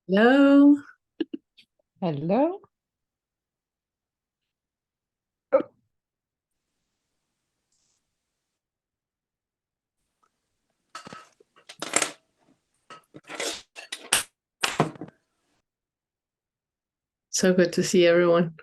Hello. Hello. Oh, So good to see everyone.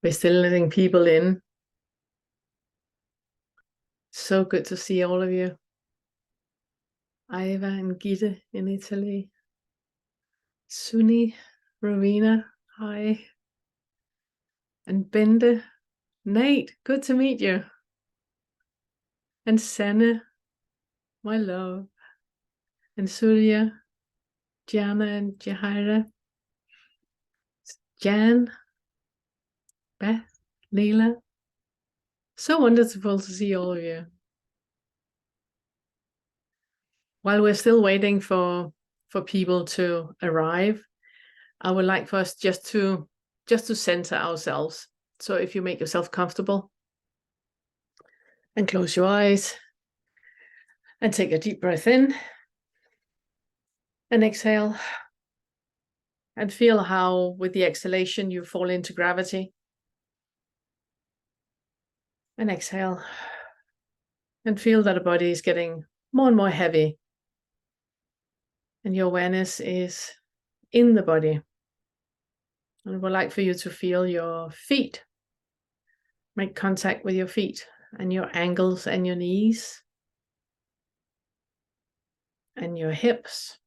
We're still letting people in. So good to see all of you. Iva and Gita in Italy. Suni, Rowena, hi. And Bende, Nate, good to meet you. And Sanne, my love. And Surya, Jana and Jahira. Jan, Beth, Leela. So wonderful to see all of you. While we're still waiting for people to arrive, I would like for us just to center ourselves. So if you make yourself comfortable and close your eyes and take a deep breath in and exhale, and feel how with the exhalation you fall into gravity, and exhale and feel that the body is getting more and more heavy and your awareness is in the body. And I would like for you to feel your feet, make contact with your feet and your ankles and your knees and your hips.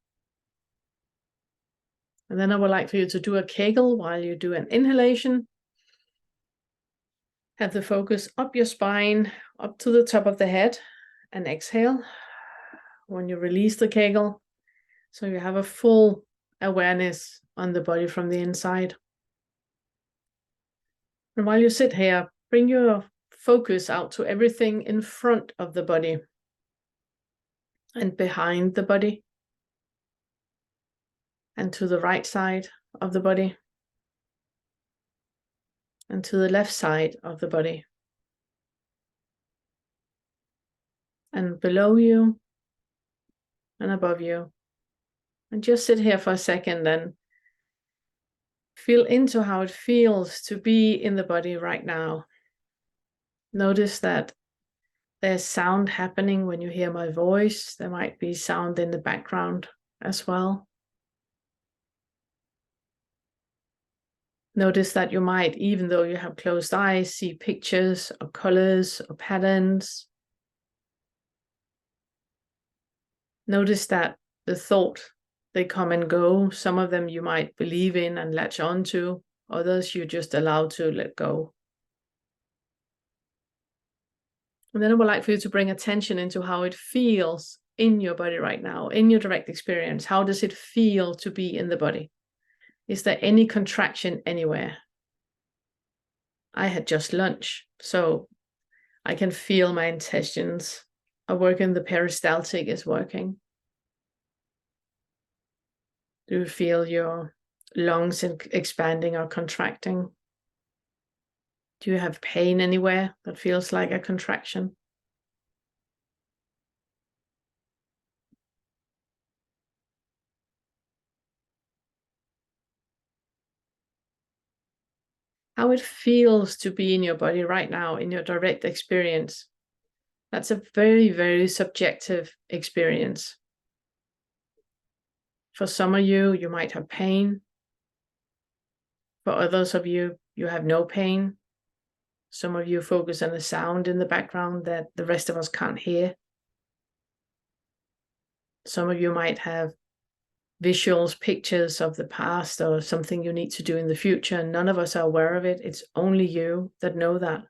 And then I would like for you to do a Kegel while you do an inhalation. Have the focus up your spine, up to the top of the head, and exhale when you release the Kegel. So you have a full awareness on the body from the inside. And while you sit here, bring your focus out to everything in front of the body and behind the body and to the right side of the body and to the left side of the body and below you and above you. And just sit here for a second and feel into how it feels to be in the body right now. Notice that there's sound happening when you hear my voice. There might be sound in the background as well. Notice that you might, even though you have closed eyes, see pictures or colors or patterns. Notice that the thought, they come and go. Some of them you might believe in and latch onto. Others you just allow to let go. And then I would like for you to bring attention into how it feels in your body right now, in your direct experience. How does it feel to be in the body? Is there any contraction anywhere? I had just lunch, so I can feel my intestines are working, the peristaltic is working. Do you feel your lungs expanding or contracting? Do you have pain anywhere that feels like a contraction? How it feels to be in your body right now, in your direct experience. That's a very, very subjective experience. For some of you, you might have pain. For others of you, you have no pain. Some of you focus on the sound in the background that the rest of us can't hear. Some of you might have visuals, pictures of the past or something you need to do in the future. None of us are aware of it. It's only you that know that.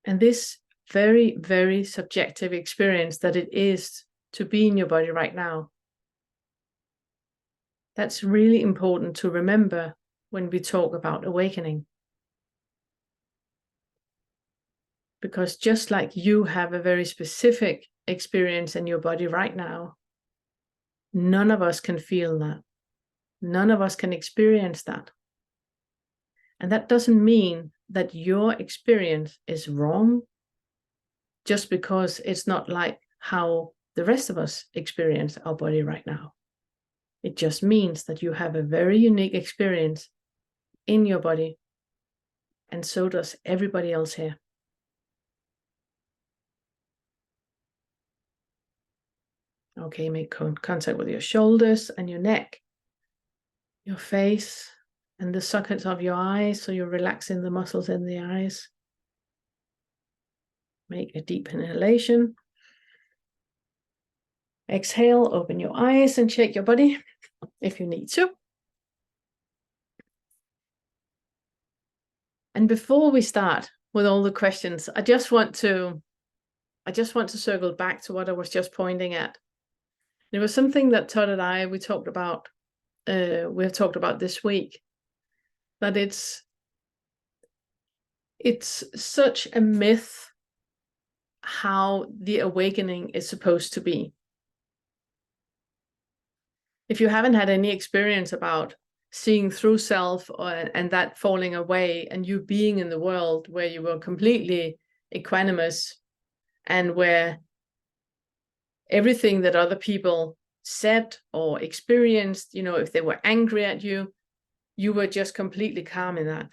And this very, very subjective experience that it is to be in your body right now, that's really important to remember when we talk about awakening. Because just like you have a very specific experience in your body right now, none of us can feel that. None of us can experience that. And that doesn't mean that your experience is wrong just because it's not like how the rest of us experience our body right now. It just means that you have a very unique experience in your body, and so does everybody else here. Okay, make contact with your shoulders and your neck, your face, and the sockets of your eyes, so you're relaxing the muscles in the eyes. Make a deep inhalation. Exhale, open your eyes and shake your body if you need to. And before we start with all the questions, I just want to circle back to what I was just pointing at. There was something that Todd and I we have talked about this week, that it's such a myth how the awakening is supposed to be. If you haven't had any experience about seeing through self and that falling away, and you being in the world where you were completely equanimous, and where everything that other people said or experienced, if they were angry at you, you were just completely calm in that.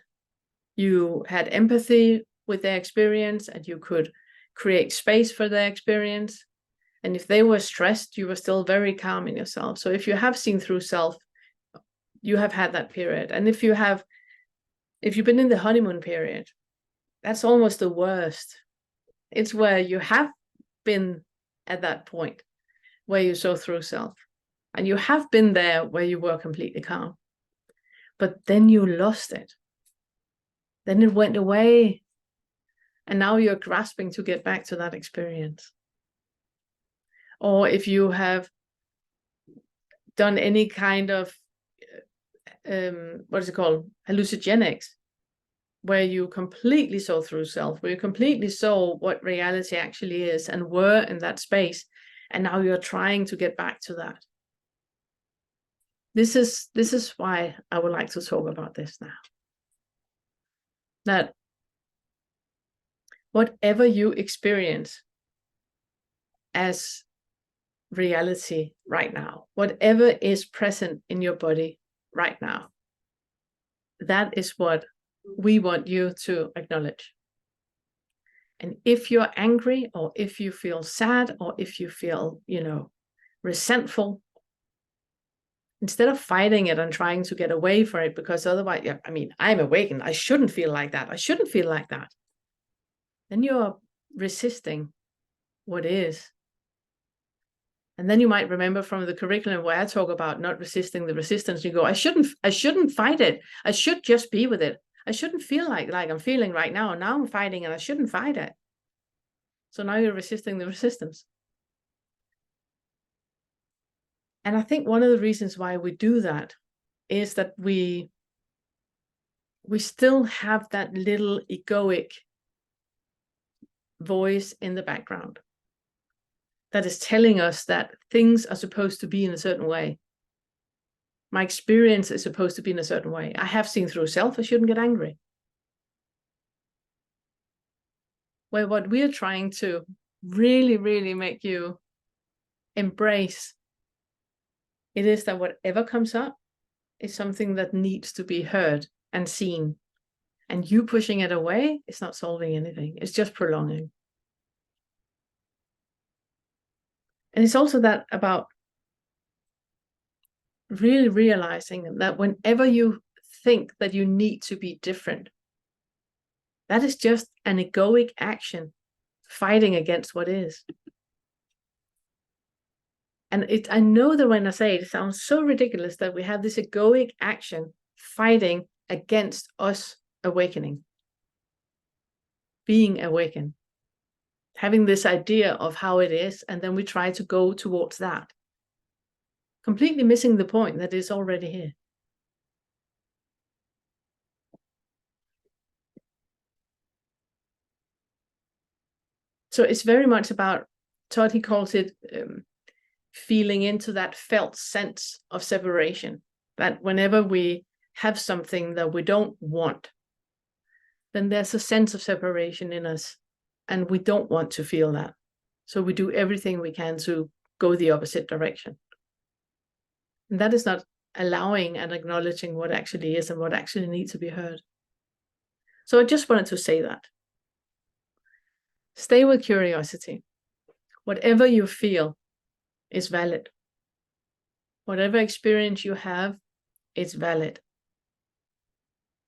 You had empathy with their experience, and you could create space for their experience. And if they were stressed, you were still very calm in yourself. So if you have seen through self, you have had that period. And if you've been in the honeymoon period, that's almost the worst. It's where you have been at that point where you saw through self, and you have been there where you were completely calm, but then you lost it. Then it went away, and now you're grasping to get back to that experience. Or if you have done any kind of what is it called, hallucinogenics, where you completely saw through self, where you completely saw what reality actually is and were in that space, and now you're trying to get back to that. This is why I would like to talk about this now. That whatever you experience as reality right now, whatever is present in your body right now, that is what we want you to acknowledge. And if you're angry, or if you feel sad, or if you feel, resentful, instead of fighting it and trying to get away from it, because otherwise, I'm awakened, I shouldn't feel like that, then you're resisting what is. And then you might remember from the curriculum where I talk about not resisting the resistance, you go, I shouldn't fight it. I should just be with it. I shouldn't feel like I'm feeling right now. And now I'm fighting, and I shouldn't fight it. So now you're resisting the resistance. And I think one of the reasons why we do that is that we still have that little egoic voice in the background that is telling us that things are supposed to be in a certain way. My experience is supposed to be in a certain way. I have seen through self, I shouldn't get angry. Where what we're trying to really, really make you embrace, it is that whatever comes up is something that needs to be heard and seen. And you pushing it away is not solving anything. It's just prolonging. And it's also that about really realizing that whenever you think that you need to be different, that is just an egoic action fighting against what is. And I know that when I say it, it sounds so ridiculous that we have this egoic action fighting against us awakening, being awakened, having this idea of how it is, and then we try to go towards that, completely missing the point that is already here. So it's very much about, Todd, he calls it feeling into that felt sense of separation, that whenever we have something that we don't want, then there's a sense of separation in us, and we don't want to feel that. So we do everything we can to go the opposite direction. And that is not allowing and acknowledging what actually is and what actually needs to be heard. So I just wanted to say that. Stay with curiosity. Whatever you feel is valid. Whatever experience you have is valid.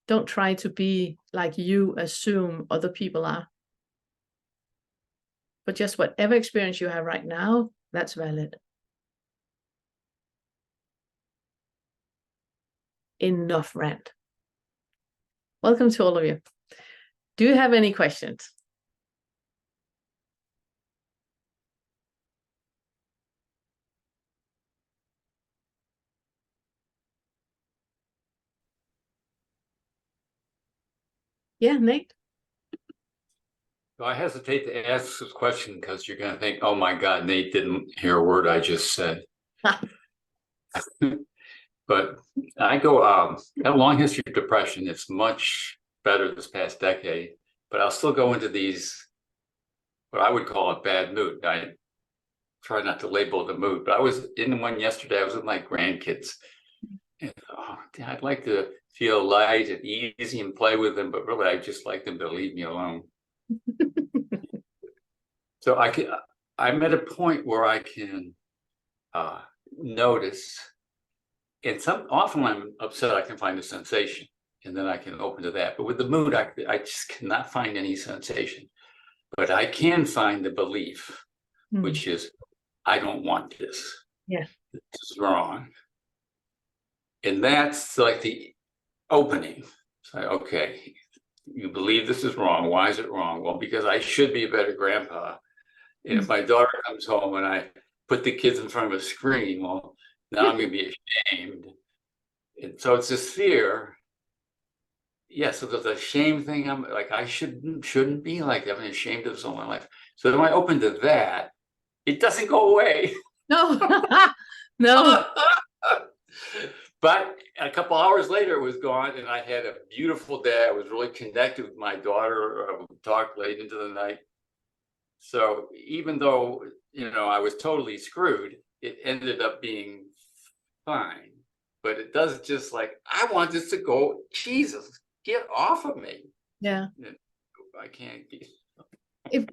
Don't try to be like you assume other people are. But just whatever experience you have right now, that's valid. Enough rant. Welcome to all of you. Do you have any questions? Yeah, Nate? I hesitate to ask this question because you're going to think, oh my God, Nate didn't hear a word I just said. But I got a long history of depression. It's much better this past decade, but I'll still go into these, what I would call a bad mood. I try not to label the mood, but I was in one yesterday. I was with my grandkids. And, I'd like to feel light and easy and play with them, but really I just like them to leave me alone. So I'm at a point where I can notice, and often when I'm upset, I can find a sensation, and then I can open to that. But with the mood, I just cannot find any sensation. But I can find the belief, which is, I don't want this. Yeah. This is wrong. And that's like the opening. So, okay, you believe this is wrong. Why is it wrong? Well, because I should be a better grandpa. And if my daughter comes home and I put the kids in front of a screen, well, now I'm going to be ashamed. And so it's this fear. Yeah, so there's a shame thing. I'm like, I shouldn't be like that. I'm ashamed of someone in my life. So then I open to that. It doesn't go away. No, no. But a couple hours later, it was gone, and I had a beautiful day. I was really connected with my daughter. We talked late into the night. So even though, I was totally screwed, it ended up being fine. But it does just like, I want this to go, Jesus, get off of me. Yeah. I can't be. If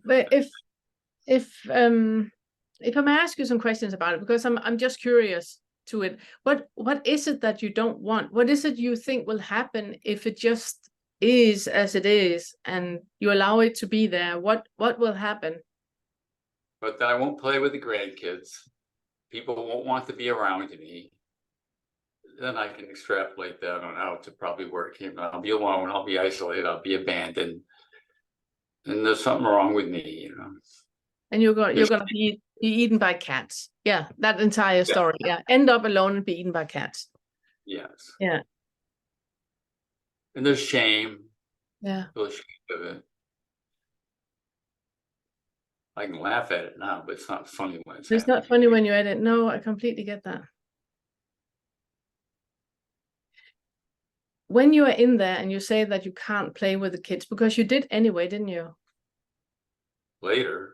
I may ask you some questions about it, because I'm just curious to it. What is it that you don't want? What is it you think will happen if it just is as it is and you allow it to be there? What will happen? But then I won't play with the grandkids. People won't want to be around me. Then I can extrapolate that on out to probably where it came. I'll be alone. I'll be isolated. I'll be abandoned. And there's something wrong with me, And you're gonna be eaten by cats. Yeah, that entire story. Yeah, end up alone and be eaten by cats. Yes. Yeah. And there's shame. Yeah. There's shame of it. I can laugh at it now, but it's not funny when it's It's not funny when you're at it. No, I completely get that. When you are in there and you say that you can't play with the kids, because you did anyway, didn't you? Later.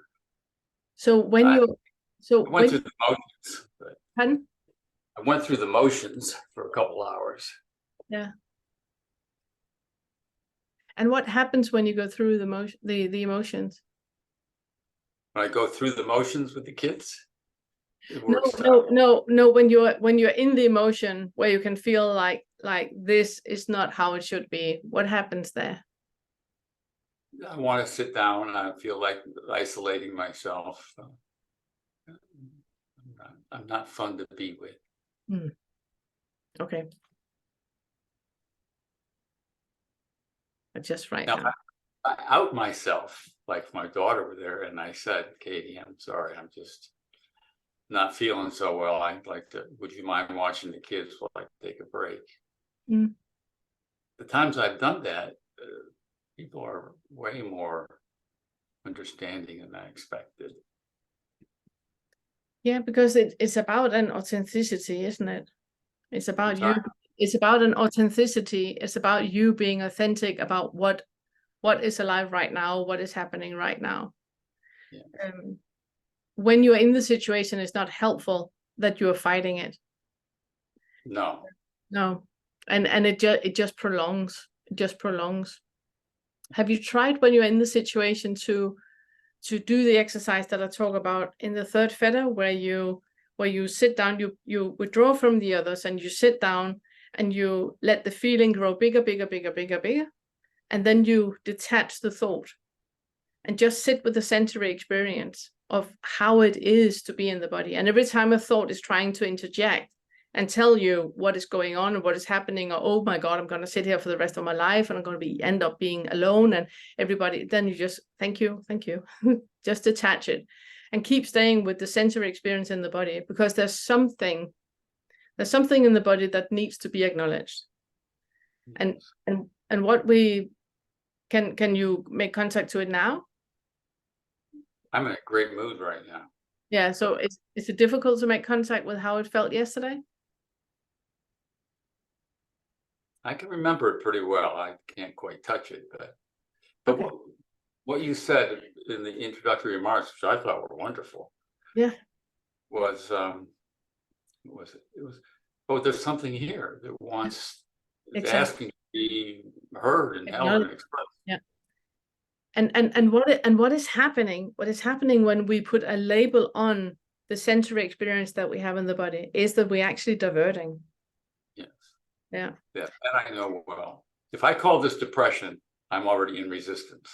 So when I went through the motions. Pardon? I went through the motions for a couple hours. Yeah. And what happens when you go through the emotions? When I go through the motions with the kids, No. When you're in the emotion where you can feel like this is not how it should be, what happens there? I want to sit down and I feel like isolating myself. I'm not fun to be with. Okay. Just right now. I out myself, like my daughter was there, and I said, Katie, I'm sorry, I'm just not feeling so well. I'd like to, would you mind watching the kids while I take a break? The times I've done that, people are way more understanding than I expected. Yeah, because it's about an authenticity, isn't it? It's about you. Sorry? It's about an authenticity. It's about you being authentic about what is alive right now, what is happening right now. Yeah. When you're in the situation, it's not helpful that you are fighting it. No. No, and it just prolongs. It just prolongs. Have you tried when you're in the situation to do the exercise that I talk about in the third fetter, where you sit down, you withdraw from the others, and you sit down and you let the feeling grow bigger, bigger, bigger, bigger, bigger, and then you detach the thought and just sit with the sensory experience of how it is to be in the body. And every time a thought is trying to interject and tell you what is going on and what is happening, or oh my God, I'm going to sit here for the rest of my life and I'm going to end up being alone and everybody, then you just thank you, just detach it and keep staying with the sensory experience in the body, because there's something in the body that needs to be acknowledged. And what we can you make contact to it now? I'm in a great mood right now. Yeah, so is it difficult to make contact with how it felt yesterday? I can remember it pretty well. I can't quite touch it, but Okay. what you said in the introductory remarks, which I thought were wonderful, Yeah, was it was, oh, there's something here that wants, it's exactly. asking to be heard and held and expressed. Yeah. And what is happening when we put a label on the sensory experience that we have in the body is that we're actually diverting. Yes. Yeah. Yeah, that I know well. If I call this depression, I'm already in resistance.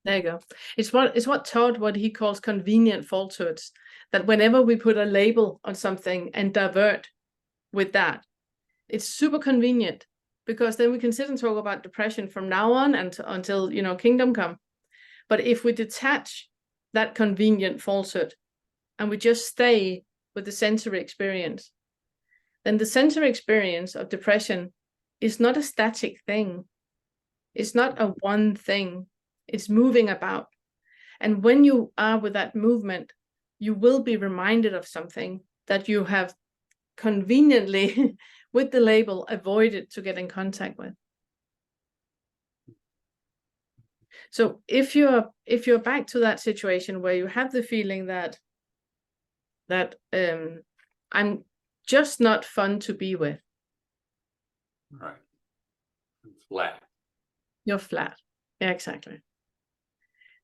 There you go. It's what Todd, what he calls convenient falsehoods, that whenever we put a label on something and divert with that, it's super convenient, because then we can sit and talk about depression from now on and until kingdom come. But if we detach that convenient falsehood and we just stay with the sensory experience, then the sensory experience of depression is not a static thing. It's not a one thing. It's moving about. And when you are with that movement, you will be reminded of something that you have conveniently, with the label, avoided to get in contact with. So if you're back to that situation where you have the feeling that I'm just not fun to be with. Right. I'm flat. You're flat. Yeah, exactly.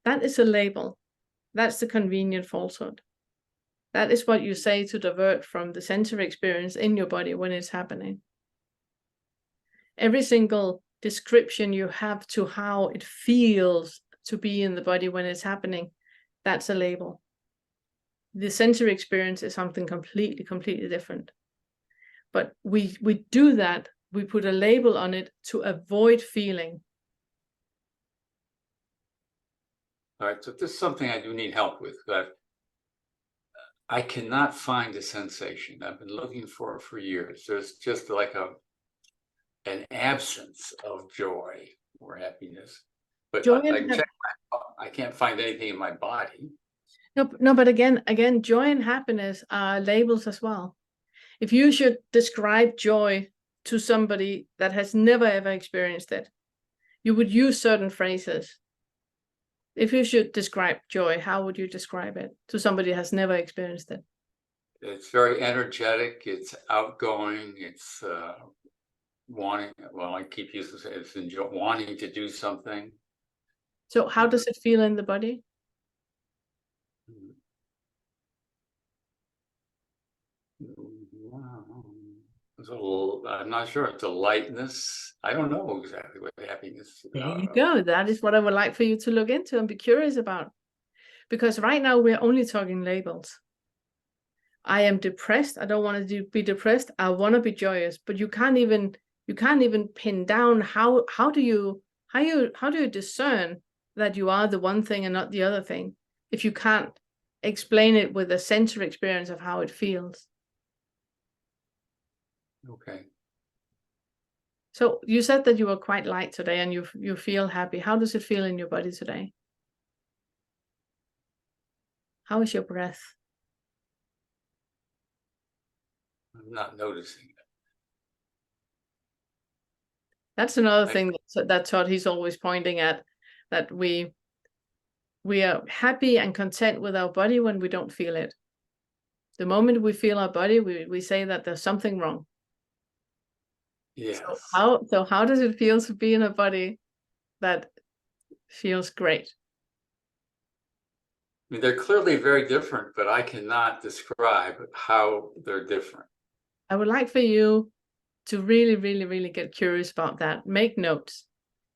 That is a label. That's the convenient falsehood. That is what you say to divert from the sensory experience in your body when it's happening. Every single description you have to how it feels to be in the body when it's happening, that's a label. The sensory experience is something completely different. But we do that, we put a label on it to avoid feeling. All right, so this is something I do need help with. I cannot find a sensation. I've been looking for it for years. There's just like an absence of joy or happiness. But Joy I can't find anything in my body. No, but again, joy and happiness are labels as well. If you should describe joy to somebody that has never ever experienced it, you would use certain phrases. If you should describe joy, how would you describe it to somebody who has never experienced it? It's very energetic. It's outgoing. It's wanting. Well, I keep using it's wanting to do something. So how does it feel in the body? I'm not sure. It's a lightness. I don't know exactly what happiness. There you go. That is what I would like for you to look into and be curious about. Because right now we're only talking labels. I am depressed. I don't want to be depressed. I want to be joyous. But you can't even pin down how do you discern that you are the one thing and not the other thing if you can't explain it with a sensory experience of how it feels. Okay. So you said that you were quite light today and you feel happy. How does it feel in your body today? How is your breath? I'm not noticing it. That's another thing that Todd, he's always pointing at, that we are happy and content with our body when we don't feel it. The moment we feel our body, we say that there's something wrong. Yes. So how does it feel to be in a body that feels great? I mean, they're clearly very different, but I cannot describe how they're different. I would like for you to really, really, really get curious about that. Make notes.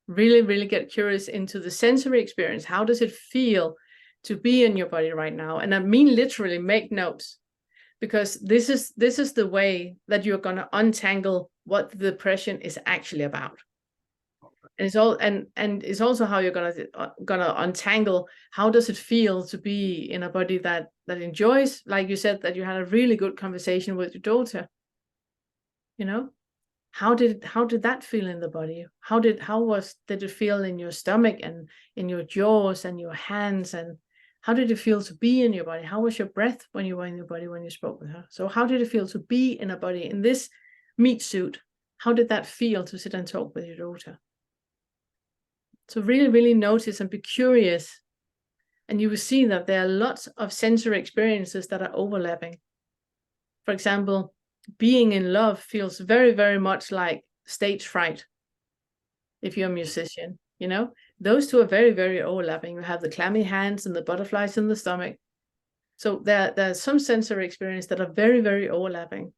Really, really get curious into the sensory experience. How does it feel to be in your body right now? And I mean literally make notes, because this is the way that you're going to untangle what the depression is actually about. And it's all and it's also how you're gonna untangle how does it feel to be in a body that enjoys, like you said, that you had a really good conversation with your daughter. You know, how did that feel in the body? How did it feel in your stomach and in your jaws and your hands? And how did it feel to be in your body? How was your breath when you were in your body when you spoke with her? So how did it feel to be in a body in this meat suit? How did that feel to sit and talk with your daughter? So really, really notice and be curious. And you will see that there are lots of sensory experiences that are overlapping. For example, being in love feels very, very much like stage fright. If you're a musician, you know, those two are very, very overlapping. You have the clammy hands and the butterflies in the stomach. So there are some sensory experiences that are very, very overlapping.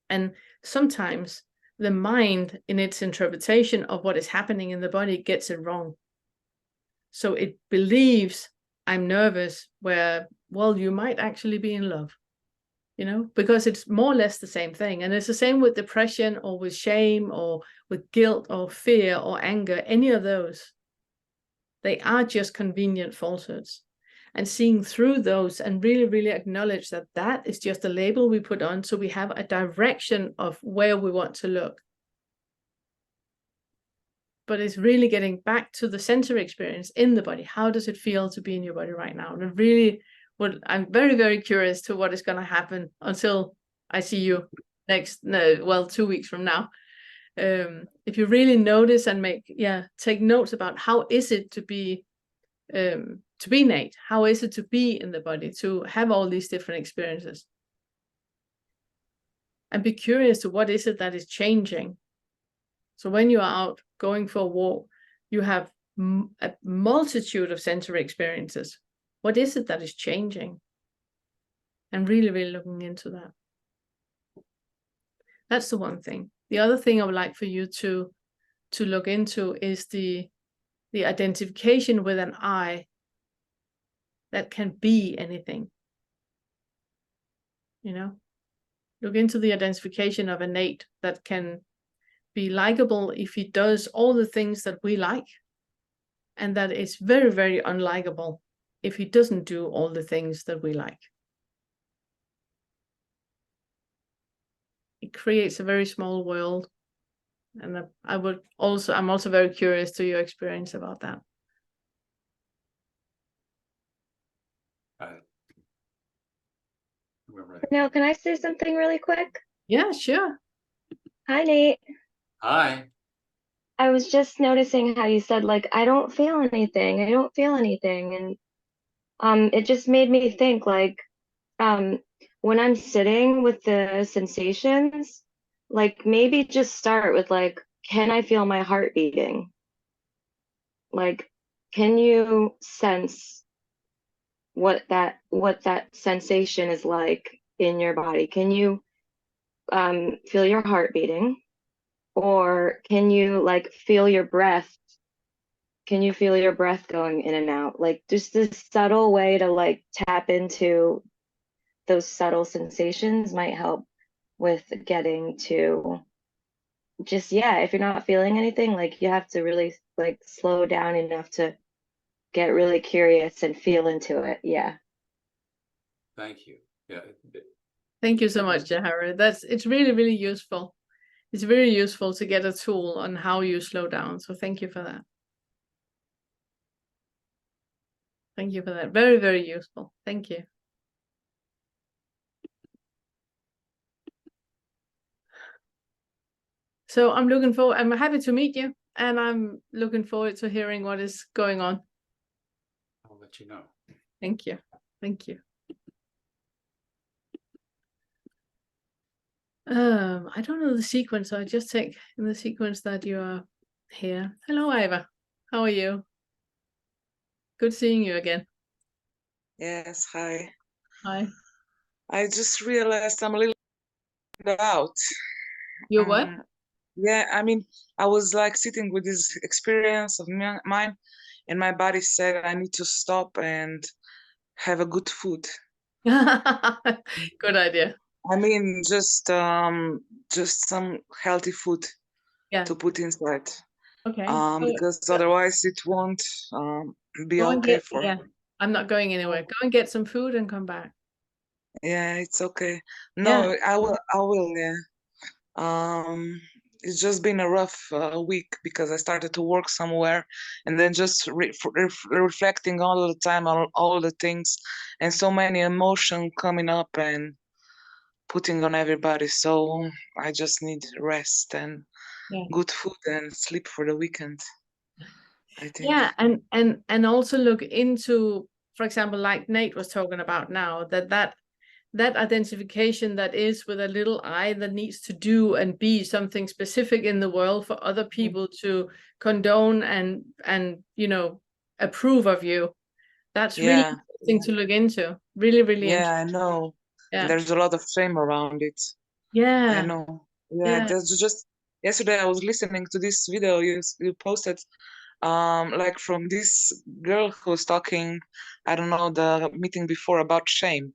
And sometimes the mind, in its interpretation of what is happening in the body, gets it wrong. So it believes I'm nervous, where, well, you might actually be in love, you know, because it's more or less the same thing. And it's the same with depression or with shame or with guilt or fear or anger, any of those. They are just convenient falsehoods. And seeing through those and really, really acknowledge that that is just a label we put on, so we have a direction of where we want to look. But it's really getting back to the sensory experience in the body. How does it feel to be in your body right now? And really, I'm very, very curious to what is going to happen until I see you 2 weeks from now. If you really notice and take notes about how is it to be Nate? How is it to be in the body, to have all these different experiences? And be curious to what is it that is changing. So when you are out going for a walk, you have a multitude of sensory experiences. What is it that is changing? And really, really looking into that. That's the one thing. The other thing I would like for you to look into is the identification with an I that can be anything. You know, look into the identification of a Nate that can be likable if he does all the things that we like, and that is very, very unlikable if he doesn't do all the things that we like. It creates a very small world. And I'm also very curious to your experience about that. Now, can I say something really quick? Yeah, sure. Hi, Nate. Hi. I was just noticing how you said, like, I don't feel anything. I don't feel anything. And it just made me think, like, when I'm sitting with the sensations, like, maybe just start with, like, can I feel my heart beating? Like, can you sense what that sensation is like in your body? Can you feel your heart beating? Or can you like feel your breath? Can you feel your breath going in and out? Like just this subtle way to like tap into those subtle sensations might help with getting to just, if you're not feeling anything, like you have to really like slow down enough to get really curious and feel into it. Yeah. Thank you. Yeah. Thank you so much, Jahara. It's really, really useful. It's very useful to get a tool on how you slow down. So thank you for that. Thank you for that. Very, very useful. Thank you. So I'm happy to meet you, and I'm looking forward to hearing what is going on. I'll let you know. Thank you. Thank you. I don't know the sequence, so I just take in the sequence that you are here. Hello, Iva. How are you? Good seeing you again. Yes, hi. Hi. I just realized I'm a little bit out. You what? Yeah, I mean, I was like sitting with this experience of mine, and my body said I need to stop and have a good food. Good idea. I mean, just some healthy food Yeah. to put inside. Okay. Because otherwise it won't be Go and okay get, for. yeah. I'm not going anywhere. Go and get some food and come back. Yeah, it's okay. Yeah. No, I will, yeah. It's just been a rough week because I started to work somewhere and then just reflecting all the time on all the things and so many emotion coming up and putting on everybody. So I just need rest and Yeah. good food and sleep for the weekend, I think. Yeah, and also look into, for example, like Nate was talking about now, that identification that is with a little I that needs to do and be something specific in the world for other people to condone and approve of you. That's really Yeah, interesting to look into. Really, really yeah, I interesting. know. Yeah. And there's a lot of shame around it. I Yeah. know. Yeah, Yeah. that's just yesterday I was listening to this video you posted, like from this girl who was talking, I don't know, the meeting before about shame.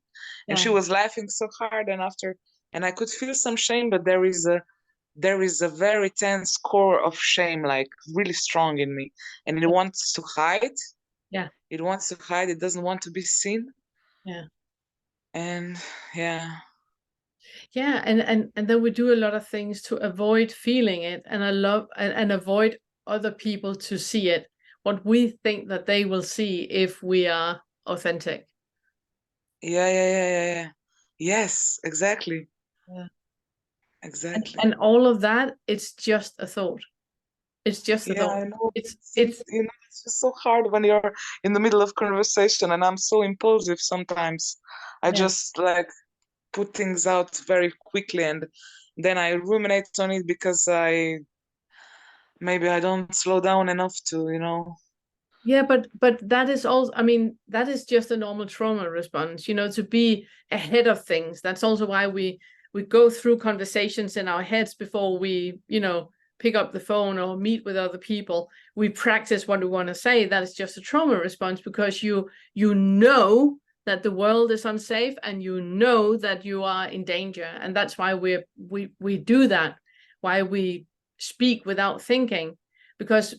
And she Yeah. was laughing so hard and I could feel some shame, but there is a very tense core of shame, like really strong in me. And it wants to hide. Yeah. It wants to hide, it doesn't want to be seen. Yeah. And yeah. Yeah, and then we do a lot of things to avoid feeling it, and I love and avoid other people to see it, what we think that they will see if we are authentic. Yeah. Yes, exactly. Yeah. Exactly. And all of that, it's just a thought. It's just a Yeah, thought. I know. It's It's just so hard when you're in the middle of conversation, and I'm so impulsive sometimes. I yeah. just like put things out very quickly, and then I ruminate on it because maybe I don't slow down enough to. Yeah, but that is also, I mean, that is just a normal trauma response, to be ahead of things. That's also why we go through conversations in our heads before we, pick up the phone or meet with other people. We practice what we want to say. That is just a trauma response because you know that the world is unsafe and you know that you are in danger. And that's why we do that, why we speak without thinking. Because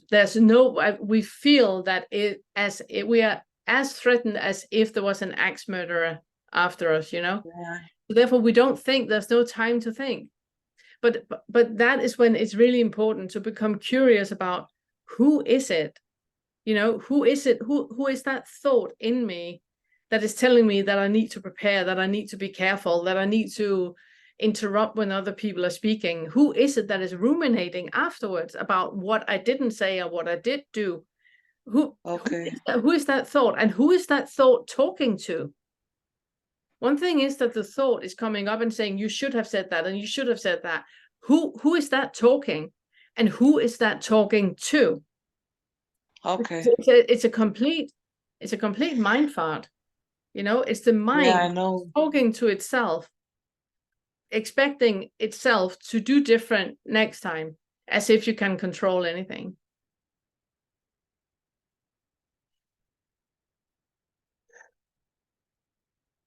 we feel that we are as threatened as if there was an axe murderer after us, Yeah. So therefore we don't think. There's no time to think. But that is when it's really important to become curious about who is it, who is it, who is that thought in me that is telling me that I need to prepare, that I need to be careful, that I need to interrupt when other people are speaking. Who is it that is ruminating afterwards about what I didn't say or what I did do? Who is that thought, and who is that thought talking to? One thing is that the thought is coming up and saying you should have said that and you should have said that. Who is that talking, and who is that talking to? Okay. It's a complete mind fart. It's the mind, Yeah, I know. talking to itself, expecting itself to do different next time, as if you can control anything.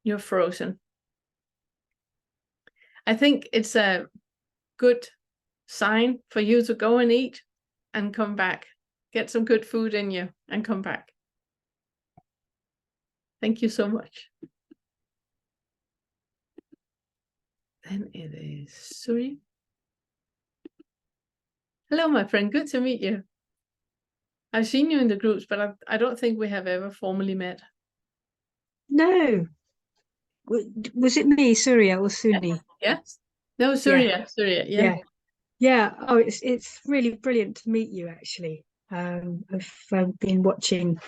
You're frozen. I think it's a good sign for you to go and eat and come back. Get some good food in you and come back. Thank you so much. Then it is Suri. Hello, my friend. Good to meet you. I've seen you in the groups, but I don't think we have ever formally met. No. Was it me, Surya or Suni? Yes. No, Surya. Surya. Yeah. Yeah. Yeah. Oh, it's really brilliant to meet you, actually. I've been watching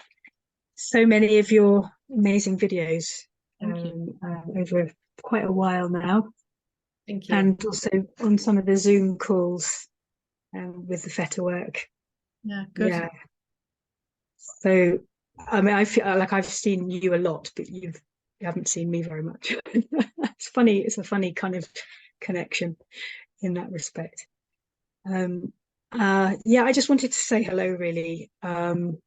so many of your amazing videos Thank you. over quite a while now, Thank you. and also on some of the Zoom calls with the Feta work. Yeah. Good. Yeah. So, I mean, I feel like I've seen you a lot, but you haven't seen me very much. It's funny. It's a funny kind of connection in that respect. Yeah, I just wanted to say hello, really. And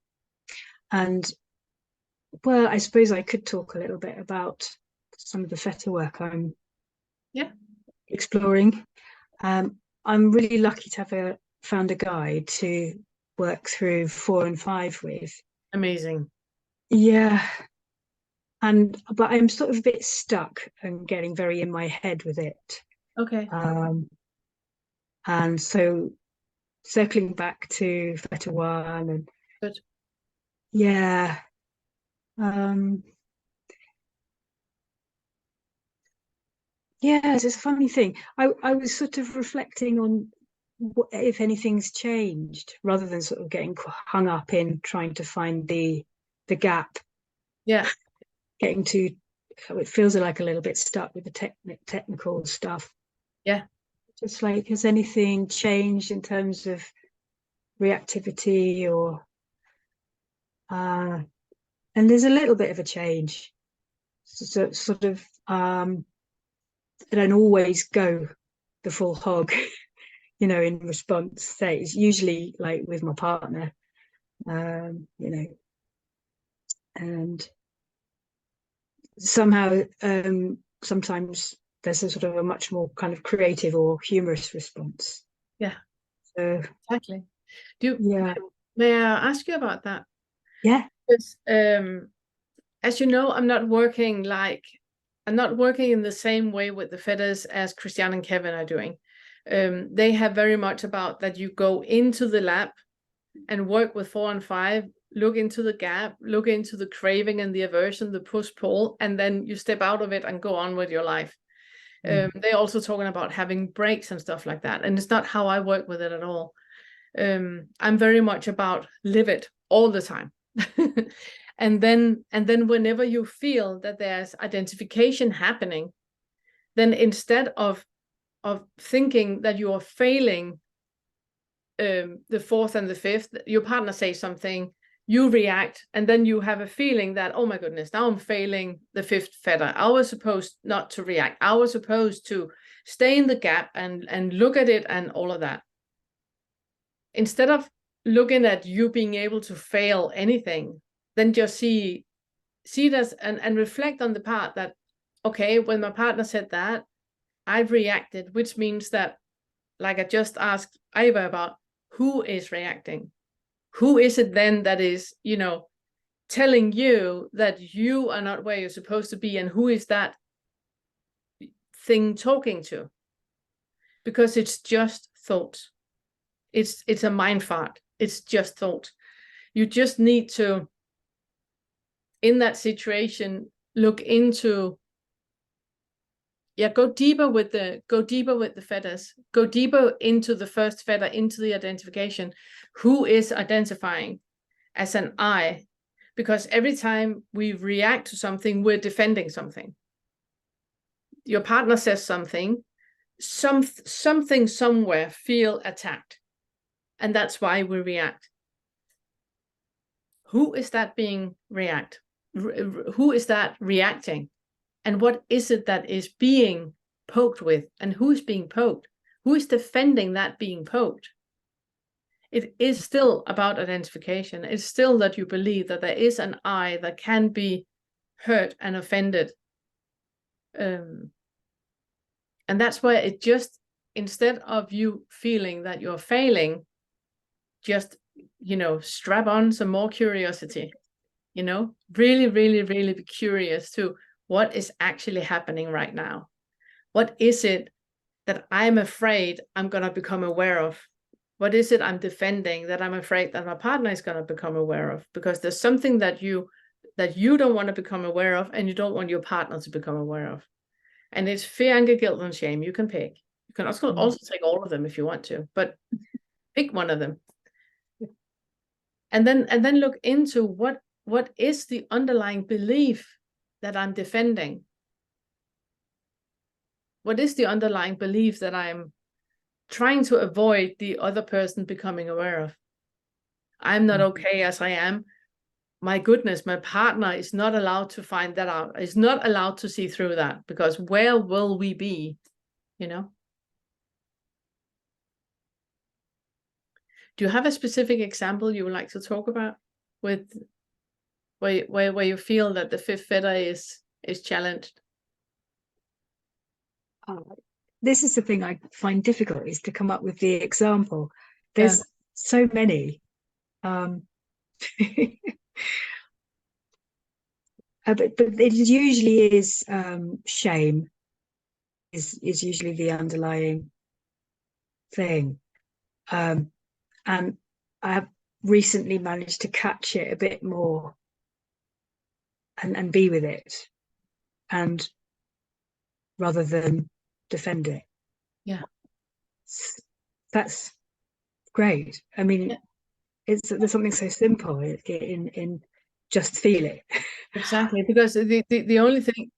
well, I suppose I could talk a little bit about some of the Feta work I'm exploring. I'm really lucky to have found a guide to work through 4 and 5 with. Amazing. Yeah. But I'm sort of a bit stuck and getting very in my head with it. Okay. And so circling back to Feta 1 and Good. yeah. Yeah, it's a funny thing. I was sort of reflecting on what, if anything's changed, rather than sort of getting hung up in trying to find the gap. Yeah. Getting to it feels like a little bit stuck with the technical stuff. Yeah. Just like, has anything changed in terms of reactivity or and there's a little bit of a change. So sort of I don't always go the full hog, you know, in response. Say it's usually like with my partner, you know, and somehow sometimes there's a sort of a much more kind of creative or humorous response. Yeah. So Exactly. yeah. May I ask you about that? Yeah. Because as you know, I'm not working in the same way with the fetters as Christian and Kevin are doing. They have very much about that you go into the lab and work with 4 and 5, look into the gap, look into the craving and the aversion, the push-pull, and then you step out of it and go on with your life. They're also talking about having breaks and stuff like that. And it's not how I work with it at all. I'm very much about live it all the time. And then whenever you feel that there's identification happening, then instead of thinking that you are failing the 4th and the 5th, your partner says something, you react, and then you have a feeling that, oh my goodness, now I'm failing the 5th feta. I was supposed not to react. I was supposed to stay in the gap and look at it and all of that. Instead of looking at you being able to fail anything, then just see it as and reflect on the part that, okay, when my partner said that, I've reacted, which means that, like I just asked Iva about, who is reacting? Who is it then that is, you know, telling you that you are not where you're supposed to be, and who is that thing talking to? Because it's just thought. It's a mind fart. It's just thought. You just need to, in that situation, look into, go deeper with the fetters, go deeper into the first feta, into the identification. Who is identifying as an I? Because every time we react to something, we're defending something. Your partner says something, something somewhere feel attacked, and that's why we react. Who is that being react? Who is that reacting? And what is it that is being poked with? And who is being poked? Who is defending that being poked? It is still about identification. It's still that you believe that there is an I that can be hurt and offended. And that's where it just, instead of you feeling that you're failing, just, you know, strap on some more curiosity, you know, really, really, really be curious to what is actually happening right now. What is it that I'm afraid I'm going to become aware of? What is it I'm defending that I'm afraid that my partner is going to become aware of? Because there's something that you don't want to become aware of, and you don't want your partner to become aware of. And it's fear, anger, guilt, and shame. You can pick. You can also take all of them if you want to, but pick one of them. And then look into what is the underlying belief that I'm defending? What is the underlying belief that I'm trying to avoid the other person becoming aware of? I'm not okay as I am. My goodness, my partner is not allowed to find that out, is not allowed to see through that, because where will we be, you know? Do you have a specific example you would like to talk about with where you feel that the fifth fetter is challenged? This is the thing I find difficult, is to come up with the example. There's so many. But it usually is shame is usually the underlying thing. And I have recently managed to catch it a bit more and be with it, and rather than defend it. Yeah. That's great. I mean, there's something so simple in just feel it. Exactly, because the only thing,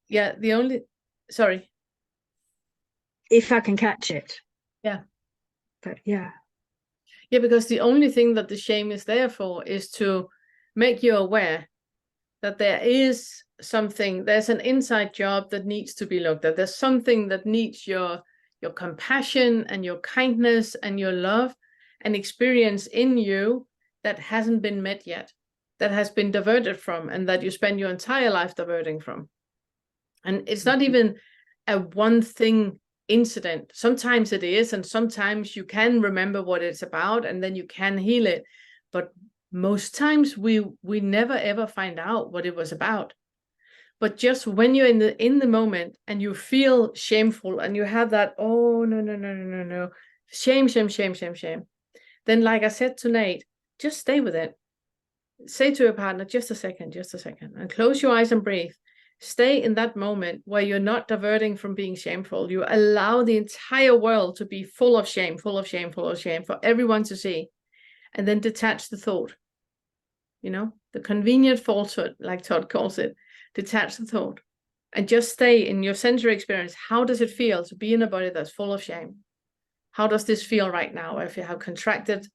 sorry. If I can catch it. Yeah. But yeah. Yeah, because the only thing that the shame is there for is to make you aware that there is something, there's an inside job that needs to be looked at. There's something that needs your compassion and your kindness and your love and experience in you that hasn't been met yet, that has been diverted from, and that you spend your entire life diverting from. And it's not even a one thing incident. Sometimes it is, and sometimes you can remember what it's about, and then you can heal it. But most times we never ever find out what it was about. But just when you're in the moment and you feel shameful and you have that, oh no, shame, then, like I said to Nate, just stay with it. Say to your partner, just a second, and close your eyes and breathe. Stay in that moment where you're not diverting from being shameful. You allow the entire world to be full of shame for everyone to see, and then detach the thought. You know, the convenient falsehood, like Todd calls it. Detach the thought and just stay in your sensory experience. How does it feel to be in a body that's full of shame? How does this feel right now? If you have contracted,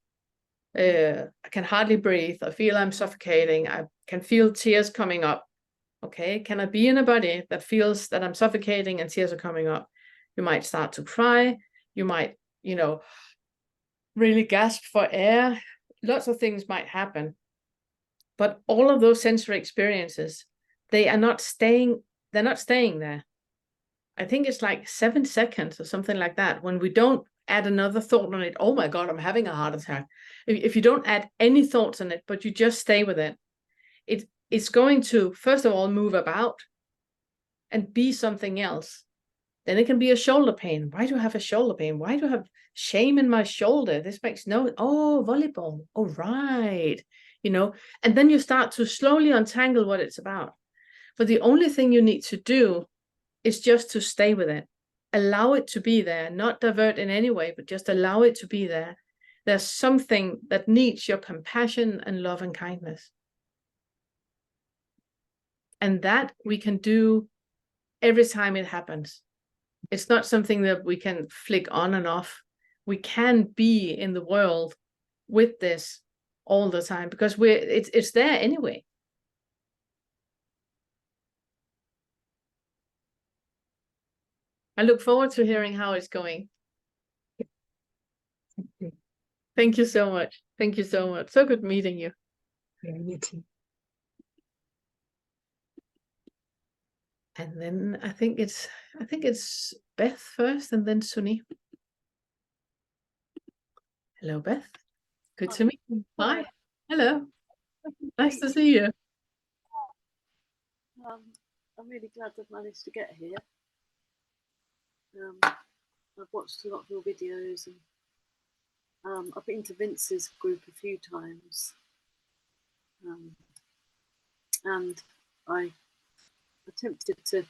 I can hardly breathe. I feel I'm suffocating. I can feel tears coming up. Okay, can I be in a body that feels that I'm suffocating and tears are coming up? You might start to cry. You might, really gasp for air. Lots of things might happen. But all of those sensory experiences, they're not staying there. I think it's like 7 seconds or something like that. When we don't add another thought on it, oh my God, I'm having a heart attack. If you don't add any thoughts on it, but you just stay with it, it's going to, first of all, move about and be something else. Then it can be a shoulder pain. Why do I have a shoulder pain? Why do I have shame in my shoulder? This makes volleyball. Oh, right. And then you start to slowly untangle what it's about. But the only thing you need to do is just to stay with it. Allow it to be there, not divert in any way, but just allow it to be there. There's something that needs your compassion and love and kindness. And that we can do every time it happens. It's not something that we can flick on and off. We can be in the world with this all the time because it's there anyway. I look forward to hearing how it's going. Thank you so much. Thank you so much. So good meeting you. Yeah, you too. And then I think it's Beth first and then Suni. Hello, Beth. Good to meet you. Hi. Hello. Nice to see you. I'm really glad I've managed to get here. I've watched a lot of your videos and I've been to Vince's group a few times, and I attempted to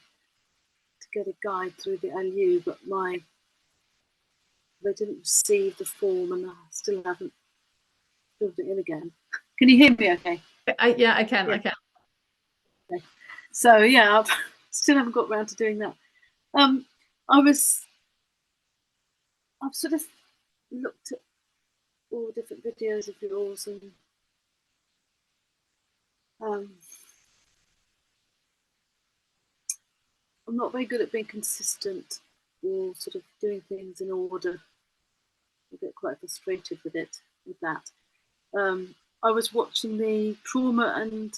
get a guide through the LU, but they didn't receive the form, and I still haven't filled it in again. Can you hear me? Okay. Yeah, I can. I can. Okay. So yeah, I still haven't got around to doing that. I've sort of looked at all different videos of yours, and I'm not very good at being consistent or sort of doing things in order. I get quite frustrated with that. I was watching the trauma and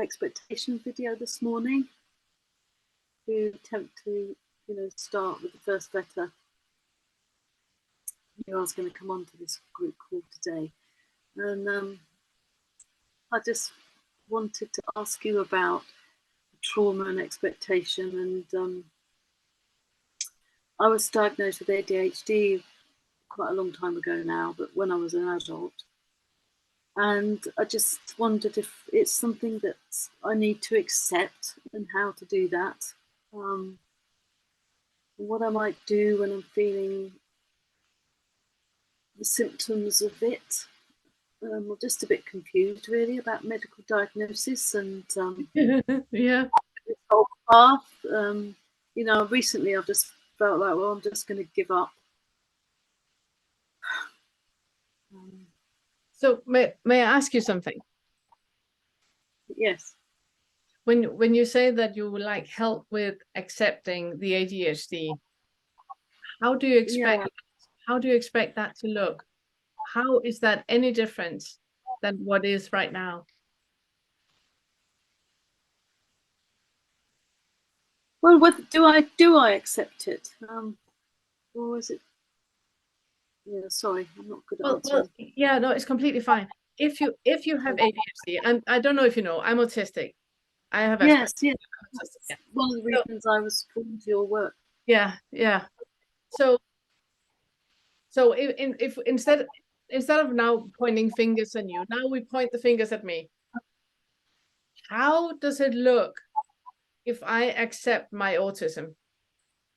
expectation video this morning to attempt to, start with the first letter. I was going to come on to this group call today, and I just wanted to ask you about trauma and expectation. And I was diagnosed with ADHD quite a long time ago now, but when I was an adult. And I just wondered if it's something that I need to accept and how to do that. What I might do when I'm feeling the symptoms of it. I'm just a bit confused, really, about medical diagnosis and Yeah. this whole path. Recently I've just felt like, well, I'm just going to give up. So may I ask you something? Yes. When you say that you would like help with accepting the ADHD, how do you expect that to look? How is that any different than what is right now? Well, what do I accept it? Or is it? Yeah, sorry, I'm not good at answering. Well, yeah, no, it's completely fine. If you have ADHD, and I don't know if you know, I'm autistic. I have Yes, Asperger's. yes. Yeah. One of the reasons I was drawn to your work. Yeah, yeah. So if instead of now pointing fingers at you, now we point the fingers at me. How does it look if I accept my autism?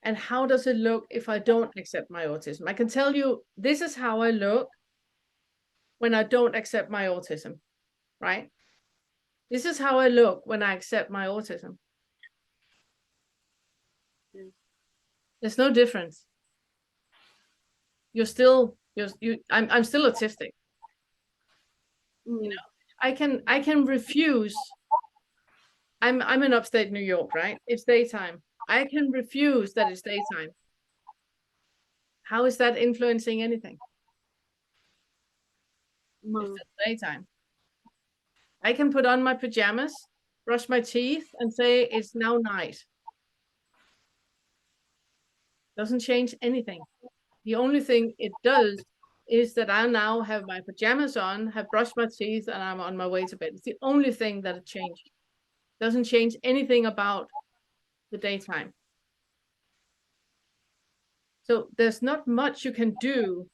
And how does it look if I don't accept my autism? I can tell you, this is how I look when I don't accept my autism, right? This is how I look when I accept my autism. There's no difference. I'm still autistic. You know, I can refuse. I'm in upstate New York, right? It's daytime. I can refuse that it's daytime. How is that influencing anything? It's still daytime. I can put on my pajamas, brush my teeth, and say it's now night. Doesn't change anything. The only thing it does is that I now have my pajamas on, have brushed my teeth, and I'm on my way to bed. It's the only thing that it changed. Doesn't change anything about the daytime. So there's not much you can do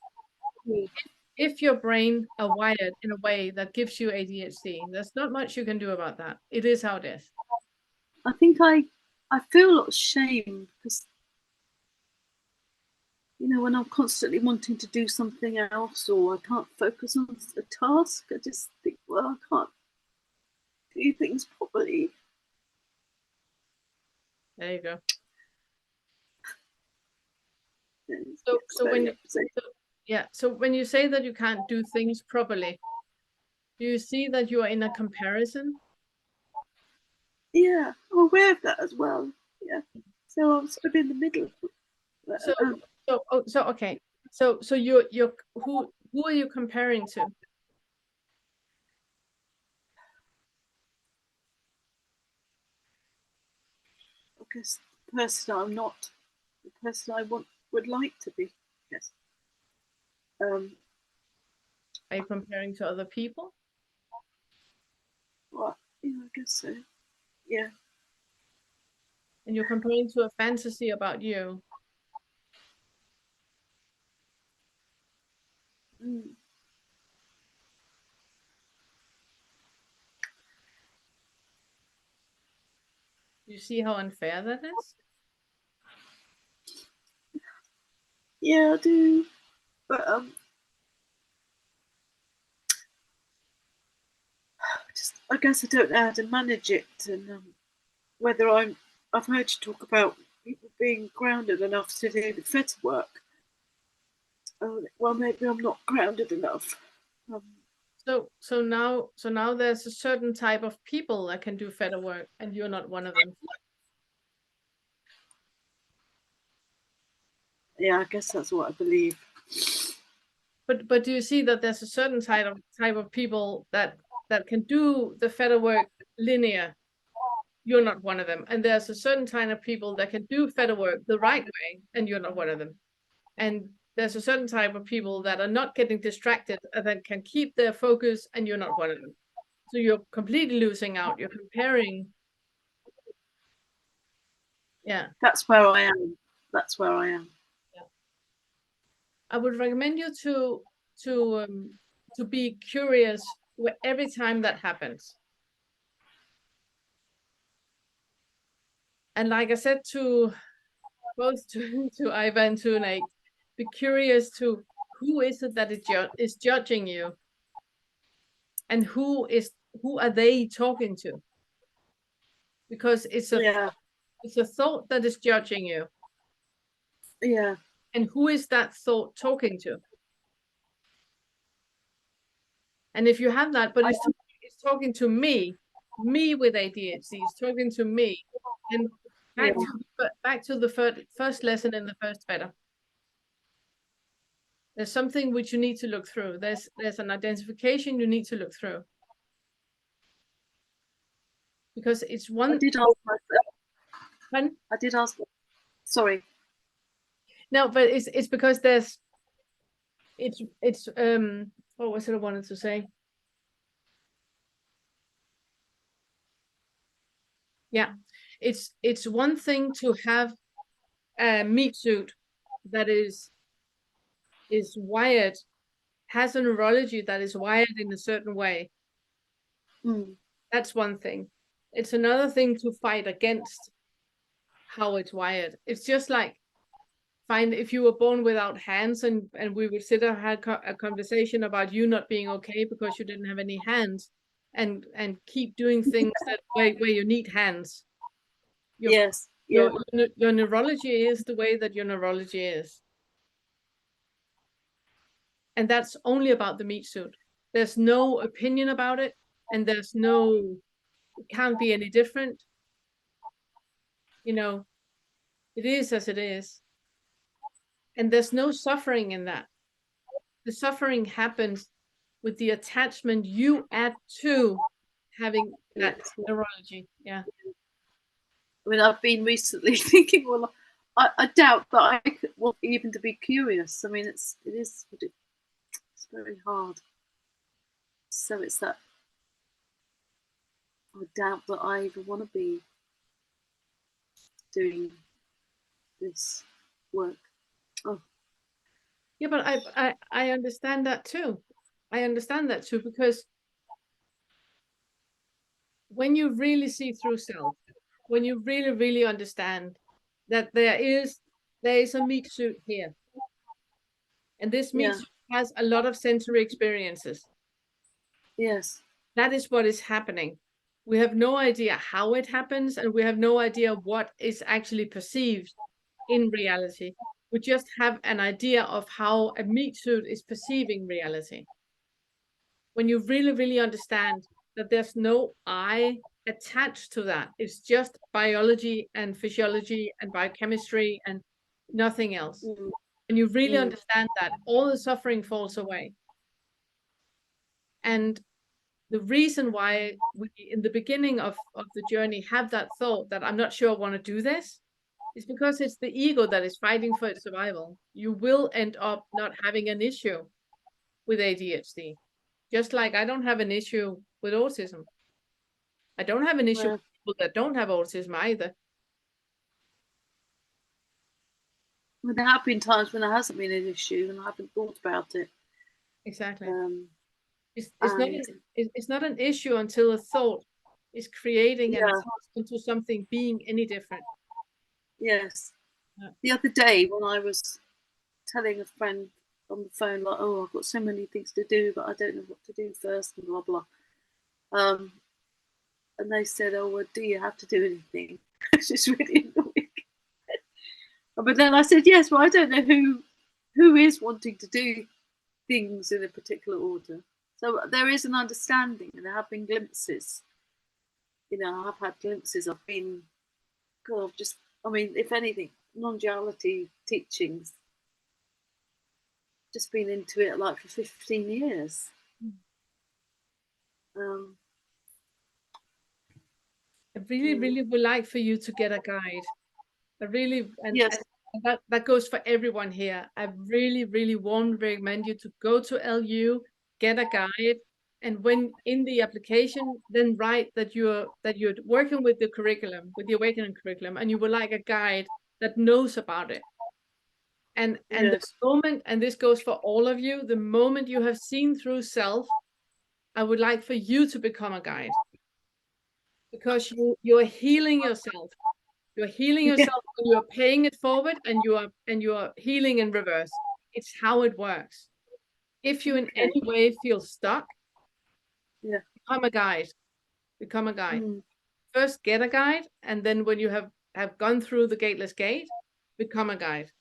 if your brain are wired in a way that gives you ADHD. There's not much you can do about that. It is how it is. I think I feel a lot of shame because, when I'm constantly wanting to do something else or I can't focus on a task, I just think, well, I can't do things properly. There you go. So when you say that you can't do things properly, do you see that you are in a comparison? Yeah, I'm aware of that as well. Yeah. So I'm sort of in the middle. Okay. So you're who are you comparing to? I guess the person I'm not, the person I would like to be. Yes. Are you comparing to other people? Well, yeah, I guess so. Yeah. And you're comparing to a fantasy about you. Mm. You see how unfair that is? Yeah, I do. But I guess I don't know how to manage it, and whether I've heard you talk about people being grounded enough to do the feta work. Well, maybe I'm not grounded enough. So now there's a certain type of people that can do feta work, and you're not one of them. Yeah, I guess that's what I believe. But do you see that there's a certain type of people that can do the feta work linear? You're not one of them. And there's a certain kind of people that can do feta work the right way, and you're not one of them. And there's a certain type of people that are not getting distracted and that can keep their focus, and you're not one of them. So you're completely losing out. You're comparing. Yeah. That's where I am. That's where I am. Yeah. I would recommend you to be curious every time that happens. And like I said to both to Iva and to Nate, be curious to who is it that is judging you, and who are they talking to? Because it's a thought that is judging you. Yeah. And who is that thought talking to? And if you have that, but it's talking to me with ADHD, it's talking to me. And back to the first lesson in the first feta. There's something which you need to look through. There's an identification you need to look through. Because it's one. I did ask myself. Pardon? I did ask. Sorry. No, but it's because there's. It's what was it I wanted to say? Yeah, it's one thing to have a meat suit that is wired, has a neurology that is wired in a certain way. That's one thing. It's another thing to fight against how it's wired. It's just like if you were born without hands, and we would sit and have a conversation about you not being okay because you didn't have any hands, and keep doing things that where you need hands. Yes. Your neurology is the way that your neurology is. And that's only about the meat suit. There's no opinion about it, and it can't be any different. It is as it is. And there's no suffering in that. The suffering happens with the attachment you add to having that neurology. Yeah. I mean, I've been recently thinking, well, I doubt that I want even to be curious. I mean, it's very hard. So it's that I doubt that I even want to be doing this work. Oh. Yeah, but I understand that too. I understand that too, because when you really see through self, when you really, really understand that there is a meat suit here, and this meat suit has a lot of sensory experiences. Yes. That is what is happening. We have no idea how it happens, and we have no idea what is actually perceived in reality. We just have an idea of how a meat suit is perceiving reality. When you really, really understand that there's no I attached to that, it's just biology and physiology and biochemistry and nothing else. And you really understand that, all the suffering falls away. And the reason why we, in the beginning of the journey, have that thought that I'm not sure I want to do this, is because it's the ego that is fighting for its survival. You will end up not having an issue with ADHD. Just like I don't have an issue with autism. I don't have an issue with people that don't have autism either. Well, there have been times when there hasn't been an issue and I haven't thought about it. Exactly. Um, It's and it's not an issue until a thought is creating and yeah, thoughts into something being any different. yes. Yeah. The other day when I was telling a friend on the phone, like, oh, I've got so many things to do, but I don't know what to do first, and blah blah. And they said, oh, well, do you have to do anything? It's just really annoying. But then I said, yes, well, I don't know who is wanting to do things in a particular order. So there is an understanding, and there have been glimpses. You know, I've had glimpses. I've been, God, just, I mean, if anything, non-duality teachings, just been into it like for 15 years. I really would like for you to get a guide. I really, yes, and that goes for everyone here. I really warmly recommend you to go to LU, get a guide, and when in the application, then write that you're working with the curriculum, with the Awakening curriculum, and you would like a guide that knows about it. And the yes, moment, and this goes for all of you, the moment you have seen through self, I would like for you to become a guide, because you're healing yourself. You're healing yourself when you're paying it forward, and you are healing in reverse. It's how it works. If you in any way feel stuck, yeah, become a guide. Become a guide. mm, First get a guide, and then when you have gone through the gateless gate, become a guide.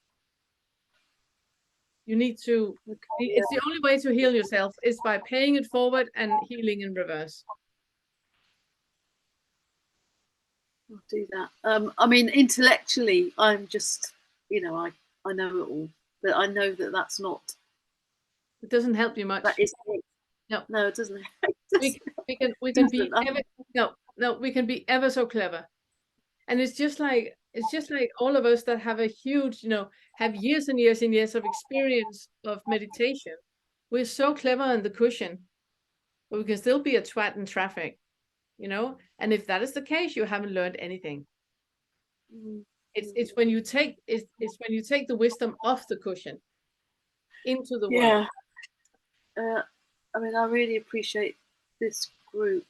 You need to, okay, it's the only way to heal yourself is by paying it forward and healing in reverse. I'll do that. I mean, intellectually, I'm just, you know, I know it all, but I know that that's not, It doesn't help you that much. is it. No. No, it doesn't. We can be ever, no, we can be ever so clever. And it's just like all of us that have a huge, have years and years and years of experience of meditation. We're so clever on the cushion, but we can still be a twat in traffic, And if that is the case, you haven't learned anything. It's when you take the wisdom off the cushion into the world. Yeah. I mean, I really appreciate this group,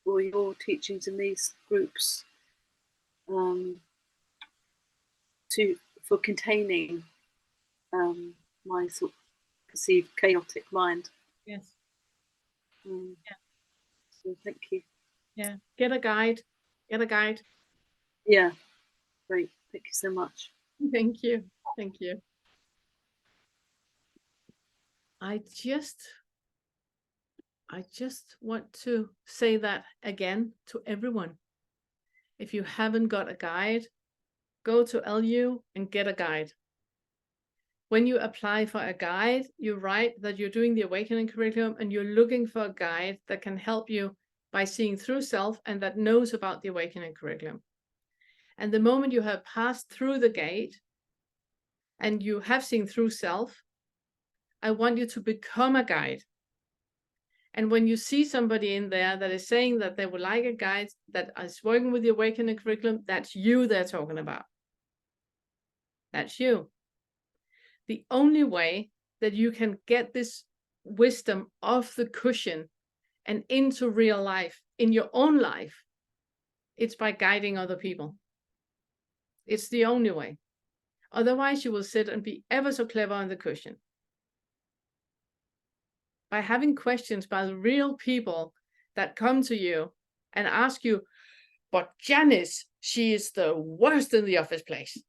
or your teachings in these groups, for containing my sort of perceived chaotic mind. Yes. Yeah. So thank you. Yeah. Get a guide. Get a guide. Yeah. Great. Thank you so much. Thank you. Thank you. I just want to say that again to everyone. If you haven't got a guide, go to LU and get a guide. When you apply for a guide, you write that you're doing the Awakening curriculum and you're looking for a guide that can help you by seeing through self and that knows about the Awakening curriculum. And the moment you have passed through the gate and you have seen through self, I want you to become a guide. And when you see somebody in there that is saying that they would like a guide that is working with the Awakening curriculum, that's you they're talking about. That's you. The only way that you can get this wisdom off the cushion and into real life, in your own life, it's by guiding other people. It's the only way. Otherwise, you will sit and be ever so clever on the cushion. By having questions by the real people that come to you and ask you, but Janice, she is the worst in the office place.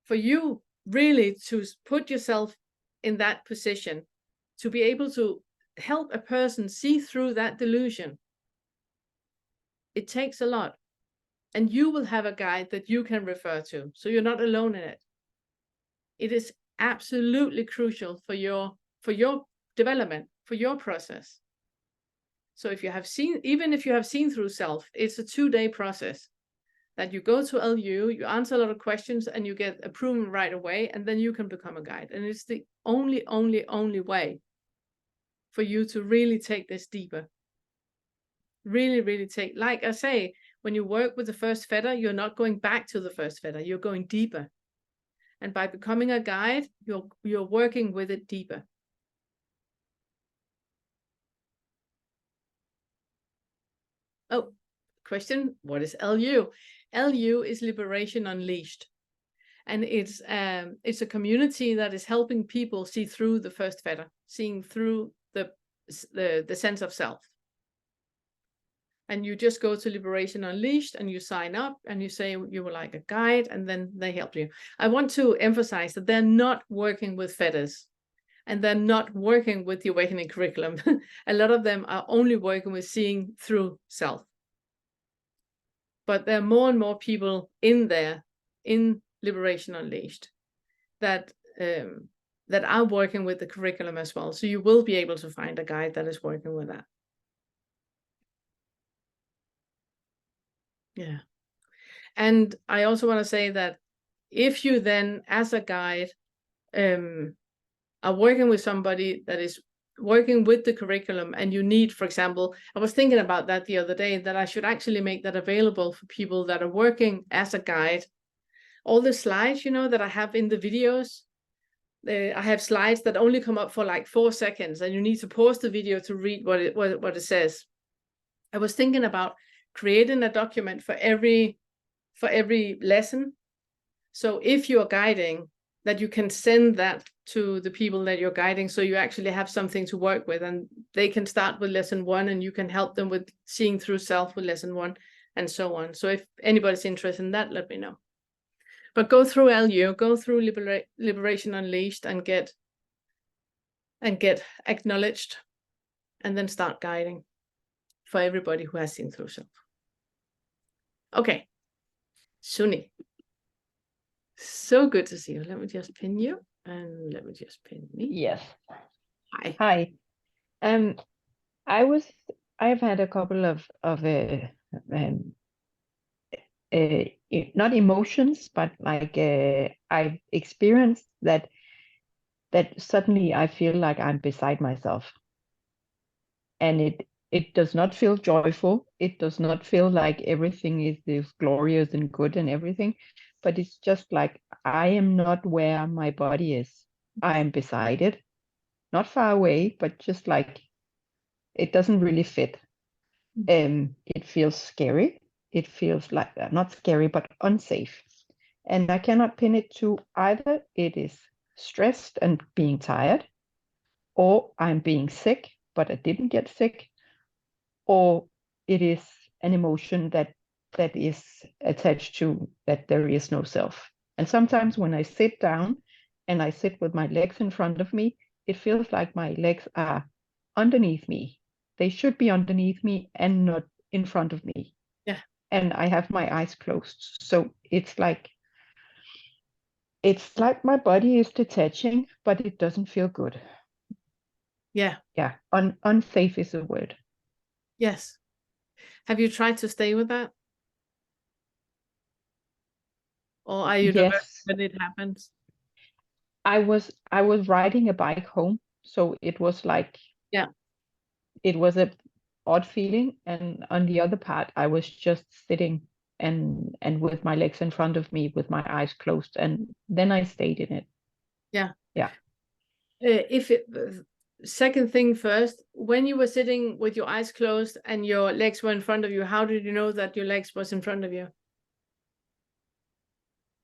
For you really to put yourself in that position, to be able to help a person see through that delusion, it takes a lot. And you will have a guide that you can refer to, so you're not alone in it. It is absolutely crucial for your development, for your process. So even if you have seen through self, it's a 2-day process that you go to LU, you answer a lot of questions, and you get approval right away, and then you can become a guide. And it's the only way for you to really take this deeper. Really take, like I say, when you work with the first feather, you're not going back to the first feather, you're going deeper. And by becoming a guide, you're working with it deeper. Oh, question, what is LU? LU is Liberation Unleashed. And it's a community that is helping people see through the first fetter, seeing through the sense of self. And you just go to Liberation Unleashed and you sign up and you say you would like a guide, and then they help you. I want to emphasize that they're not working with fetters, and they're not working with the awakening curriculum. A lot of them are only working with seeing through self. But there are more and more people in there, in Liberation Unleashed, that are working with the curriculum as well. So you will be able to find a guide that is working with that. Yeah. And I also want to say that if you then, as a guide, are working with somebody that is working with the curriculum, and you need, for example, I was thinking about that the other day, that I should actually make that available for people that are working as a guide. All the slides, you know, that I have in the videos, I have slides that only come up for like 4 seconds, and you need to pause the video to read what it says. I was thinking about creating a document for every lesson. So if you're guiding, that you can send that to the people that you're guiding, so you actually have something to work with, and they can start with lesson 1, and you can help them with seeing through self with lesson 1, and so on. So if anybody's interested in that, let me know. But go through LU, go through Liberation Unleashed, and get acknowledged, and then start guiding for everybody who has seen through self. Okay, Suni. So good to see you. Let me just pin you, and let me just pin me. Yes. Hi. Hi. I've had a couple of not emotions, but like I've experienced that suddenly I feel like I'm beside myself, and it does not feel joyful. It does not feel like everything is glorious and good and everything, but it's just like I am not where my body is. I am beside it, not far away, but just like it doesn't really fit. It feels scary. It feels like not scary, but unsafe. And I cannot pin it to either it is stressed and being tired, or I'm being sick, but I didn't get sick, or it is an emotion that is attached to that there is no self. And sometimes when I sit down and I sit with my legs in front of me, it feels like my legs are underneath me. They should be underneath me and not in front of me. Yeah. And I have my eyes closed. So it's like my body is detaching, but it doesn't feel good. Yeah. Yeah. Unsafe is a word. Yes. Have you tried to stay with that? Or are you nervous when it happens? I was riding a bike home, so it was like, yeah, it was a odd feeling, and on the other part I was just sitting and with my legs in front of me with my eyes closed, and then I stayed in it. Yeah. Yeah. Second thing first, when you were sitting with your eyes closed and your legs were in front of you, how did you know that your legs was in front of you?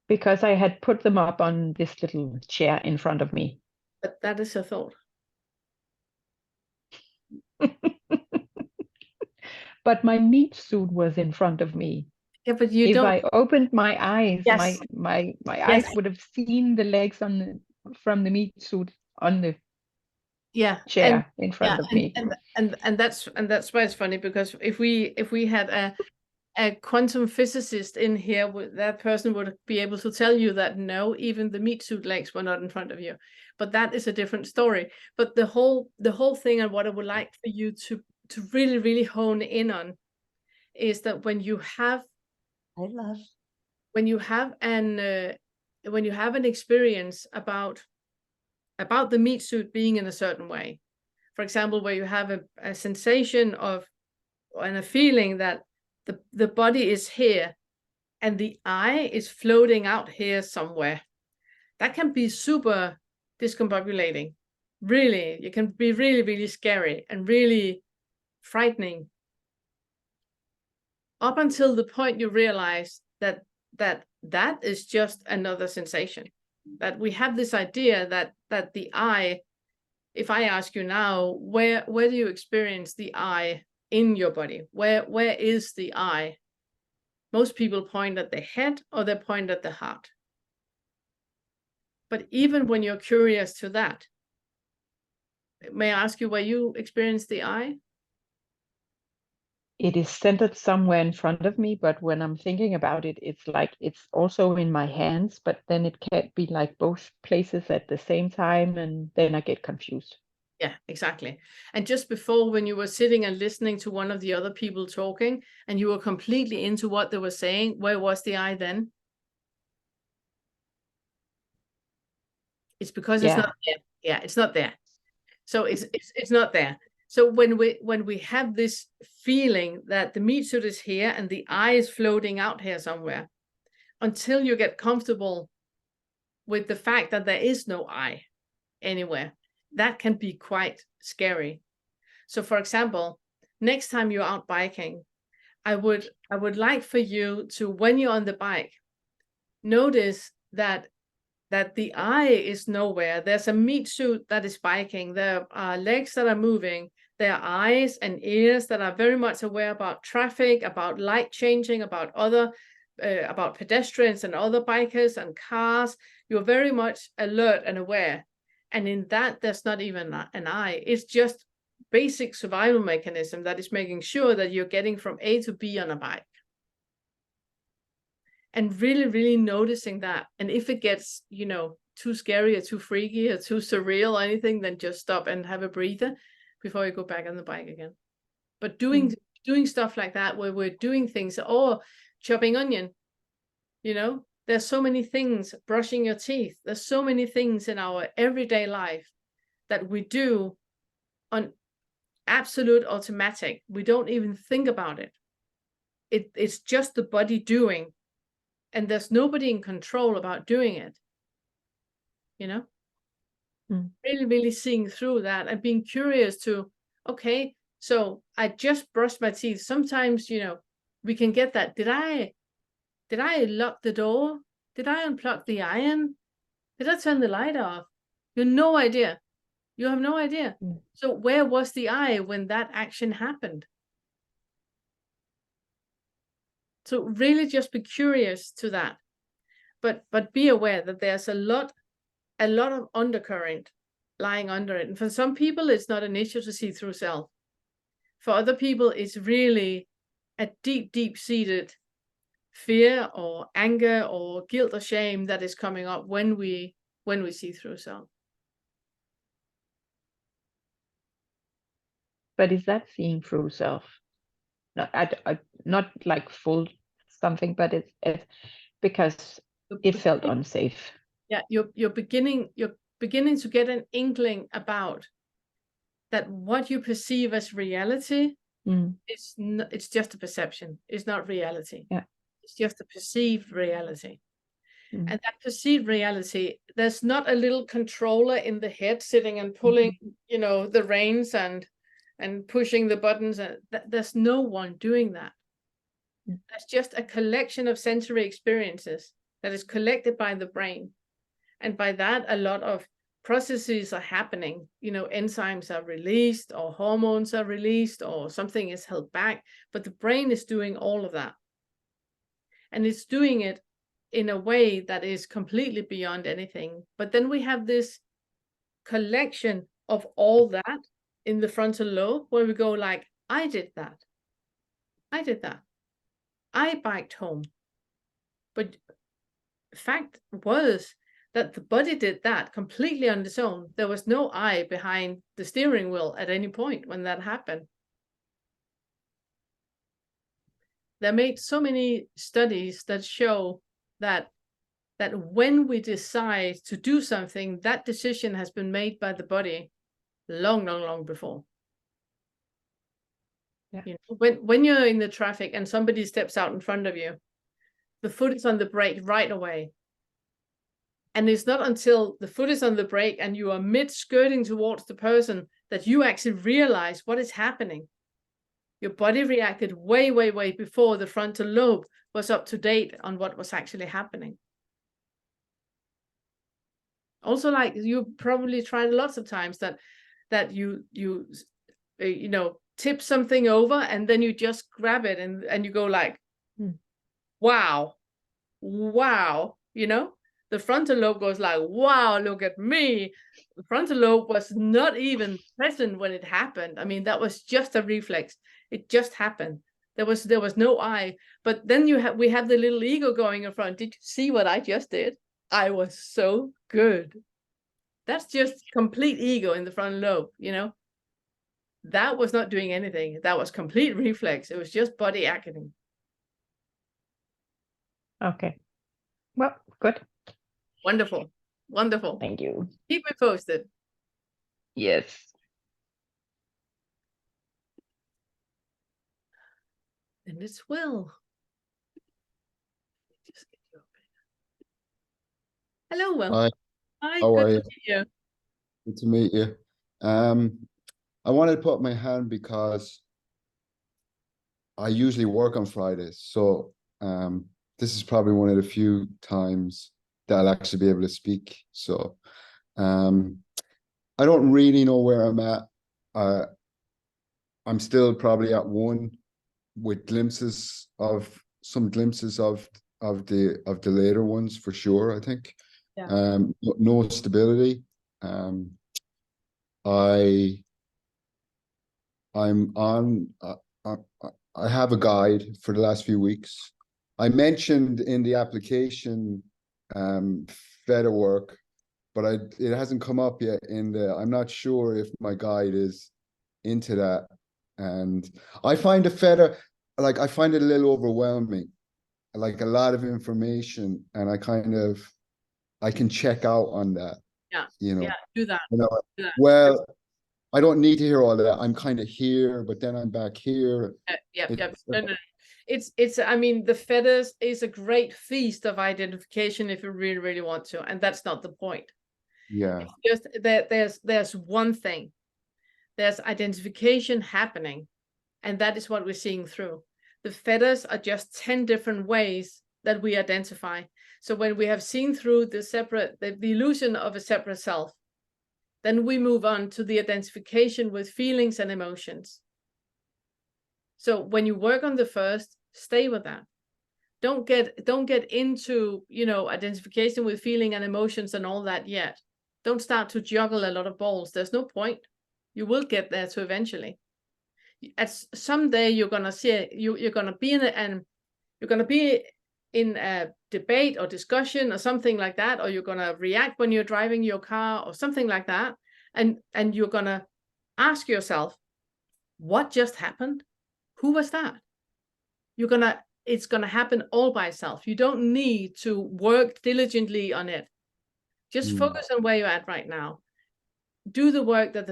Because I had put them up on this little chair in front of me. But that is a thought. But my meat suit was in front of me. Yeah, but you if don't. I opened my eyes, Yes. my Yes. eyes would have seen the legs from the meat suit on the chair in front of me. And that's why it's funny, because if we had a quantum physicist in here, that person would be able to tell you that no, even the meat suit legs were not in front of you. But that is a different story. But the whole thing, and what I would like for you to really, really hone in on, is that when you have an experience about the meat suit being in a certain way, for example, where you have a sensation of and a feeling that the body is here and the eye is floating out here somewhere, that can be super discombobulating. Really, it can be really, really scary and really frightening. up until the point you realize that is just another sensation. That we have this idea that the I, if I ask you now, where do you experience the I in your body? Where is the I? Most people point at the head or they point at the heart. But even when you're curious to that, may I ask you where you experience the I? It is centered somewhere in front of me, but when I'm thinking about it, it's like it's also in my hands, but then it can't be like both places at the same time, and then I get confused. Yeah, exactly. And just before, when you were sitting and listening to one of the other people talking, and you were completely into what they were saying, where was the I then? It's because it's not there. Yeah, it's not there. So it's not there. So when we have this feeling that the meat suit is here and the I is floating out here somewhere, until you get comfortable with the fact that there is no I anywhere, that can be quite scary. So for example, next time you're out biking, I would like for you to, when you're on the bike, notice that the I is nowhere. There's a meat suit that is biking. There are legs that are moving. There are eyes and ears that are very much aware about traffic, about light changing, about other, about pedestrians and other bikers and cars. You're very much alert and aware. And in that, there's not even an I. It's just basic survival mechanism that is making sure that you're getting from A to B on a bike. And really, really noticing that. And if it gets, you know, too scary or too freaky or too surreal or anything, then just stop and have a breather before you go back on the bike again. But doing stuff like that, where we're doing things, or chopping onion, you know, there's so many things, brushing your teeth. There's so many things in our everyday life that we do on absolute automatic. We don't even think about it. It's just the body doing. And there's nobody in control about doing it, you know? Really, really seeing through that and being curious to, okay, so I just brushed my teeth. Sometimes, you know, we can get that. Did I lock the door? Did I unplug the iron? Did I turn the light off? You have no idea. You have no idea. So where was the I when that action happened? So really just be curious to that, but be aware that there's a lot of undercurrent lying under it. And for some people, it's not an issue to see through self. For other people, it's really a deep, deep-seated fear or anger or guilt or shame that is coming up when we see through self. But is that seeing through self? Not like full something, but it's because it felt unsafe. Yeah, you're beginning to get an inkling about that what you perceive as reality it's just a perception. It's not reality. Yeah. It's just a perceived reality. And that perceived reality, there's not a little controller in the head sitting and pulling, you know, the reins and pushing the buttons. And there's no one doing that. That's just a collection of sensory experiences that is collected by the brain. And by that, a lot of processes are happening. You know, enzymes are released, or hormones are released, or something is held back. But the brain is doing all of that. And it's doing it in a way that is completely beyond anything. But then we have this collection of all that in the frontal lobe, where we go like, I did that. I did that. I biked home. But fact was that the body did that completely on its own. There was no I behind the steering wheel at any point when that happened. There made so many studies that show that when we decide to do something, that decision has been made by the body long, long, long before. Yeah. You know, when you're in the traffic and somebody steps out in front of you, the foot is on the brake right away. And it's not until the foot is on the brake and you are mid-skirting towards the person that you actually realize what is happening. Your body reacted way, way, way before the frontal lobe was up to date on what was actually happening. Also, like you probably tried lots of times that you know, tip something over and then you just grab it and you go like, wow, you know, the frontal lobe goes like, wow, look at me. The frontal lobe was not even present when it happened. I mean, that was just a reflex. It just happened. There was no I. But then we have the little ego going in front. Did you see what I just did? I was so good. That's just complete ego in the frontal lobe, you know. That was not doing anything. That was complete reflex. It was just body acting. Okay. Well, good. Wonderful. Wonderful. Thank you. Keep me posted. Yes. And it's Will. Just get you up here. Hello, Will. Hi, Hi, how good are to you? see you. Good to meet you. I wanted to put up my hand because I usually work on Fridays, so this is probably one of the few times that I'll actually be able to speak. So I don't really know where I'm at. I'm still probably at one with glimpses of the later ones for sure, I think. Yeah. No stability. I'm on. I have a guide for the last few weeks. I mentioned in the application feta work, but it hasn't come up yet in the. I'm not sure if my guide is into that, and I find the feta I find it a little overwhelming, like a lot of information, and I can check out on that. Yeah. You know. Yeah. Do that. You know. Do that. Well, I don't need to hear all that. I'm kind of here, but then I'm back here. Yep. No. It's I mean, the feathers is a great feast of identification if you really, really want to, and that's not the point. Yeah. It's just that there's one thing. There's identification happening, and that is what we're seeing through. The feathers are just 10 different ways that we identify. So when we have seen through the illusion of a separate self, then we move on to the identification with feelings and emotions. So when you work on the first, stay with that. Don't get into, you know, identification with feeling and emotions and all that yet. Don't start to juggle a lot of balls. There's no point. You will get there to eventually. At someday you're gonna see you're gonna be in a debate or discussion or something like that, or you're gonna react when you're driving your car or something like that, and you're gonna ask yourself, what just happened? Who was that? It's gonna happen all by itself. You don't need to work diligently on it. Just focus on where you're at right now. Do the work that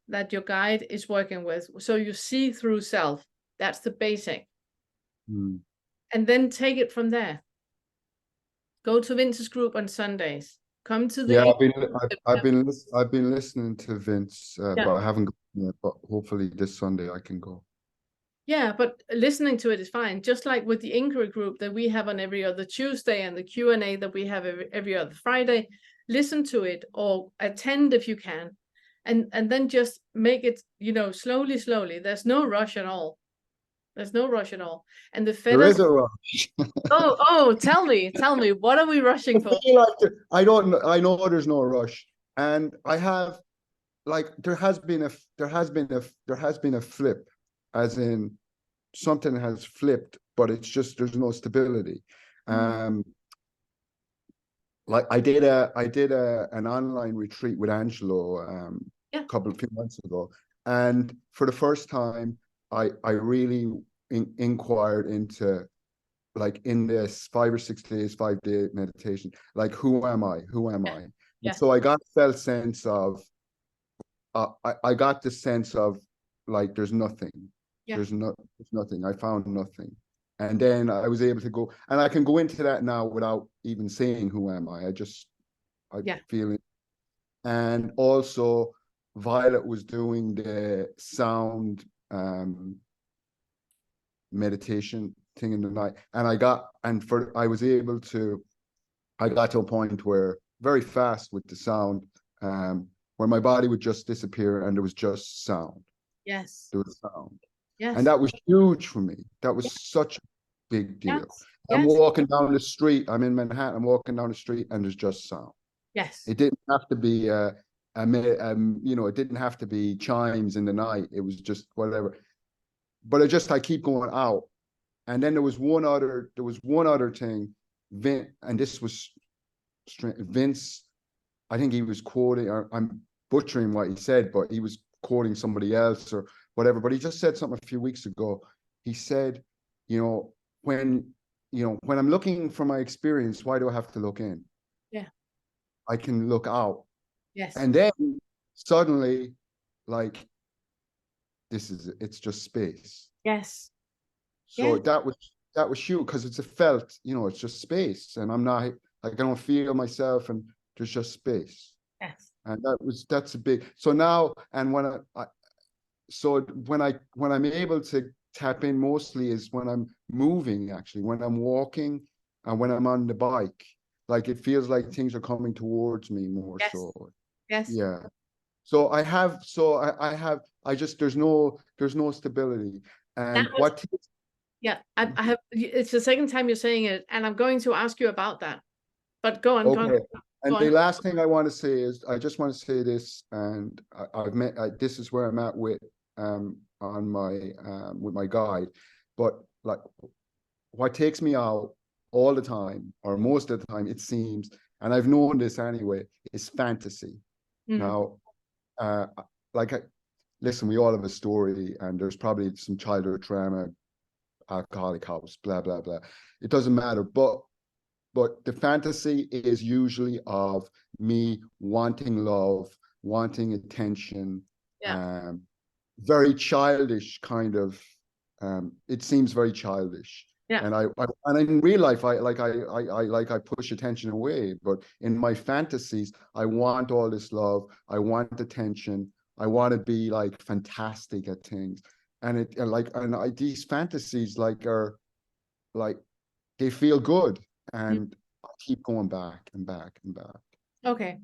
that your guide is working with, so you see through self. That's the basic. And then take it from there. Go to Vince's group on Sundays. Come to the I've been listening to Vince, but I haven't gone yet. But hopefully this Sunday I can go. Yeah, but listening to it is fine. Just like with the inquiry group that we have on every other Tuesday and the Q&A that we have every other Friday, listen to it or attend if you can. And then just make it, you know, slowly. There's no rush at all. There's no rush at all. And the feathers. There is a rush. oh, tell me, what are we rushing for? I don't know. I know there's no rush. And I have, like, there has been a flip, as in something has flipped, but it's just there's no stability. Like I did an online retreat with Angelo a few months ago, and for the first time I really inquired into, like, in this 5 or 6 days, 5-day meditation, like, who am I? And so I got a felt sense of I got the sense of, like, there's nothing. There's nothing. I found nothing. And then I was able to go, and I can go into that now without even saying who am I. I feel it. And also Violet was doing the sound meditation thing in the night. And I got to a point where very fast with the sound, where my body would just disappear and there was just sound. Yes. There was sound. Yes. And that was huge for me. That was such a big deal. Yes. I'm Yes. walking down the street. I'm in Manhattan. I'm walking down the street and there's just sound. Yes. It didn't have to be, it didn't have to be chimes in the night. It was just whatever. But I keep going out. And then there was one other thing, and this was Vince, I think he was quoting, or I'm butchering what he said, but he was quoting somebody else or whatever. But he just said something a few weeks ago. He said, when I'm looking for my experience, why do I have to look in? Yeah. I can look out. Yes. And then suddenly, like, it's just space. Yes. So yeah. that was huge, because it's it's just space, and I'm not, like, I don't feel myself, and there's just space. Yes. And that's a big, so now, and when I'm able to tap in mostly is when I'm moving, actually, when I'm walking and when I'm on the bike, like, it feels like things are coming towards me more. Yes. So Yes. yeah. So there's no stability. And yeah, I have, it's the second time you're saying it, and I'm going to ask you about that, but go on. Okay. And the last thing I want to say is, I just want to say this, and this is where I'm at with with my guide, but like, what takes me out all the time, or most of the time, it seems, and I've known this anyway, is fantasy. Now, listen, we all have a story, and there's probably some childhood trauma, alcoholic house, blah blah blah. It doesn't matter, but the fantasy is usually of me wanting love, wanting attention, very childish kind of. It seems very childish. Yeah. And in real life, I push attention away, but in my fantasies, I want all this love. I want attention. I want to be like fantastic at things, and these fantasies are like, they feel good, and I keep going back and back and back. Okay.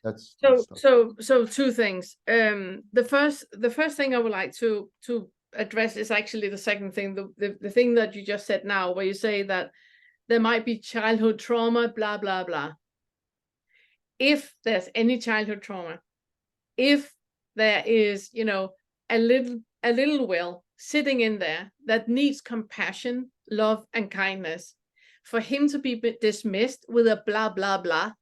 That's so two things. The first thing I would like to address is actually the second thing, the thing that you just said now, where you say that there might be childhood trauma, blah blah blah. If there's any childhood trauma, if there is, a little will sitting in there that needs compassion, love, and kindness, for him to be dismissed with a blah blah blah,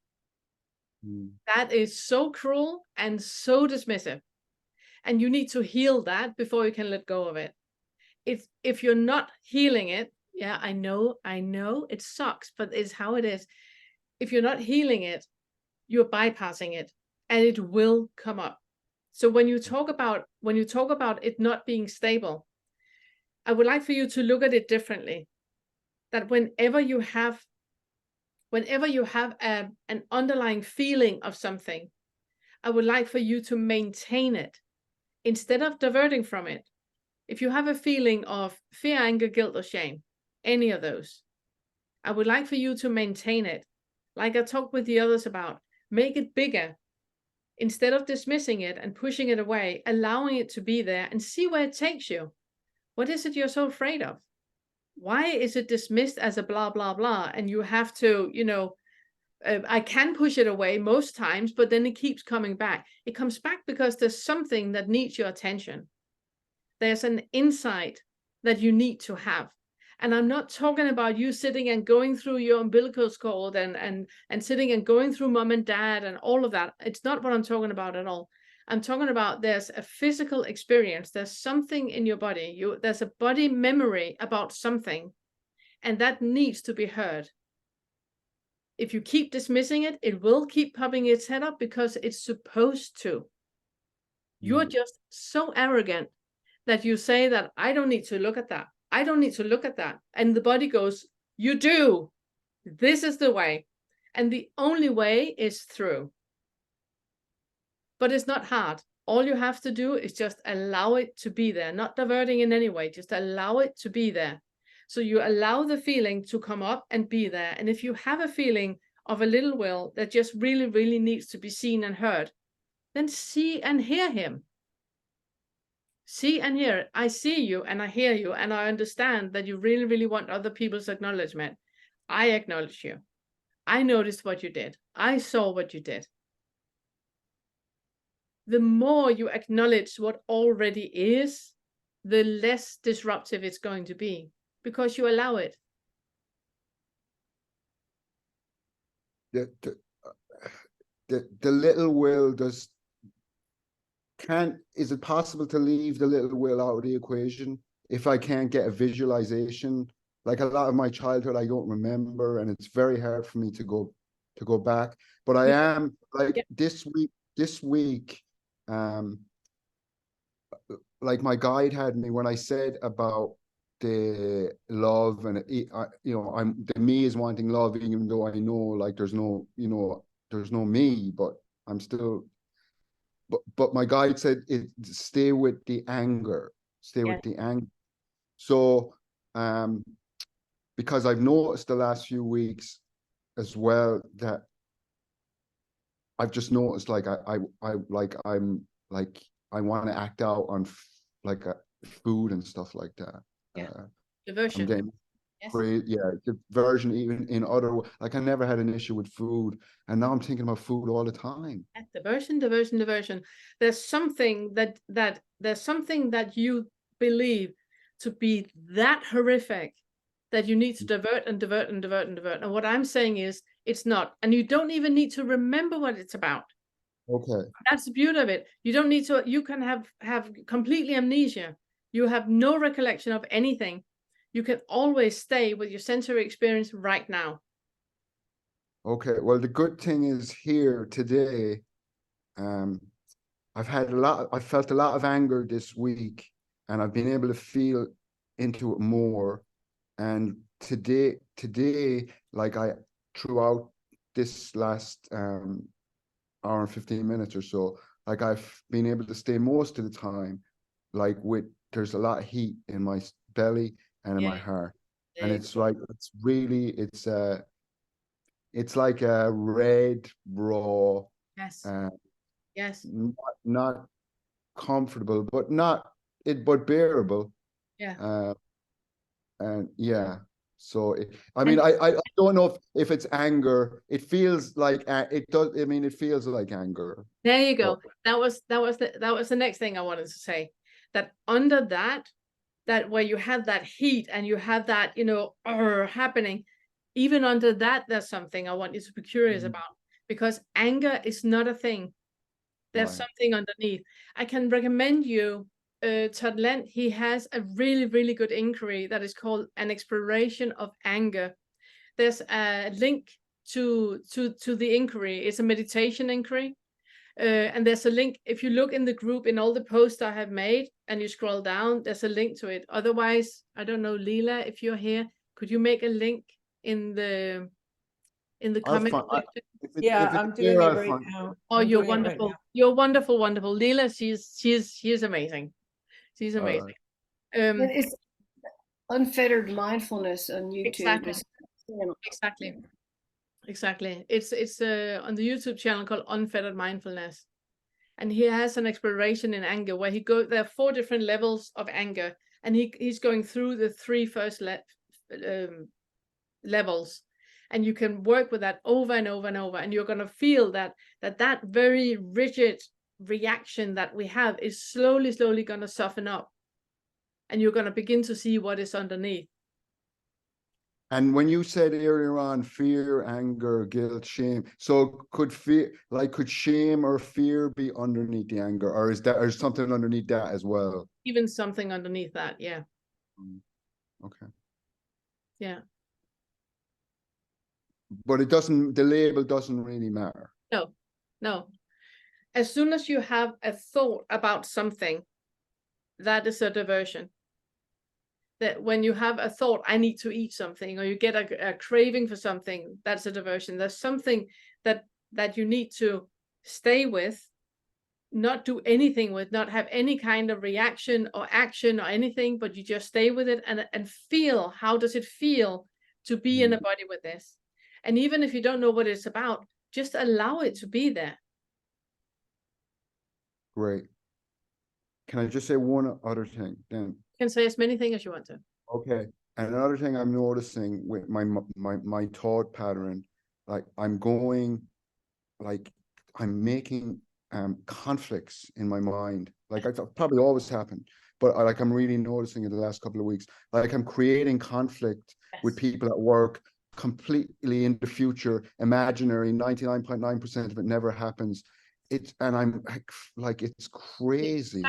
that is so cruel and so dismissive. And you need to heal that before you can let go of it. If you're not healing it, yeah, I know it sucks, but it's how it is. If you're not healing it, you're bypassing it, and it will come up. So when you talk about it not being stable, I would like for you to look at it differently. That whenever you have an underlying feeling of something, I would like for you to maintain it instead of diverting from it. If you have a feeling of fear, anger, guilt, or shame, any of those, I would like for you to maintain it. Like I talked with the others about, make it bigger. Instead of dismissing it and pushing it away, allowing it to be there and see where it takes you. What is it you're so afraid of? Why is it dismissed as a blah, blah, blah? And you have to, I can push it away most times, but then it keeps coming back. It comes back because there's something that needs your attention. There's an insight that you need to have. And I'm not talking about you sitting and going through your umbilical cord and sitting and going through mom and dad and all of that. It's not what I'm talking about at all. I'm talking about there's a physical experience. There's something in your body. There's a body memory about something, and that needs to be heard. If you keep dismissing it, it will keep popping its head up because it's supposed to. You're just so arrogant that you say that I don't need to look at that. I don't need to look at that. And the body goes, you do. This is the way. And the only way is through. But it's not hard. All you have to do is just allow it to be there, not diverting in any way, just allow it to be there. So you allow the feeling to come up and be there. And if you have a feeling of a little will that just really, really needs to be seen and heard, then see and hear him. See and hear. I see you and I hear you, and I understand that you really, really want other people's acknowledgement. I acknowledge you. I noticed what you did. I saw what you did. The more you acknowledge what already is, the less disruptive it's going to be, because you allow it. The little will is it possible to leave the little will out of the equation if I can't get a visualization? Like a lot of my childhood, I don't remember, and it's very hard for me to go back. But I am like this week, like my guide had me when I said about the love, and the me is wanting love, even though I know like there's no me, but I'm still. But my guide said stay with the anger, with the anger. So, because I've noticed the last few weeks as well that I've just noticed like I want to act out on food and stuff like that. Diversion. I'm getting diversion even in other, like I never had an issue with food, and now I'm thinking about food all the time. Diversion. There's something that you believe to be that horrific that you need to divert. And what I'm saying is it's not, and you don't even need to remember what it's about. Okay. That's the beauty of it. You don't need to, you can have completely amnesia. You have no recollection of anything. You can always stay with your sensory experience right now. Okay, well, the good thing is here today, I felt a lot of anger this week, and I've been able to feel into it more. And today, like throughout this last hour and 15 minutes or so, like I've been able to stay most of the time, like there's a lot of heat in my belly and in my heart. And it's like, it's like a red, raw, not comfortable, but but bearable. And so I mean, I don't know if it's anger. It feels like it does. I mean, it feels like anger. There you go. That was the next thing I wanted to say. That under that where you have that heat and you have that happening, even under that, there's something I want you to be curious about, because anger is not a thing. There's something underneath. I can recommend you Todd Lent. He has a really, really good inquiry that is called An Exploration of Anger. There's a link to the inquiry. It's a meditation inquiry. And there's a link. If you look in the group, in all the posts I have made, and you scroll down, there's a link to it. Otherwise, I don't know, Leela, if you're here, could you make a link in the comment section? I'm doing it right now. Oh, you're wonderful. Right, you're wonderful. Leela, she's amazing. She's amazing. It's Unfettered Mindfulness on YouTube. Exactly. It's on the YouTube channel called Unfettered Mindfulness. And he has an exploration in anger where there are 4 different levels of anger, and he's going through the 3 first levels. And you can work with that over and over and over, and you're going to feel that very rigid reaction that we have is slowly going to soften up, and you're going to begin to see what is underneath. And when you said earlier on fear, anger, guilt, shame, so could shame or fear be underneath the anger, or is something underneath that as well? Even something underneath that, yeah. Okay. Yeah. But the label doesn't really matter. No. As soon as you have a thought about something, that is a diversion. That when you have a thought, I need to eat something, or you get a craving for something, that's a diversion. There's something that you need to stay with not do anything with, not have any kind of reaction or action or anything, but you just stay with it and feel, how does it feel to be in a body with this? And even if you don't know what it's about, just allow it to be there. Great. Can I just say one other thing then? You can say as many things as you want to. Okay. And another thing I'm noticing with my thought pattern, like I'm making conflicts in my mind. Like it's probably always happened, but I'm really noticing in the last couple of weeks, like I'm creating conflict with people at work, completely in the future, imaginary, 99.9% of it never happens. And I'm like, it's crazy.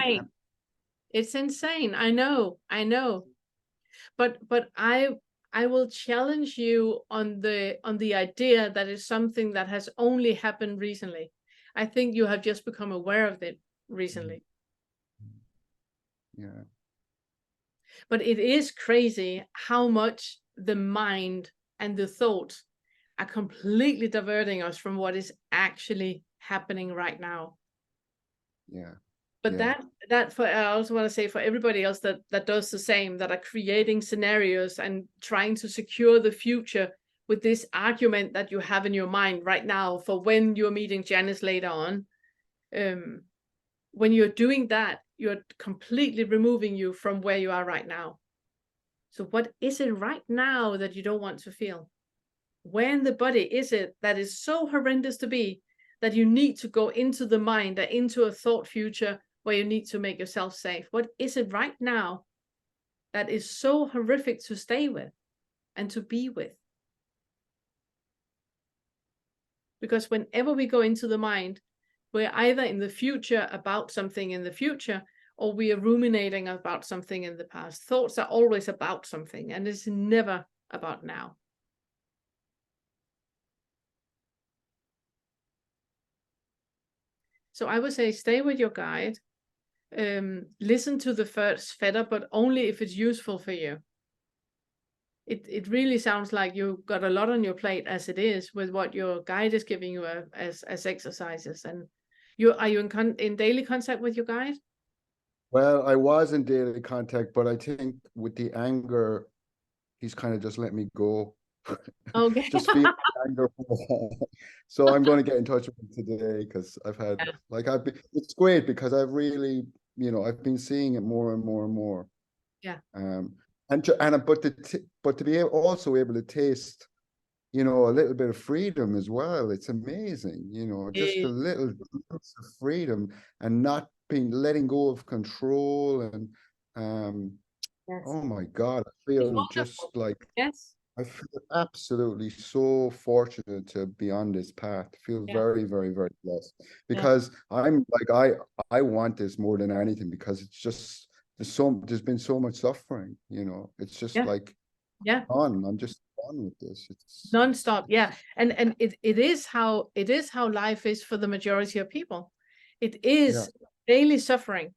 It's insane. I know. But I will challenge you on the idea that is something that has only happened recently. I think you have just become aware of it recently. Yeah. But it is crazy how much the mind and the thoughts are completely diverting us from what is actually happening right now. Yeah. But that for, I also want to say, for everybody else that does the same, that are creating scenarios and trying to secure the future with this argument that you have in your mind right now for when you're meeting Janice later on. When you're doing that, you're completely removing you from where you are right now. So what is it right now that you don't want to feel? Where in the body is it that is so horrendous to be that you need to go into the mind or into a thought future where you need to make yourself safe? What is it right now that is so horrific to stay with and to be with? Because whenever we go into the mind, we're either in the future about something in the future, or we are ruminating about something in the past. Thoughts are always about something, and it's never about now. So I would say stay with your guide. Listen to the first fetter, but only if it's useful for you. It really sounds like you've got a lot on your plate as it is with what your guide is giving you as exercises. And are you in daily contact with your guide? Well, I was in daily contact, but I think with the anger, he's kind of just let me go. Okay. Just feel anger. So I'm going to get in touch with him today because I've had it's great because I've really, I've been seeing it more and more and more. Yeah. But to be also able to taste, a little bit of freedom as well. It's amazing, just a little bit of freedom and not letting go of control and oh my God, I feel just like I feel absolutely so fortunate to be on this path. I feel very, very, very blessed because I'm like I want this more than anything because it's just there's been so much suffering, It's just like fun. I'm just fun with this. It's nonstop, and it is how life is for the majority of people. It is daily suffering,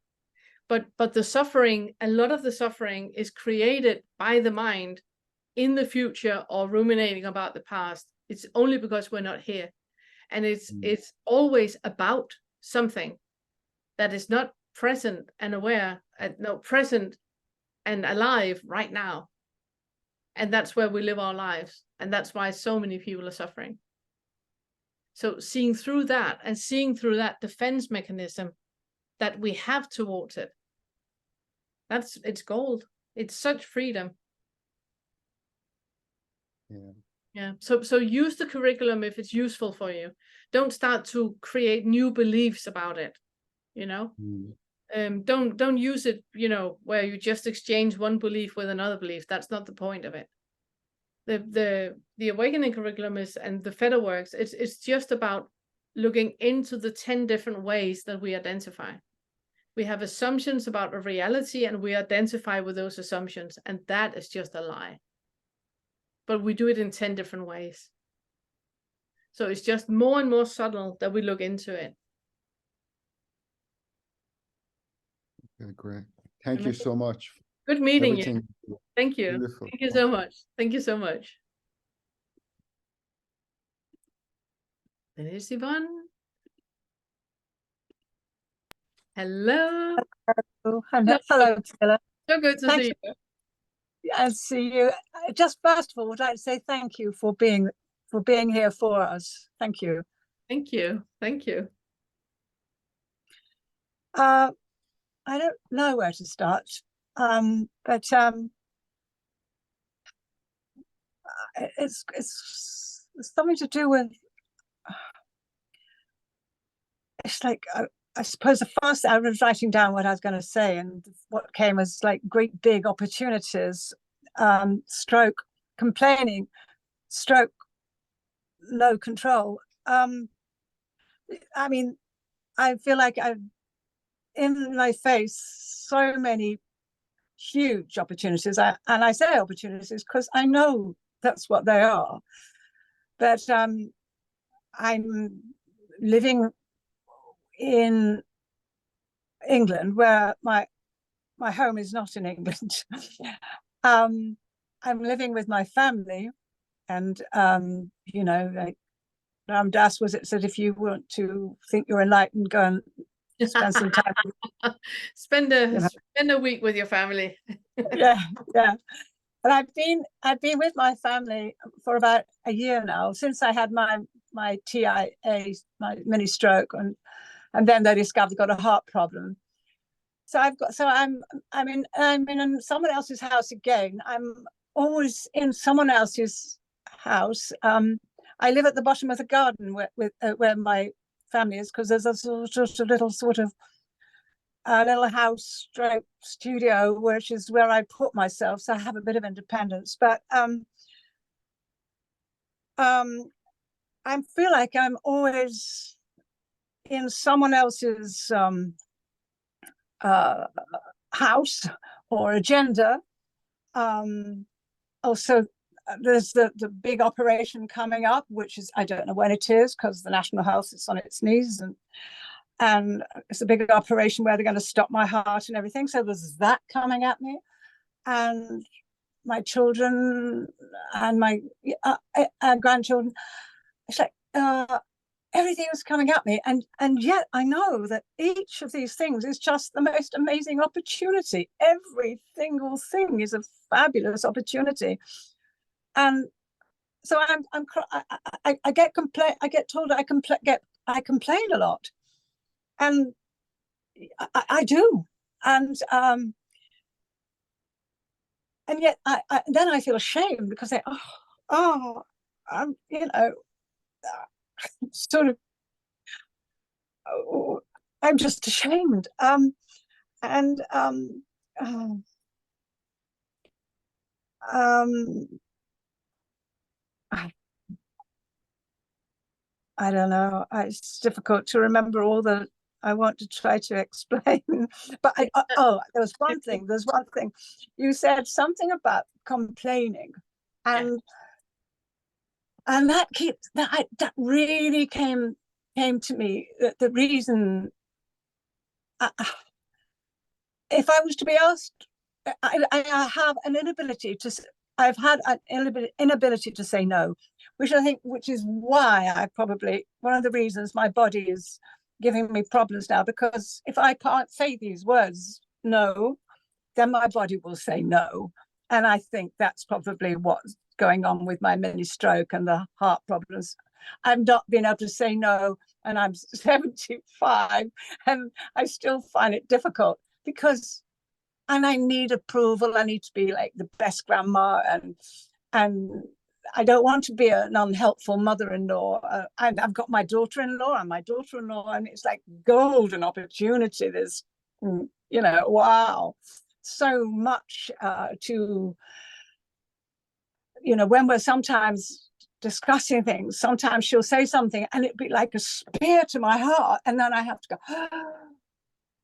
but the suffering, a lot of the suffering is created by the mind in the future or ruminating about the past. It's only because we're not here, and it's always about something that is not present and aware, present and alive right now. And that's where we live our lives. And that's why so many people are suffering. So seeing through that and seeing through that defense mechanism that we have towards it, it's gold. It's such freedom. Yeah. So use the curriculum if it's useful for you. Don't start to create new beliefs about it, Don't use it, where you just exchange one belief with another belief. That's not the point of it. The awakening curriculum is, and the fetter works, it's just about looking into the 10 different ways that we identify. We have assumptions about a reality and we identify with those assumptions, and that is just a lie. But we do it in 10 different ways. So it's just more and more subtle that we look into it. Okay, great. Thank you so much. Good meeting you. Thank you. Beautiful. Thank you so much. Thank you so much. There's Yvonne. Hello. Hello, Taylor. So good to see you. I see you. Just first of all, would like to say thank you for being here for us. Thank you. Thank you. Thank you. I don't know where to start, but it's something to do with. It's like I suppose the first I was writing down what I was going to say, and what came was like great big opportunities, stroke complaining, stroke low control. I mean, I feel like I've in my face so many huge opportunities, and I say opportunities because I know that's what they are. But I'm living in England, where my home is not in England. I'm living with my family, and you know, like Ram Dass was it said, if you want to think you're enlightened, go and spend some time. Spend a week with your family. yeah. And I've been with my family for about a year now, since I had my TIA, my mini stroke, and then they discovered I got a heart problem. So I'm in someone else's house again. I'm always in someone else's house. I live at the bottom of the garden where my family is, because there's a little house stroke studio, which is where I put myself, so I have a bit of independence. But I feel like I'm always in someone else's house or agenda. Also, there's the big operation coming up, which is, I don't know when it is, because the National Health is on its knees, and it's a big operation where they're going to stop my heart and everything. So there's that coming at me, and my children and my grandchildren. It's like everything is coming at me, and yet I know that each of these things is just the most amazing opportunity. Every single thing is a fabulous opportunity, and so I get told I complain a lot, and I do, and yet then I feel ashamed, because I'm sort of I'm just ashamed, and I don't know. It's difficult to remember all that I want to try to explain. But there's one thing. You said something about complaining, and that really came to me. The reason, if I was to be asked, I have an inability to. I've had an inability to say no, which is why one of the reasons my body is giving me problems now, because if I can't say these words, no, then my body will say no. And I think that's probably what's going on with my mini stroke and the heart problems. I've not been able to say no, and I'm 75, and I still find it difficult, and I need approval. I need to be like the best grandma, and I don't want to be an unhelpful mother-in-law. And I've got my daughter-in-law, and it's like golden opportunity. There's, wow, so much to, when we're sometimes discussing things, sometimes she'll say something and it'd be like a spear to my heart, and then I have to go,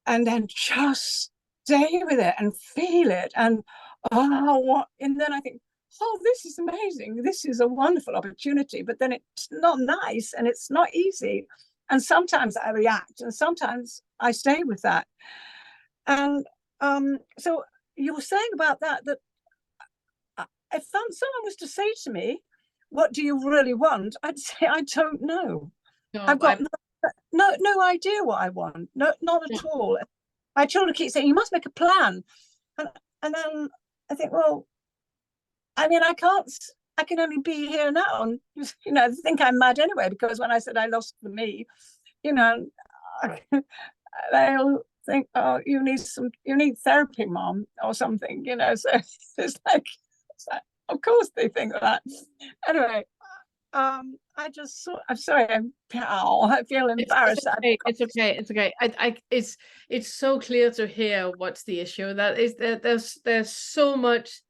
and then just stay with it and feel it, and then I think, this is amazing, this is a wonderful opportunity, but then it's not nice and it's not easy, and sometimes I react and sometimes I stay with that. And so you were saying about that if someone was to say to me, what do you really want, I'd say, I don't know. No, I've got no idea what I want. No, not at all. My children keep saying, you must make a plan. And then I think, well, I mean, I can only be here now. And, you know, I think I'm mad anyway, because when I said I lost the me, you know, they'll think, oh, you need therapy, Mom, or something, you know. So it's like, of course they think that. Anyway, I'm sorry, I feel embarrassed. It's okay. It's okay. It's so clear to hear what's the issue. That is that there's so much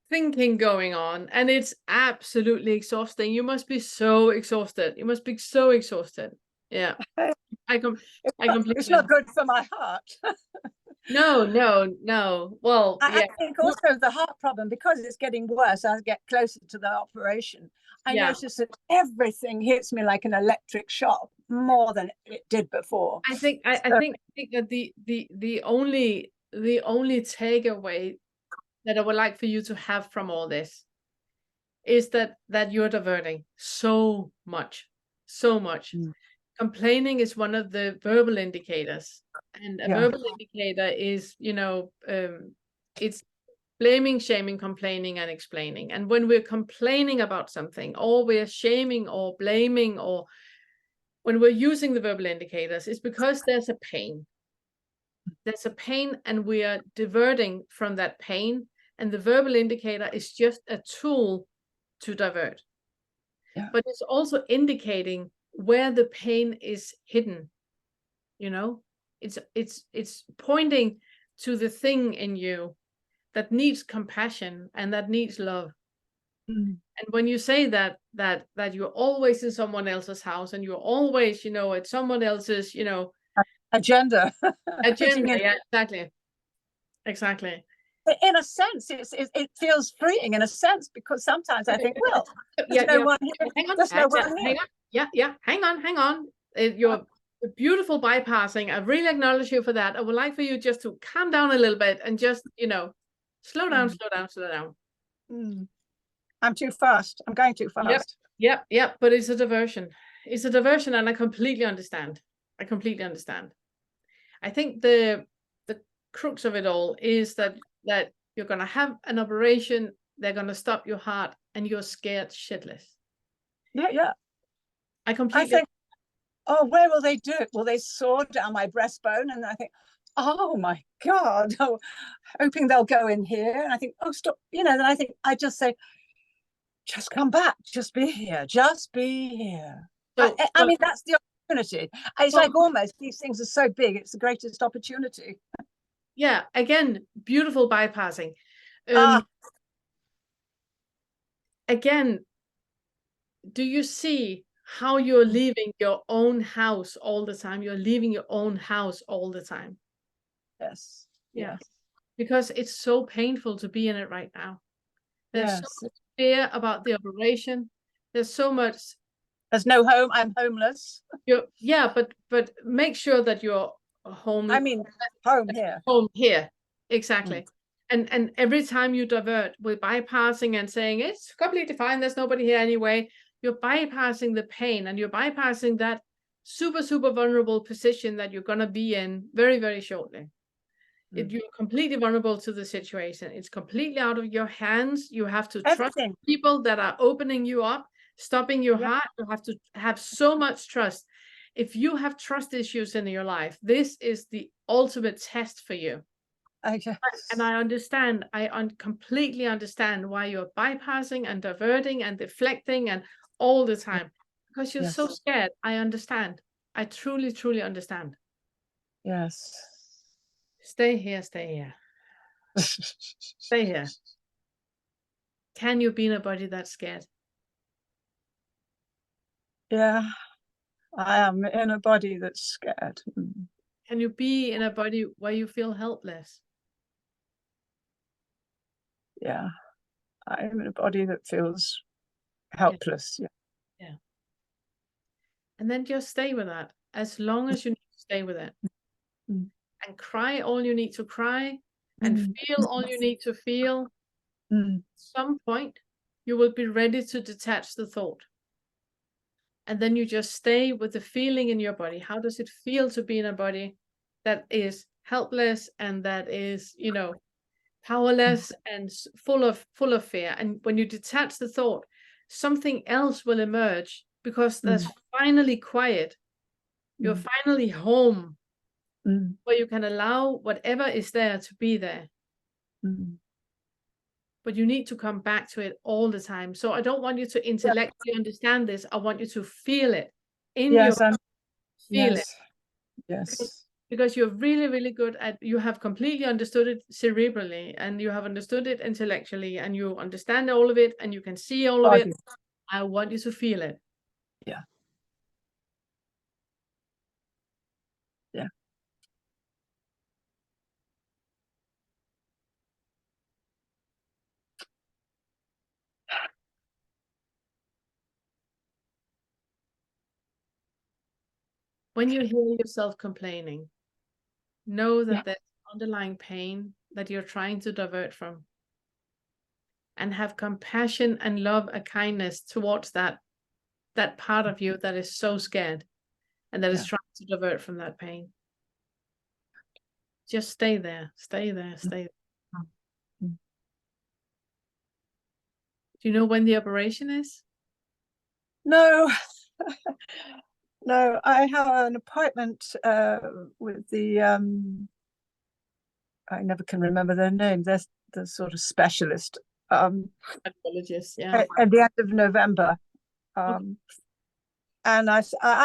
thinking going on, and it's absolutely exhausting. You must be so exhausted. You must be so exhausted. Yeah. It's not good for my heart. No. Well, I think also the heart problem, because it's getting worse as I get closer to the operation, I notice that everything hits me like an electric shock more than it did before. I think that the only takeaway that I would like for you to have from all this is that you're diverting so much. Complaining is one of the verbal indicators, and a verbal indicator is, you know, it's blaming, shaming, complaining, and explaining. And when we're complaining about something, or we're shaming or blaming, or when we're using the verbal indicators, it's because there's a pain. There's a pain, and we are diverting from that pain. And the verbal indicator is just a tool to divert. But it's also indicating where the pain is hidden. You know, it's pointing to the thing in you that needs compassion and that needs love. And when you say that you're always in someone else's house, and you're always, you know, at someone else's, you know, agenda. Yeah, exactly. In a sense, it feels freeing in a sense, because sometimes I think, well, there's no one here. Hang on. You're beautiful bypassing. I really acknowledge you for that. I would like for you just to calm down a little bit and just, you know, slow down. I'm too fast. I'm going too fast. Yep. But it's a diversion. It's a diversion, and I completely understand. I think the crux of it all is that you're going to have an operation, they're going to stop your heart, and you're scared shitless. Yeah. I completely think, oh, where will they do it? Will they saw down my breastbone? And I think, oh my God, hoping they'll go in here. And I think, oh, stop, you know, then I think, I just say, just come back, just be here. So, I mean, that's the opportunity. It's like almost these things are so big, it's the greatest opportunity. Yeah, again, beautiful bypassing. Again, do you see how you're leaving your own house all the time? You're leaving your own house all the time. Yes. Yeah. Because it's so painful to be in it right now. There's so much fear about the operation. There's so much. There's no home. I'm homeless. But make sure that you're home. I mean, home here. Home here. Exactly. And every time you divert with bypassing and saying it's completely fine, there's nobody here anyway, you're bypassing the pain, and you're bypassing that super vulnerable position that you're going to be in very, very shortly. You're completely vulnerable to the situation. It's completely out of your hands. You have to trust people that are opening you up, stopping your heart. You have to have so much trust. If you have trust issues in your life, this is the ultimate test for you. Okay. And I understand, completely understand why you're bypassing and diverting and deflecting and all the time, because you're so scared. I understand. I truly understand. Yes. Stay here. Stay here. Can you be in a body that's scared? Yeah, I am in a body that's scared. Can you be in a body where you feel helpless? Yeah, I am in a body that feels helpless. Yeah. And then just stay with that as long as you need to stay with it. And cry all you need to cry, and feel all you need to feel. At some point, you will be ready to detach the thought. And then you just stay with the feeling in your body. How does it feel to be in a body that is helpless and that is, you know, powerless and full of fear? And when you detach the thought, something else will emerge, because there's finally quiet. You're finally home, where you can allow whatever is there to be there. But you need to come back to it all the time. So I don't want you to intellectually understand this. I want you to feel it in your feel it. Yes. Because you're really, really good at, you have completely understood it cerebrally, and you have understood it intellectually, and you understand all of it, and you can see all of it. I want you to feel it. Yeah. Yeah. When you hear yourself complaining, know that there's underlying pain that you're trying to divert from, and have compassion and love and kindness towards that part of you that is so scared and that is trying to divert from that pain. Just stay there, stay there, stay there. Do you know when the operation is? No. No, I have an appointment with the I never can remember their name. They're the sort of specialist. Cardiologist, yeah. At the end of November. And I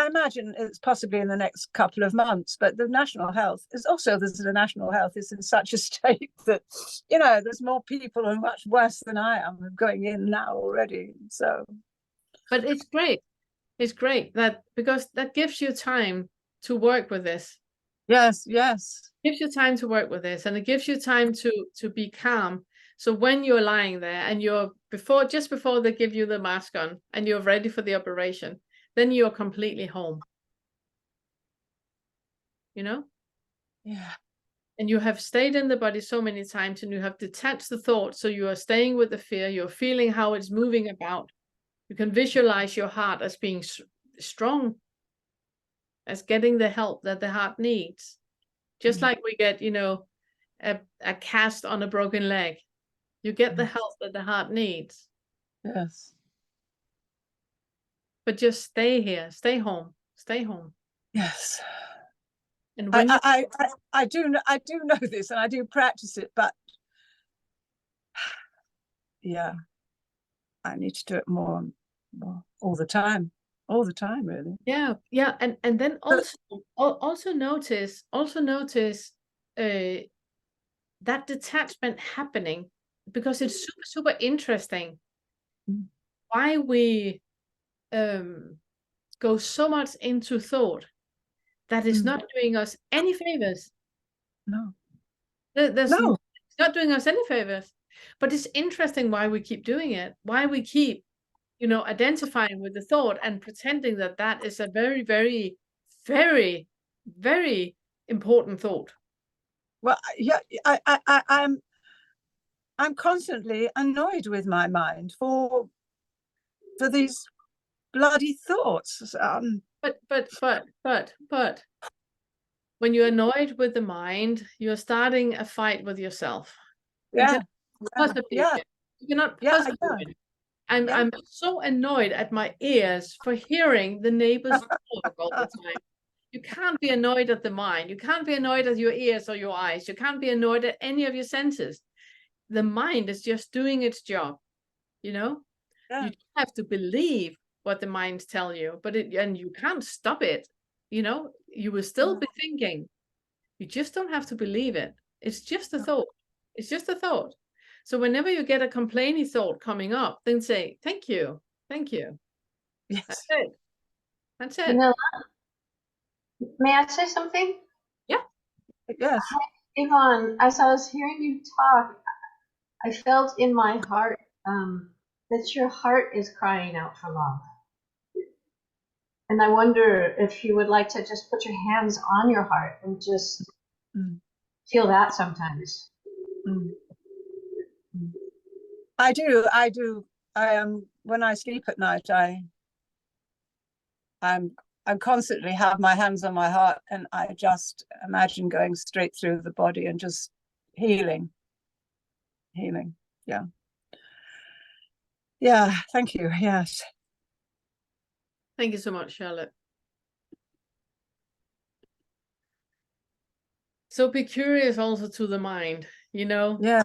imagine it's possibly in the next couple of months, but the National Health is also, the National Health is in such a state that, you know, there's more people who are much worse than I am going in now already. So, but it's great. It's great that, because that gives you time to work with this. Yes, yes. It gives you time to work with this, and it gives you time to be calm. So when you're lying there and you're just before they give you the mask on and you're ready for the operation, then you're completely home. You know? Yeah. And you have stayed in the body so many times, and you have detached the thought. So you are staying with the fear. You're feeling how it's moving about. You can visualize your heart as being strong, as getting the help that the heart needs. Just like we get, you know, a cast on a broken leg. You get the help that the heart needs. Yes. But just stay here, stay home, stay home. Yes. And when I do know this, and I do practice it, but yeah, I need to do it more all the time, really. Yeah, and then also notice that detachment happening, because it's super interesting why we go so much into thought that is not doing us any favors. No. It's not doing us any favors. But it's interesting why we keep doing it, why we keep, you know, identifying with the thought and pretending that that is a very, very, very, very important thought. Well, yeah, I'm constantly annoyed with my mind for these bloody thoughts. But when you're annoyed with the mind, you're starting a fight with yourself. Yeah. You cannot possibly win. I'm so annoyed at my ears for hearing the neighbors talk all the time. You can't be annoyed at the mind. You can't be annoyed at your ears or your eyes. You can't be annoyed at any of your senses. The mind is just doing its job, you know? You have to believe what the mind tell you, and you can't stop it, you know? You will still be thinking. You just don't have to believe it. It's just a thought. It's just a thought. So whenever you get a complaining thought coming up, then say, thank you. Thank you. Yes. That's it. That's it. Manila, may I say something? Yeah. Yes. Hi, Yvonne, as I was hearing you talk, I felt in my heart that your heart is crying out for love. And I wonder if you would like to just put your hands on your heart and just feel that sometimes. I do. When I sleep at night, I'm constantly have my hands on my heart, and I just imagine going straight through the body and just healing. Yeah. Thank you. Yes. Thank you so much, Charlotte. So be curious also to the mind, Yeah.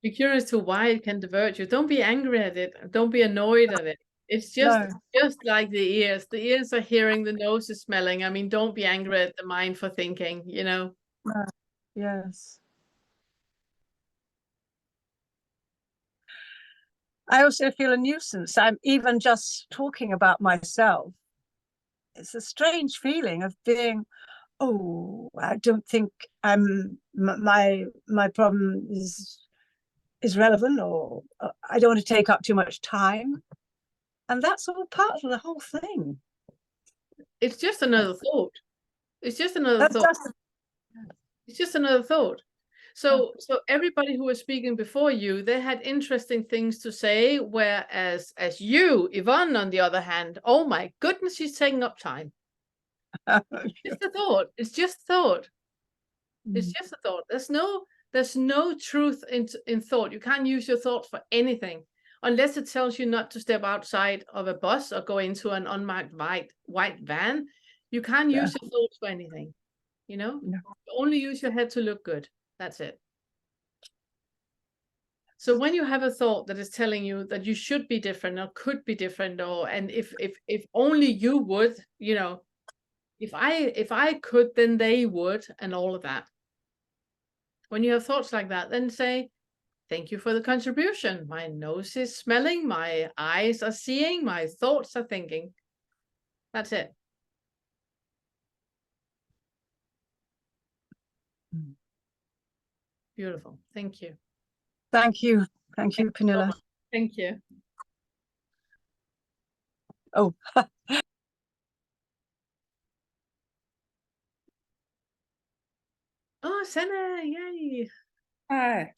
Be curious to why it can divert you. Don't be angry at it. Don't be annoyed at it. It's just like the ears. The ears are hearing, the nose is smelling. I mean, don't be angry at the mind for thinking, Yes. I also feel a nuisance. I'm even just talking about myself. It's a strange feeling of being, oh, I don't think my problem is relevant, or I don't want to take up too much time. And that's all part of the whole thing. It's just another thought. It's just another thought. It's just another thought. So everybody who was speaking before you, they had interesting things to say, whereas as you, Yvonne, on the other hand, oh my goodness, she's taking up time. It's a thought. It's just thought. It's just a thought. There's no truth in thought. You can't use your thought for anything unless it tells you not to step outside of a bus or go into an unmarked white van. You can't use your thoughts for anything. You only use your head to look good. That's it. So when you have a thought that is telling you that you should be different or could be different, and if only you would, if I could, then they would, and all of that. When you have thoughts like that, then say, thank you for the contribution. My nose is smelling, my eyes are seeing, my thoughts are thinking. That's it. Beautiful. Thank you. Thank you. Thank you, Pernilla. Thank you. Oh. Oh, Senna, yay. Hi.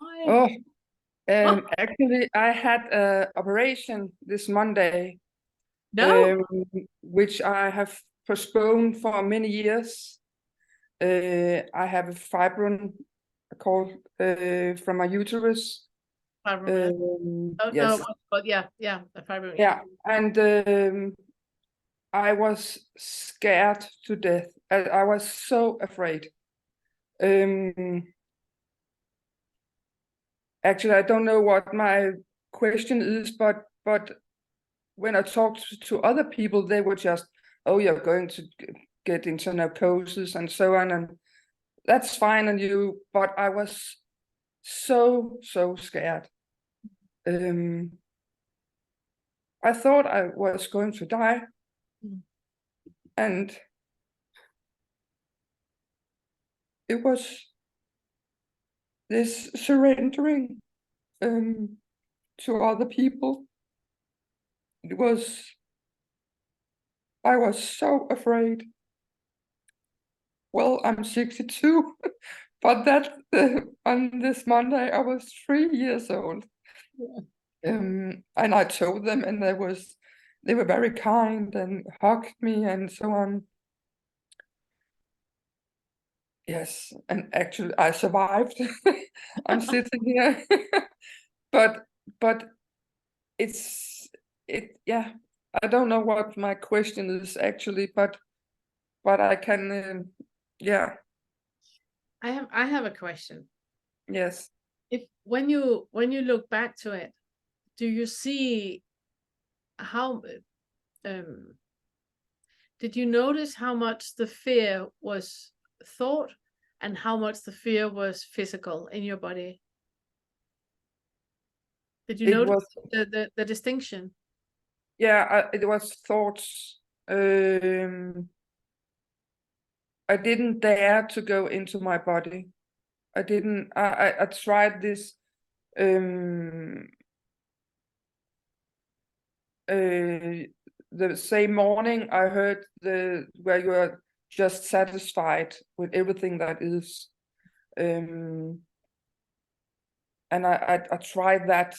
Hi. Actually, I had an operation this Monday, which I have postponed for many years. I have a fibrin called from my uterus. Yes. But yeah, a fibrin. Yeah, and I was scared to death. I was so afraid. Actually, I don't know what my question is, but when I talked to other people, they were just, oh, you're going to get into narcosis and so on, and that's fine, but I was so scared. I thought I was going to die, and it was this surrendering to other people. I was so afraid. Well, I'm 62, but that on this Monday I was 3 years old. And I told them, and they were very kind and hugged me and so on. Yes, and actually I survived. I'm sitting here, but yeah, I don't know what my question is actually, but I can yeah. I have a question. Yes. If when you look back to it, do you see how did you notice how much the fear was thought and how much the fear was physical in your body? Did you notice the distinction? Yeah, it was thoughts. I didn't dare to go into my body. I didn't. I tried this. The same morning, I heard where you are just satisfied with everything that is. And I tried that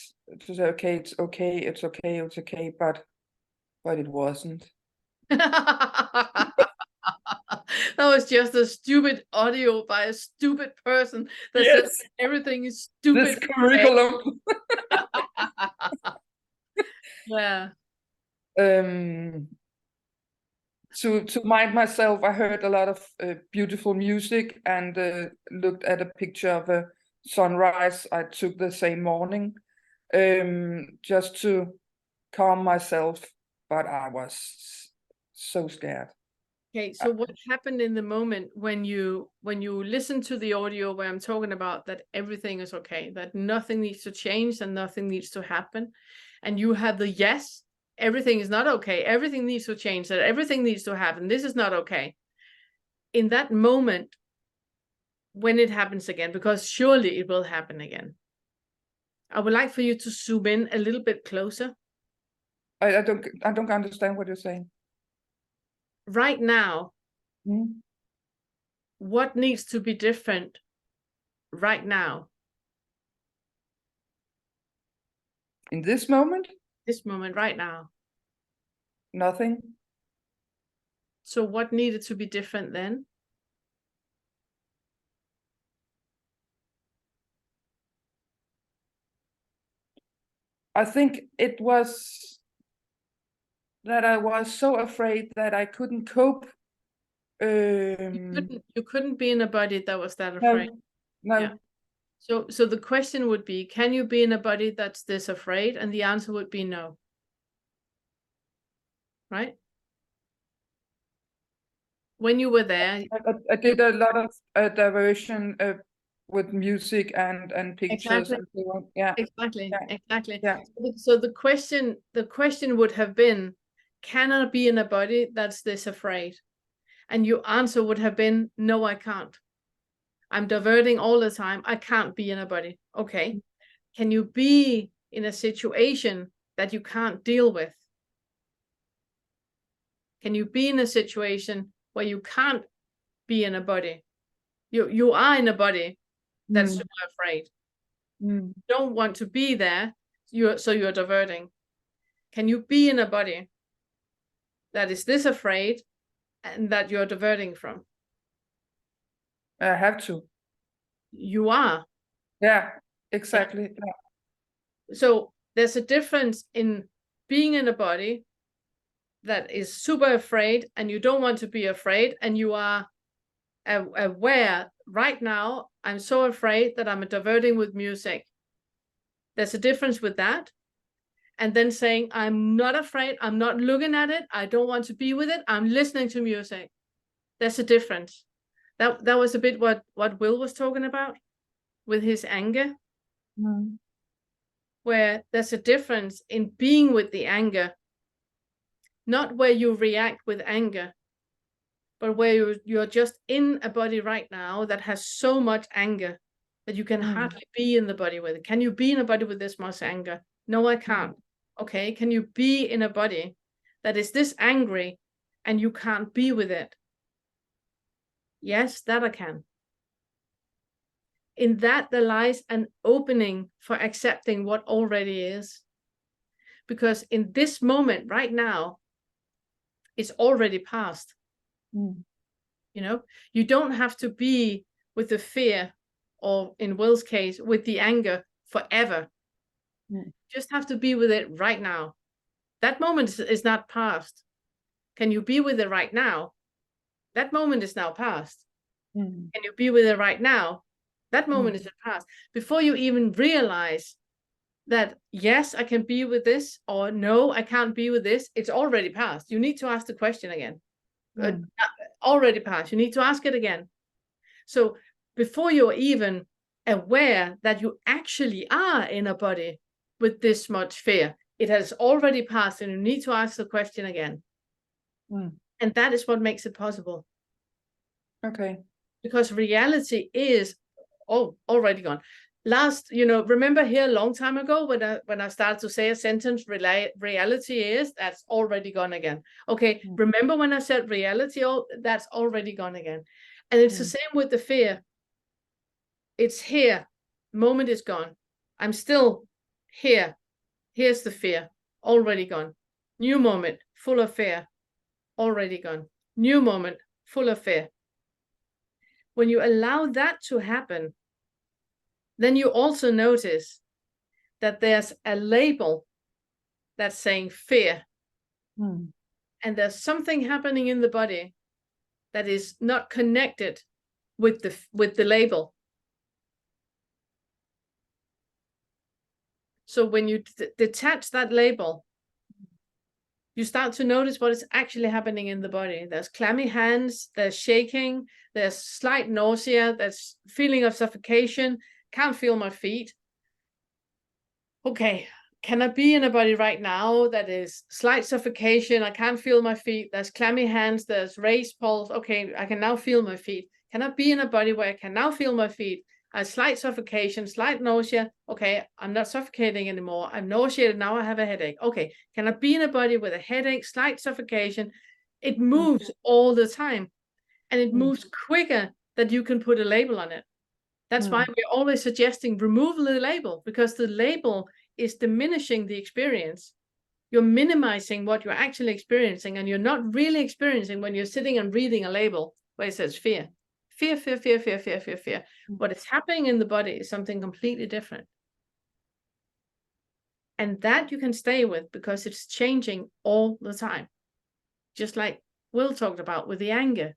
to say, okay, it's okay, but it wasn't. That was just a stupid audio by a stupid person that Yes. says everything is stupid. This curriculum. Yeah. To mind myself, I heard a lot of beautiful music and looked at a picture of a sunrise I took the same morning, just to calm myself, but I was so scared. Okay, so what happened in the moment when you listen to the audio where I'm talking about that everything is okay, that nothing needs to change and nothing needs to happen, and you have the yes, everything is not okay, everything needs to change, that everything needs to happen, this is not okay. In that moment, when it happens again, because surely it will happen again, I would like for you to zoom in a little bit closer. I don't understand what you're saying. Right now, what needs to be different right now? In this moment? This moment, right now. Nothing. So what needed to be different then? I think it was that I was so afraid that I couldn't cope. You couldn't be in a body that was that afraid. No. Yeah. So the question would be, can you be in a body that's this afraid? And the answer would be no. Right? When you were there, I did a lot of diversion with music and pictures. Exactly. And so on. Yeah. Exactly. Yeah. Exactly. Yeah. So the question would have been, can I be in a body that's this afraid? And your answer would have been, no, I can't. I'm diverting all the time. I can't be in a body. Okay. Can you be in a situation that you can't deal with? Can you be in a situation where you can't be in a body? You are in a body that's super afraid. You don't want to be there, so you're diverting. Can you be in a body that is this afraid and that you're diverting from? I have to. You are. Yeah, exactly. Yeah. So there's a difference in being in a body that is super afraid and you don't want to be afraid, and you are aware right now, I'm so afraid that I'm diverting with music. There's a difference with that. And then saying, I'm not afraid, I'm not looking at it, I don't want to be with it, I'm listening to music. There's a difference. That was a bit what Will was talking about with his anger. Where there's a difference in being with the anger, not where you react with anger, but where you're just in a body right now that has so much anger that you can hardly be in the body with it. Can you be in a body with this much anger? No, I can't. Okay, can you be in a body that is this angry and you can't be with it? Yes, that I can. In that there lies an opening for accepting what already is. Because in this moment right now, it's already past. You know, you don't have to be with the fear, or in Will's case, with the anger forever. Just have to be with it right now. That moment is not past. Can you be with it right now? That moment is now past. Can you be with it right now? That moment is past. Before you even realize that, yes, I can be with this, or no, I can't be with this, it's already past. You need to ask the question again. Already past. You need to ask it again. So before you're even aware that you actually are in a body with this much fear, it has already passed, and you need to ask the question again. And that is what makes it possible. Okay. Because reality is already gone. Remember here a long time ago when I started to say a sentence, reality is, that's already gone again. Okay, remember when I said reality, that's already gone again. And it's the same with the fear. It's here, moment is gone. I'm still here. Here's the fear, already gone. New moment, full of fear, already gone. New moment, full of fear. When you allow that to happen, then you also notice that there's a label that's saying fear. And there's something happening in the body that is not connected with the label. So when you detach that label, you start to notice what is actually happening in the body. There's clammy hands, there's shaking, there's slight nausea, there's feeling of suffocation, can't feel my feet. Okay, can I be in a body right now that is slight suffocation? I can't feel my feet. There's clammy hands, there's raised pulse. Okay, I can now feel my feet. Can I be in a body where I can now feel my feet? A slight suffocation, slight nausea. Okay, I'm not suffocating anymore. I'm nauseated. Now I have a headache. Okay, can I be in a body with a headache, slight suffocation? It moves all the time. And it moves quicker that you can put a label on it. That's why we're always suggesting remove the label, because the label is diminishing the experience. You're minimizing what you're actually experiencing, and you're not really experiencing when you're sitting and reading a label where it says fear. Fear, fear, fear, fear, fear, fear, fear. What is happening in the body is something completely different. And that you can stay with because it's changing all the time. Just like Will talked about with the anger.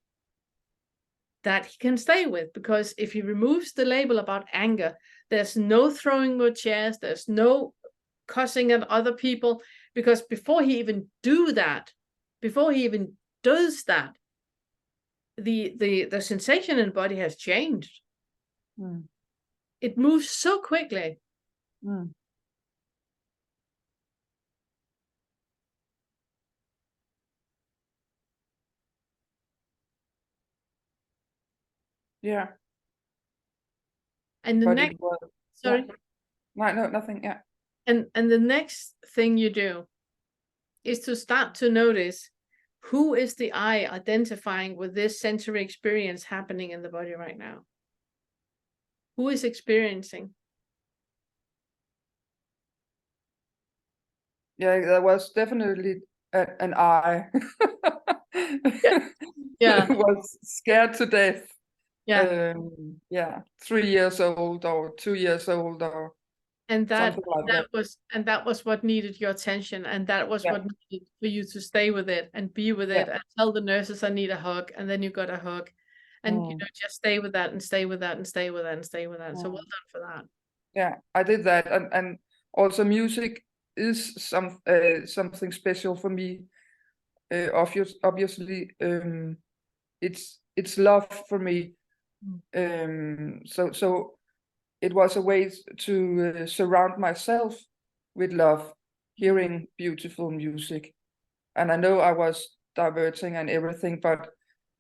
That he can stay with, because if he removes the label about anger, there's no throwing with chairs, there's no cussing at other people, because before he even does that, the sensation in the body has changed. It moves so quickly. Yeah. And the But next, it was, sorry. Yeah. No, nothing. Yeah. And the next thing you do is to start to notice, who is the I identifying with this sensory experience happening in the body right now? Who is experiencing? Yeah, there was definitely an I. Yeah. Was scared to death. Yeah. 3 years old or 2 years old or and that something like that. that was what needed your attention, and that was what needed for you to stay with it and be with it and tell the nurses I need a hug, and then you got a hug, and you know, just stay with that and stay with that and stay with that and stay with that. So well done for that. Yeah, I did that, and also music is something special for me. Obviously, it's love for me. So it was a way to surround myself with love, hearing beautiful music. And I know I was diverting and everything, but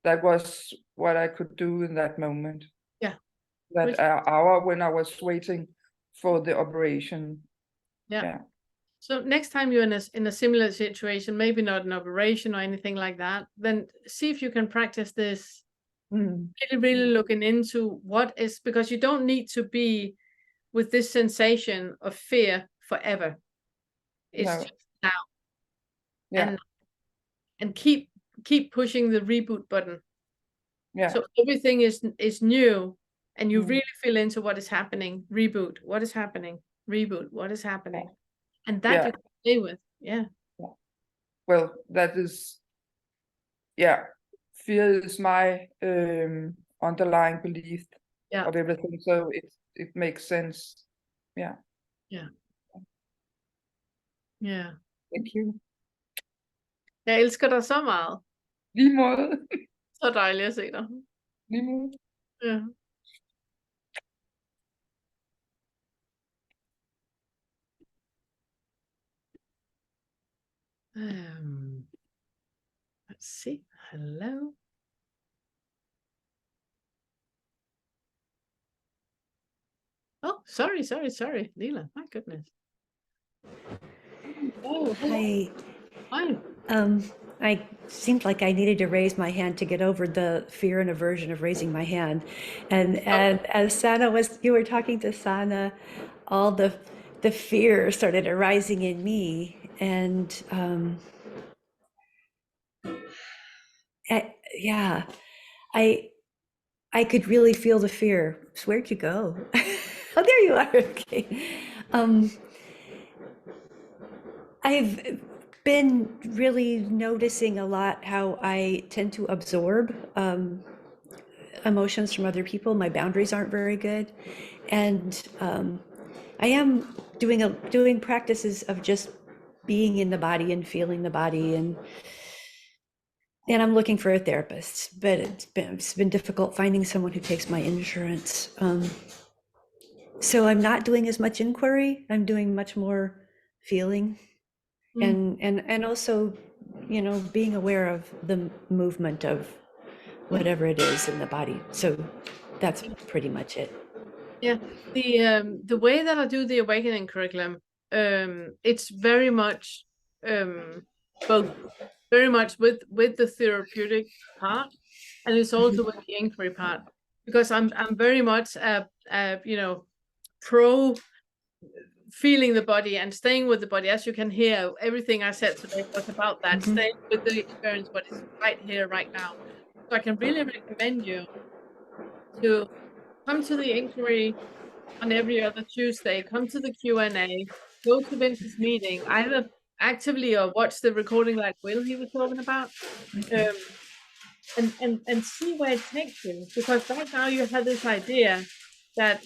that was what I could do in that moment. Yeah. That hour when I was waiting for the operation. Yeah. So next time you're in a similar situation, maybe not an operation or anything like that, then see if you can practice this. Really looking into what is, because you don't need to be with this sensation of fear forever. It's just now. And keep pushing the reboot button. So everything is new, and you really feel into what is happening. Reboot, what is happening? Reboot, what is happening? And that you can stay with. Yeah. Well, that is, fear is my underlying belief of everything. So it makes sense. Yeah. Yeah. Yeah. Thank you. Jeg elsker dig så meget. Lige måde. Så dejligt at se dig. Lige måde. Ja. Let's see. Hello. Oh, sorry, Leela. My goodness. Oh, hi. Hi. I seemed like I needed to raise my hand to get over the fear and aversion of raising my hand. And as you were talking to Sana, all the fear started arising in me. And yeah, I could really feel the fear. So where'd you go? Oh, there you are. Okay. I've been really noticing a lot how I tend to absorb emotions from other people. My boundaries aren't very good, and I am doing practices of just being in the body and feeling the body, and I'm looking for a therapist, but it's been difficult finding someone who takes my insurance. So I'm not doing as much inquiry. I'm doing much more feeling, and also, being aware of the movement of whatever it is in the body. So that's pretty much it. Yeah, the way that I do the awakening curriculum, it's very much both very much with the therapeutic part, and it's also with the inquiry part, because I'm very much pro feeling the body and staying with the body. As you can hear, everything I said today was about that, staying with the experience, but it's right here, right now. So I can really recommend you to come to the inquiry on every other Tuesday, come to the Q&A, go to Vince's meeting, either actively or watch the recording like Will he was talking about, and see where it takes you. Because right now you have this idea that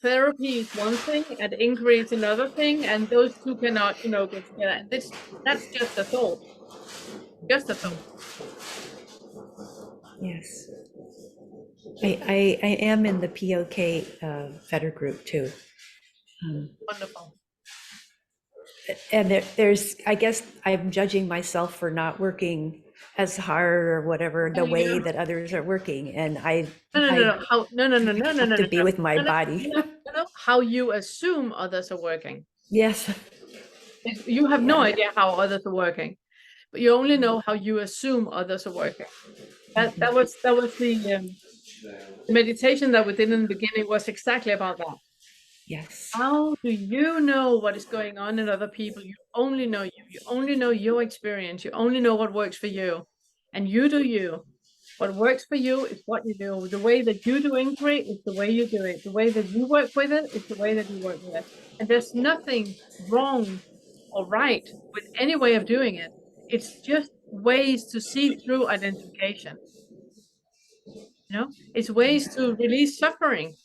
therapy is one thing and inquiry is another thing, and those two cannot, go together. And that's just a thought. Just a thought. Yes. I am in the POK Feder group too. Wonderful. And there's, I guess I'm judging myself for not working as hard or whatever, the way that others are working. And I have to be with my body. How you assume others are working. Yes. You have no idea how others are working, but you only know how you assume others are working. That was the meditation that we did in the beginning was exactly about that. Yes. How do you know what is going on in other people? You only know you. You only know your experience. You only know what works for you. And you do you. What works for you is what you do. The way that you do inquiry is the way you do it. The way that you work with it is the way that you work with it. And there's nothing wrong or right with any way of doing it. It's just ways to see through identification. It's ways to release suffering.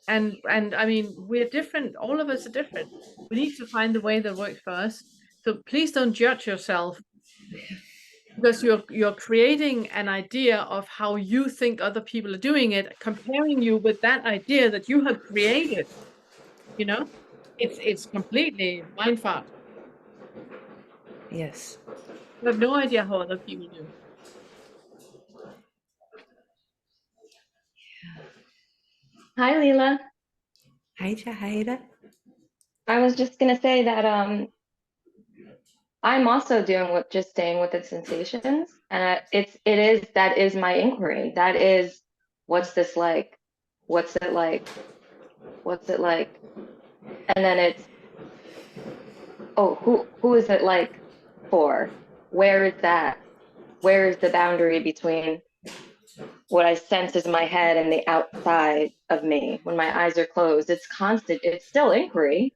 And I mean, we're different. All of us are different. We need to find the way that works for us. So please don't judge yourself, because you're creating an idea of how you think other people are doing it, comparing you with that idea that you have created. It's completely mind fuck. Yes. You have no idea how other people do. Hi, Leela. Hi, Jahida. I was just gonna say that I'm also doing with just staying with the sensations, and that is my inquiry. That is, what's this like? What's it like? What's it like? And then it's, oh, who is it like for? Where is that? Where is the boundary between what I sense is my head and the outside of me when my eyes are closed? It's constant. It's still inquiry.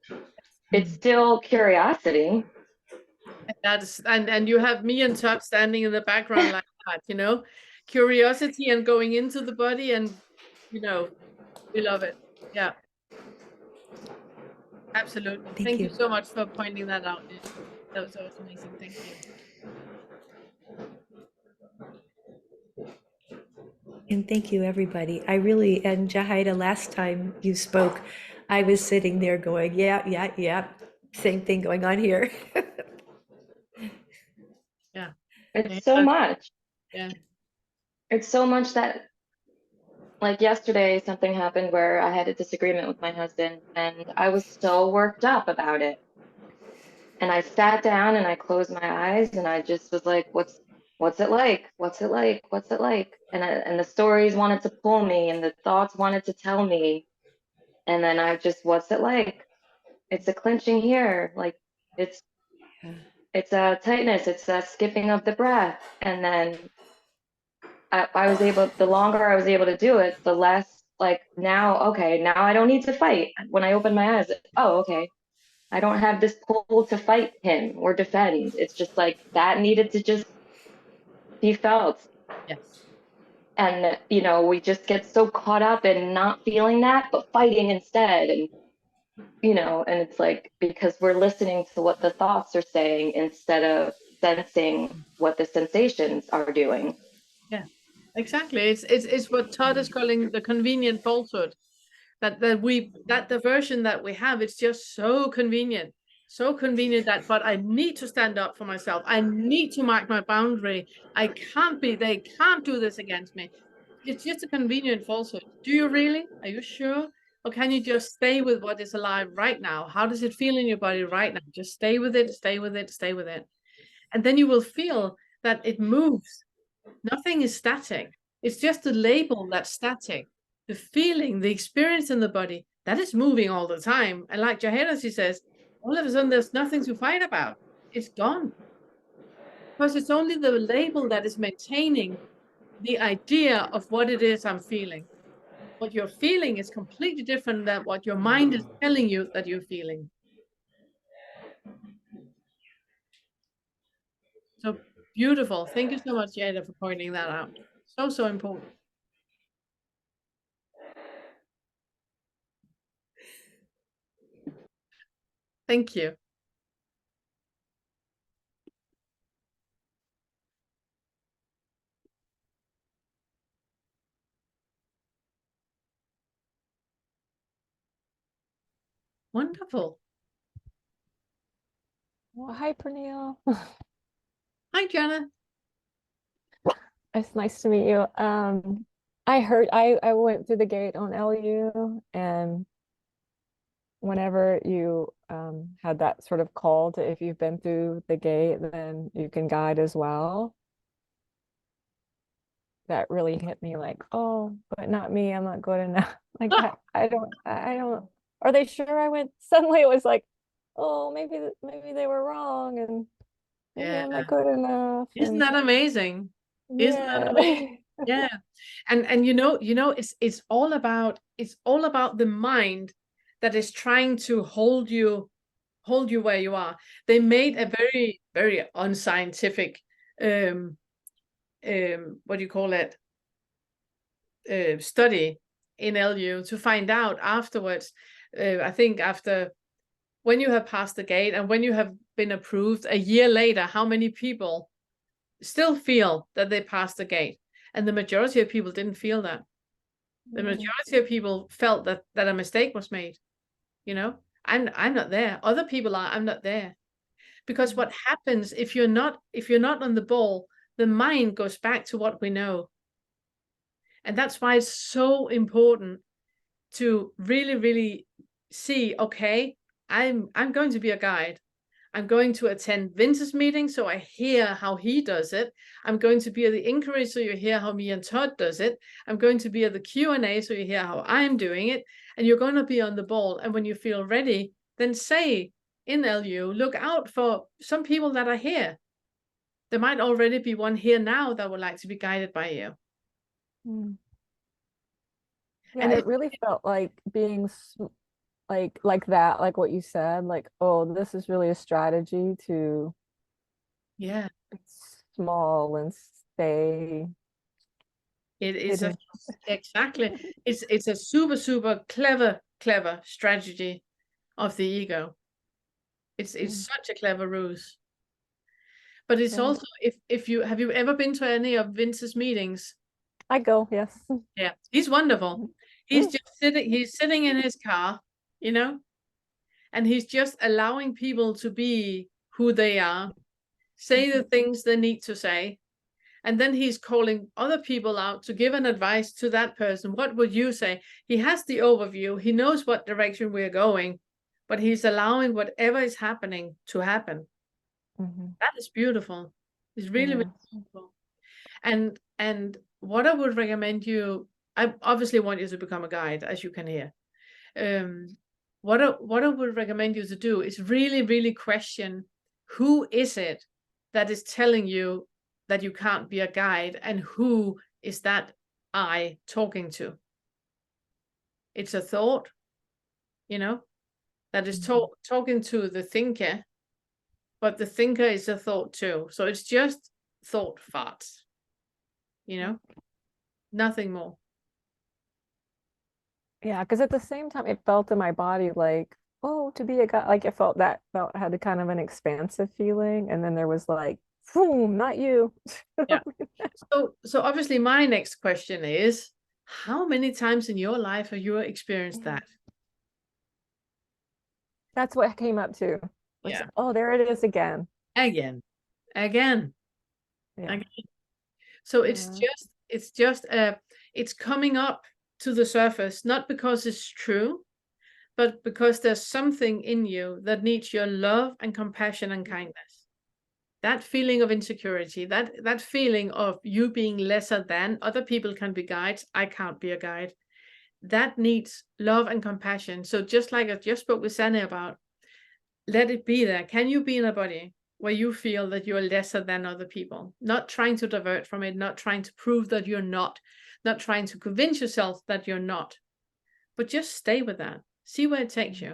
It's still curiosity. And you have me and Todd standing in the background like that, curiosity and going into the body, and we love it. Yeah, absolutely. Thank you so much for pointing that out. That was amazing. Thank you. And thank you, everybody. And Jahida, last time you spoke, I was sitting there going, yeah. Same thing going on here. Yeah. It's so much. Yeah. It's so much that, like yesterday, something happened where I had a disagreement with my husband, and I was so worked up about it. And I sat down and I closed my eyes and I just was like, what's it like? What's it like? What's it like? And the stories wanted to pull me and the thoughts wanted to tell me. And then I just, what's it like? It's a clenching here. Like it's it's a tightness, it's a skipping of the breath. And then I was able, the longer I was able to do it, the less like now, okay, now I don't need to fight. When I open my eyes, oh, okay, I don't have this pull to fight him or defend. It's just like that needed to just be felt. Yes. And, you know, we just get so caught up in not feeling that, but fighting instead. And, you know, and it's like, because we're listening to what the thoughts are saying instead of sensing what the sensations are doing. Yeah, exactly. It's what Todd is calling the convenient falsehood. That the version that we have, it's just so convenient that, but I need to stand up for myself. I need to mark my boundary. They can't do this against me. It's just a convenient falsehood. Do you really? Are you sure? Or can you just stay with what is alive right now? How does it feel in your body right now? Just stay with it, stay with it, stay with it. And then you will feel that it moves. Nothing is static. It's just the label that's static. The feeling, the experience in the body, that is moving all the time. And like Jaheda, she says, all of a sudden there's nothing to fight about. It's gone. Because it's only the label that is maintaining the idea of what it is I'm feeling. What you're feeling is completely different than what your mind is telling you that you're feeling. So beautiful. Thank you so much, Jada, for pointing that out. So important. Thank you. Wonderful. Well, hi, Pernille. Hi, Jenna. It's nice to meet you. I went through the gate on LU, and whenever you had that sort of call to, if you've been through the gate, then you can guide as well. That really hit me like, oh, but not me. I'm not good enough. Like I don't. Are they sure I went? Suddenly it was like, oh, maybe they were wrong, and maybe I'm not good enough. Isn't that amazing? Isn't that amazing? Yeah. And you know, it's all about the mind that is trying to hold you where you are. They made a very, very unscientific what do you call it? Study in LU to find out afterwards. I think after when you have passed the gate and when you have been approved a year later, how many people still feel that they passed the gate? And the majority of people didn't feel that. The majority of people felt that a mistake was made. You know, I'm not there. Other people are. I'm not there. Because what happens if you're not on the ball, the mind goes back to what we know. And that's why it's so important to really, really see, okay, I'm going to be a guide. I'm going to attend Vince's meeting so I hear how he does it. I'm going to be at the inquiry so you hear how me and Todd does it. I'm going to be at the Q&A so you hear how I'm doing it. And you're going to be on the ball. And when you feel ready, then say in LU, look out for some people that are here. There might already be one here now that would like to be guided by you. Yeah, and it really felt like being like that, like what you said, like, oh, this is really a strategy to be small and stay. It is exactly. It's a super clever strategy of the ego. It's such a clever ruse. But it's also, if you have you ever been to any of Vince's meetings? I go, yes. Yeah, he's wonderful. He's just sitting in his car, you know, and he's just allowing people to be who they are, say the things they need to say. And then he's calling other people out to give an advice to that person. What would you say? He has the overview. He knows what direction we're going, but he's allowing whatever is happening to happen. That is beautiful. It's really, really beautiful. And what I would recommend you, I obviously want you to become a guide, as you can hear. What I would recommend you to do is really, really question who is it that is telling you that you can't be a guide, and who is that I talking to? It's a thought, you know, that is talking to the thinker, but the thinker is a thought too. So it's just thought farts, you know, nothing more. Yeah, because at the same time, it felt in my body like, oh, to be a guy, like it felt had a kind of an expansive feeling, and then there was like, boom, not you. Yeah. So obviously, my next question is, how many times in your life have you experienced that? That's what came up too. Like, Yeah. oh, there it is again. Again. Yeah. So it's coming up to the surface, not because it's true, but because there's something in you that needs your love and compassion and kindness. That feeling of insecurity, that feeling of you being lesser than, other people can be guides, I can't be a guide. That needs love and compassion. So just like I just spoke with Sanne about, let it be there. Can you be in a body where you feel that you're lesser than other people? Not trying to divert from it, not trying to prove that you're not trying to convince yourself that you're not, but just stay with that. See where it takes you.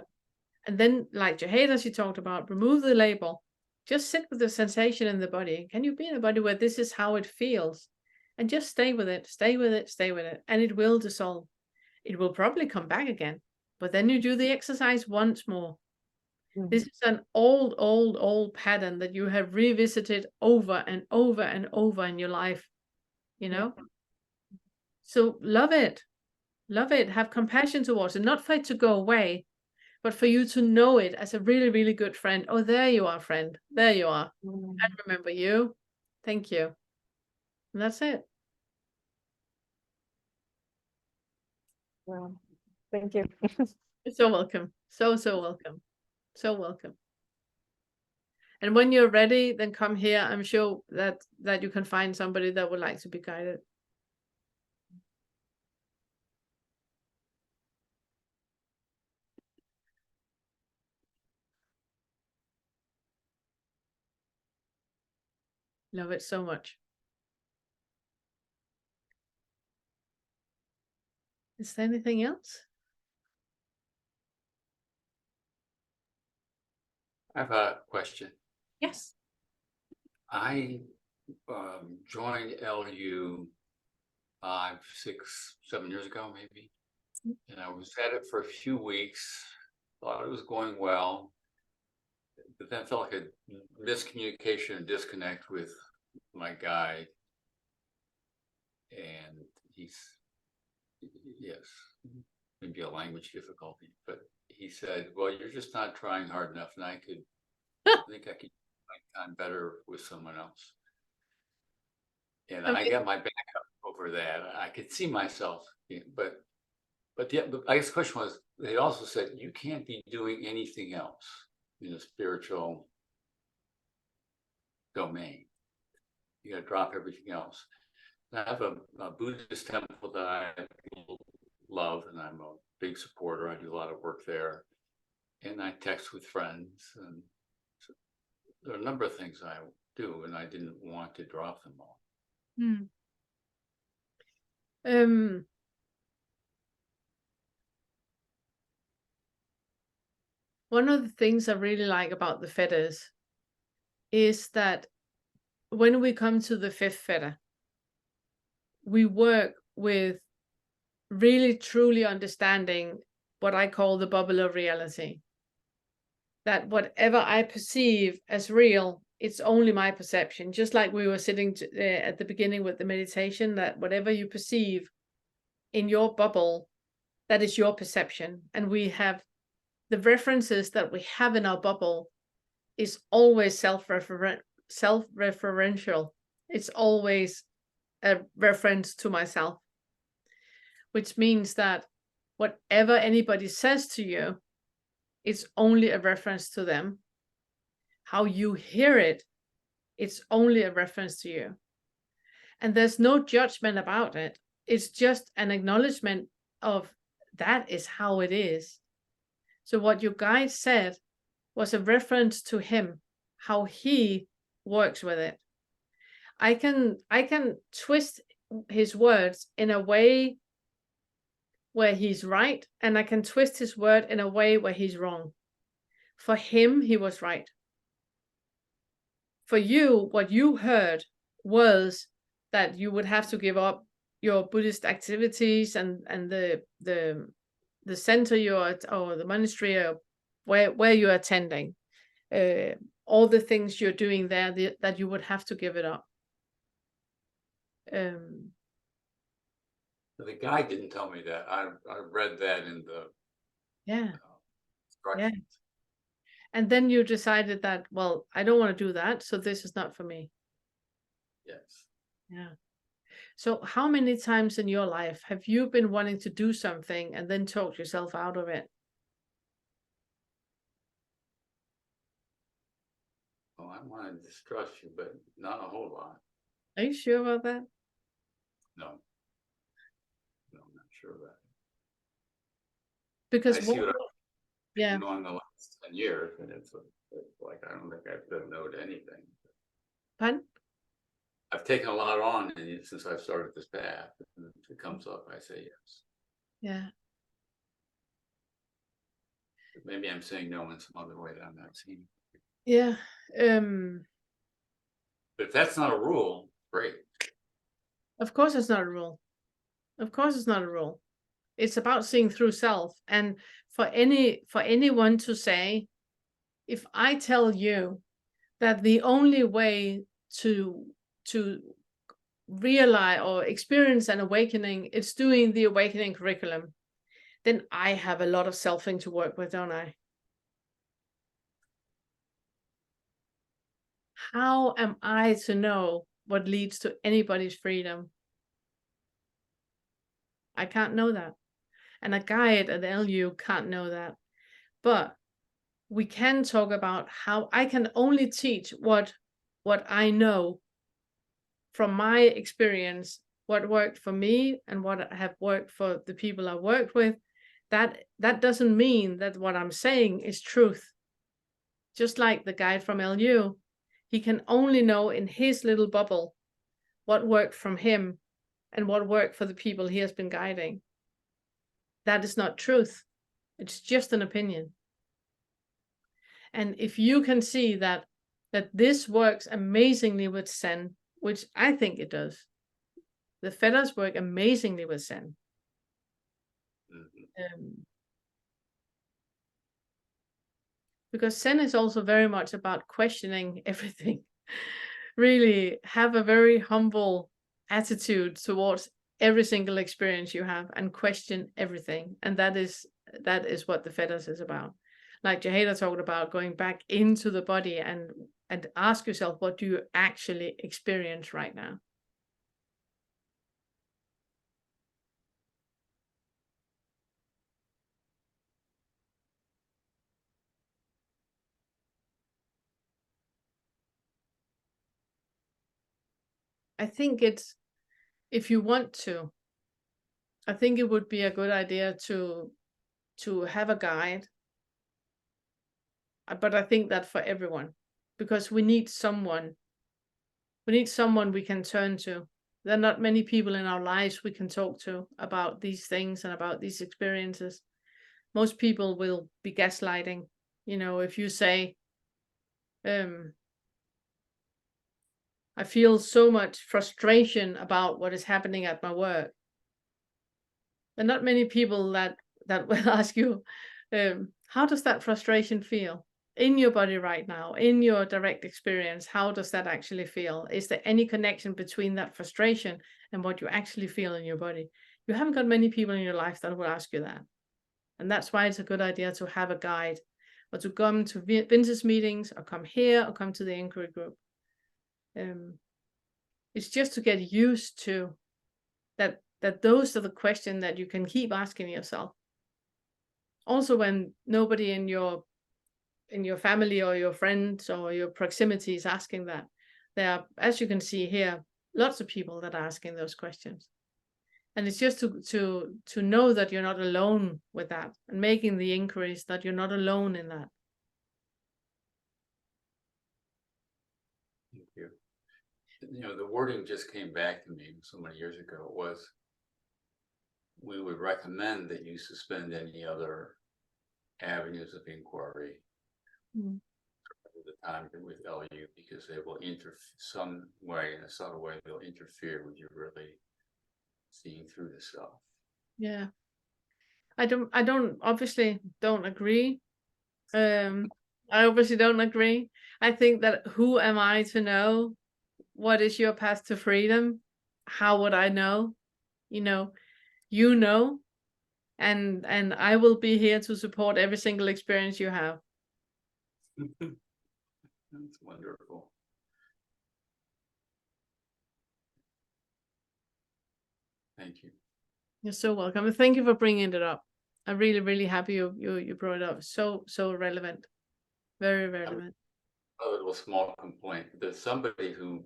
And then, like Jaheda, as you talked about, remove the label. Just sit with the sensation in the body. Can you be in a body where this is how it feels? And just stay with it, stay with it, stay with it. And it will dissolve. It will probably come back again. But then you do the exercise once more. This is an old pattern that you have revisited over and over and over in your life, you know? So love it. Love it. Have compassion towards it. Not for it to go away, but for you to know it as a really, really good friend. Oh, there you are, friend. There you are. I remember you. Thank you. And that's it. Well, thank you. You're so welcome. So welcome. So welcome. And when you're ready, then come here. I'm sure that you can find somebody that would like to be guided. Love it so much. Is there anything else? I have a question. Yes. I joined LU 5, 6, 7 years ago, maybe. And I was at it for a few weeks, thought it was going well, but then felt like a miscommunication and disconnect with my guide. And yes, maybe a language difficulty, but he said, well, you're just not trying hard enough. And I think I could my time better with someone else. And I got my back up over that. I could see myself, but I guess the question was, they also said, you can't be doing anything else in a spiritual domain. You got to drop everything else. I have a Buddhist temple that I love, and I'm a big supporter. I do a lot of work there, and I text with friends, and so there are a number of things I do, and I didn't want to drop them all. One of the things I really like about the fetters is that when we come to the fifth fetter, we work with really truly understanding what I call the bubble of reality. That whatever I perceive as real, it's only my perception. Just like we were sitting at the beginning with the meditation, that whatever you perceive in your bubble, that is your perception. And we have the references that we have in our bubble is always self-referential. It's always a reference to myself, which means that whatever anybody says to you, it's only a reference to them. How you hear it, it's only a reference to you. And there's no judgment about it. It's just an acknowledgement of that is how it is. So what your guide said was a reference to him, how he works with it. I can twist his words in a way where he's right, and I can twist his word in a way where he's wrong. For him, he was right. For you, what you heard was that you would have to give up your Buddhist activities and the center you're at, or the monastery, or where you're attending, all the things you're doing there, that you would have to give it up. The guy didn't tell me that. I read that in the instructions. And then you decided that, well, I don't want to do that, so this is not for me. Yes. Yeah. So how many times in your life have you been wanting to do something and then talked yourself out of it? Well, I want to distrust you, but not a whole lot. Are you sure about that? No. No, I'm not sure about it. Because I see what I've been doing the last 10 years, and it's like, I don't think I've said no to anything. Pardon? I've taken a lot on since I've started this path. If it comes up, I say yes. Yeah. But maybe I'm saying no in some other way that I'm not seeing. Yeah. But if that's not a rule, great. Of course it's not a rule. Of course it's not a rule. It's about seeing through self. And for anyone to say, if I tell you that the only way to realize or experience an awakening, it's doing the awakening curriculum, then I have a lot of selfing to work with, don't I? How am I to know what leads to anybody's freedom? I can't know that. And a guide at LU can't know that. But we can talk about how I can only teach what I know from my experience, what worked for me and what have worked for the people I worked with. That doesn't mean that what I'm saying is truth. Just like the guy from LU, he can only know in his little bubble what worked from him and what worked for the people he has been guiding. That is not truth. It's just an opinion. And if you can see that this works amazingly with Zen, which I think it does, the feathers work amazingly with Zen. Because Zen is also very much about questioning everything. Really have a very humble attitude towards every single experience you have and question everything. And that is what the feathers is about. Like Jaheda talked about, going back into the body and ask yourself, what do you actually experience right now? I think it's, if you want to, I think it would be a good idea to have a guide. But I think that for everyone, because we need someone we can turn to. There are not many people in our lives we can talk to about these things and about these experiences. Most people will be gaslighting. You know, if you say, I feel so much frustration about what is happening at my work. There are not many people that will ask you, how does that frustration feel in your body right now, in your direct experience? How does that actually feel? Is there any connection between that frustration and what you actually feel in your body? You haven't got many people in your life that will ask you that. And that's why it's a good idea to have a guide, or to come to Vince's meetings, or come here, or come to the inquiry group. It's just to get used to that those are the questions that you can keep asking yourself. Also, when nobody in your family or your friends or your proximity is asking that, there are, as you can see here, lots of people that are asking those questions. And it's just to know that you're not alone with that, and making the inquiries that you're not alone in that. you know, the wording just came back to me so many years ago, was we would recommend that you suspend any other avenues of inquiry at the time with LU, because they will some way, in a subtle way, they'll interfere with you really seeing through the self. Yeah. I don't obviously don't agree. I obviously don't agree. I think that who am I to know what is your path to freedom? How would I know? You know, and I will be here to support every single experience you have. That's wonderful. Thank you. You're so welcome. And thank you for bringing it up. I'm really, really happy you brought it up. So relevant. Very relevant. A little small complaint. There's somebody who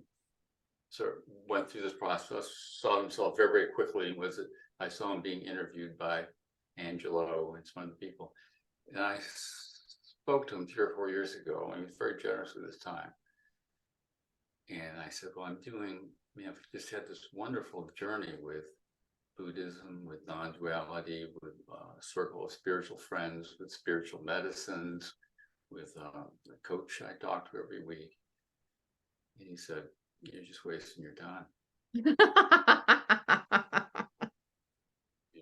sort of went through this process, saw himself very, very quickly, and I saw him being interviewed by Angelo and some other people. And I spoke to him 3 or 4 years ago, and he was very generous with his time. And I said, well, I've just had this wonderful journey with Buddhism, with non-duality, with a circle of spiritual friends, with spiritual medicines, with the coach I talk to every week. And he said, you're just wasting your time. You're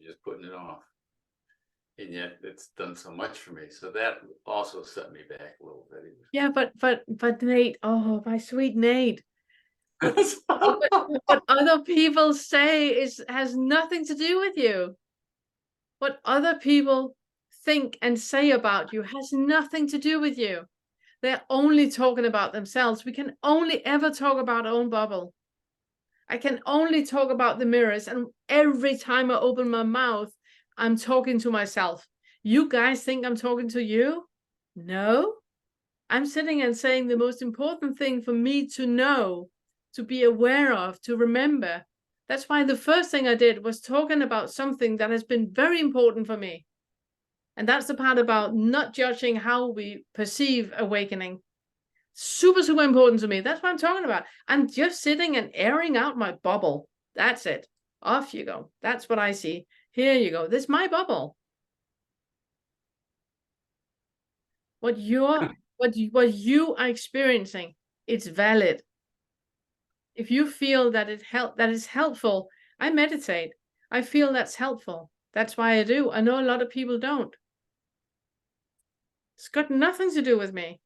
just putting it off. And yet it's done so much for me. So that also set me back a little bit. Yeah, but Nate, oh, my sweet Nate. What other people say has nothing to do with you. What other people think and say about you has nothing to do with you. They're only talking about themselves. We can only ever talk about our own bubble. I can only talk about the mirrors, and every time I open my mouth, I'm talking to myself. You guys think I'm talking to you? No. I'm sitting and saying the most important thing for me to know, to be aware of, to remember. That's why the first thing I did was talking about something that has been very important for me. And that's the part about not judging how we perceive awakening. Super, super important to me. That's what I'm talking about. I'm just sitting and airing out my bubble. That's it. Off you go. That's what I see. Here you go. This is my bubble. What you are experiencing, it's valid. If you feel that that is helpful, I meditate. I feel that's helpful. That's why I do. I know a lot of people don't. It's got nothing to do with me.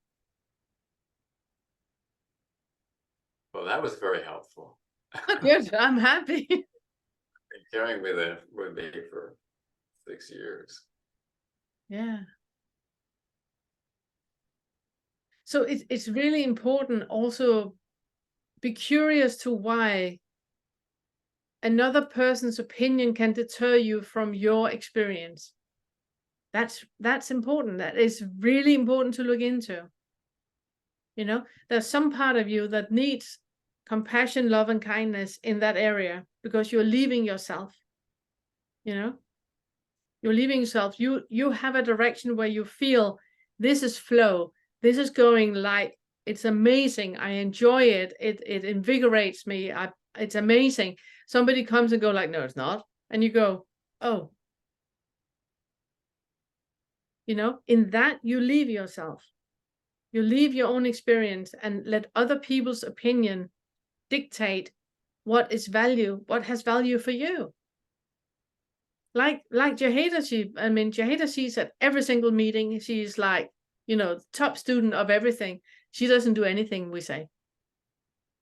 Well, that was very helpful. Good. I'm happy. Carrying with me for 6 years. Yeah. So it's really important also be curious to why another person's opinion can deter you from your experience. That's important. That is really important to look into. You know, there's some part of you that needs compassion, love, and kindness in that area because you're leaving yourself. You know, you're leaving yourself. You have a direction where you feel this is flow. This is going like it's amazing. I enjoy it. It invigorates me. It's amazing. Somebody comes and go like, no, it's not. And you go, oh. You know, in that you leave yourself. You leave your own experience and let other people's opinion dictate what is value, what has value for you. Like Jaheda, Jaheda sees at every single meeting, she's like, you know, top student of everything. She doesn't do anything we say.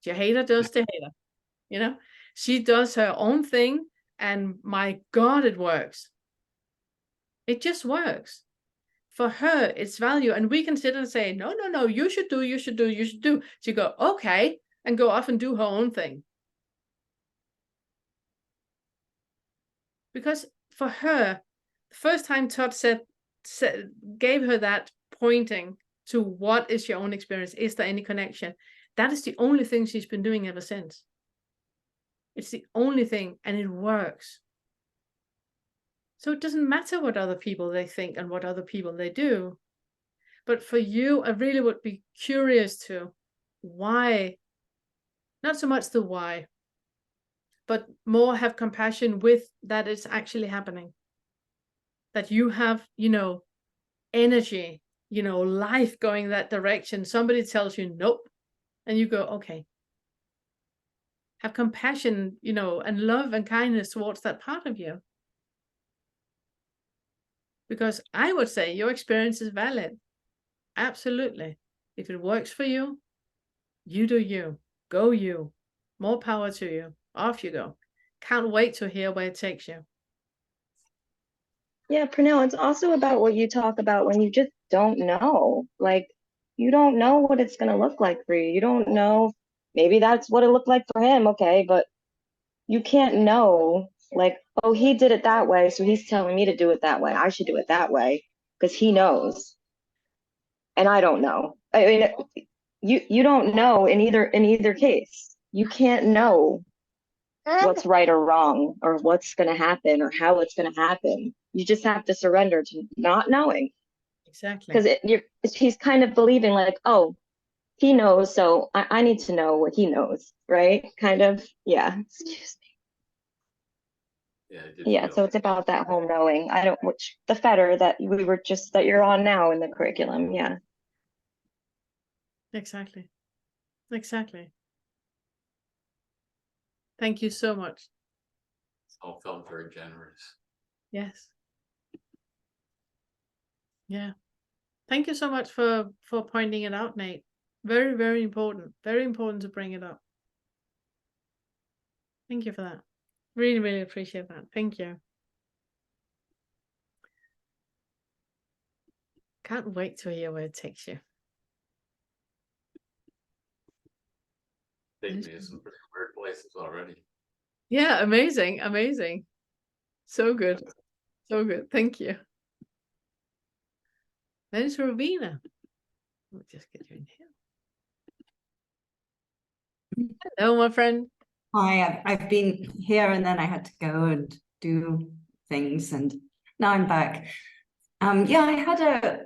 Jaheda does Jaheda, you know. She does her own thing, and my God, it works. It just works. For her, it's value. And we can sit and say, no, you should do. She go, okay, and go off and do her own thing. Because for her, the first time Todd gave her that pointing to what is your own experience, is there any connection? That is the only thing she's been doing ever since. It's the only thing, and it works. So it doesn't matter what other people they think and what other people they do. But for you, I really would be curious to why Not so much the why, but more have compassion with that it's actually happening. That you have, you know, energy, you know, life going that direction. Somebody tells you nope, and you go, okay. Have compassion, you know, and love and kindness towards that part of you. Because I would say your experience is valid. Absolutely. If it works for you, you do you. Go you. More power to you. Off you go. Can't wait to hear where it takes you. Yeah, Pernille, it's also about what you talk about when you just don't know. Like, you don't know what it's going to look like for you. You don't know. Maybe that's what it looked like for him. Okay. But you can't know, like, oh, he did it that way, so he's telling me to do it that way. I should do it that way because he knows. And I don't know. I mean, you don't know in either case. You can't know what's right or wrong or what's going to happen or how it's going to happen. You just have to surrender to not knowing. Exactly. Because he's kind of believing like, oh, he knows, so I need to know what he knows, right? Kind of, yeah. Excuse me. Yeah, so it's about that whole knowing. Which the fetter that that you're on now in the curriculum, yeah. Exactly. Exactly. Thank you so much. It's all felt very generous. Yes. Yeah. Thank you so much for pointing it out, Nate. Very, very important. Very important to bring it up. Thank you for that. Really, really appreciate that. Thank you. Can't wait to hear where it takes you. Taken me to some pretty weird places already. Yeah, amazing, amazing. So good. So good. Thank you. Then it's Ravina. Let me just get you in here. Hello, my friend. Hi, I've been here and then I had to go and do things and now I'm back. Yeah,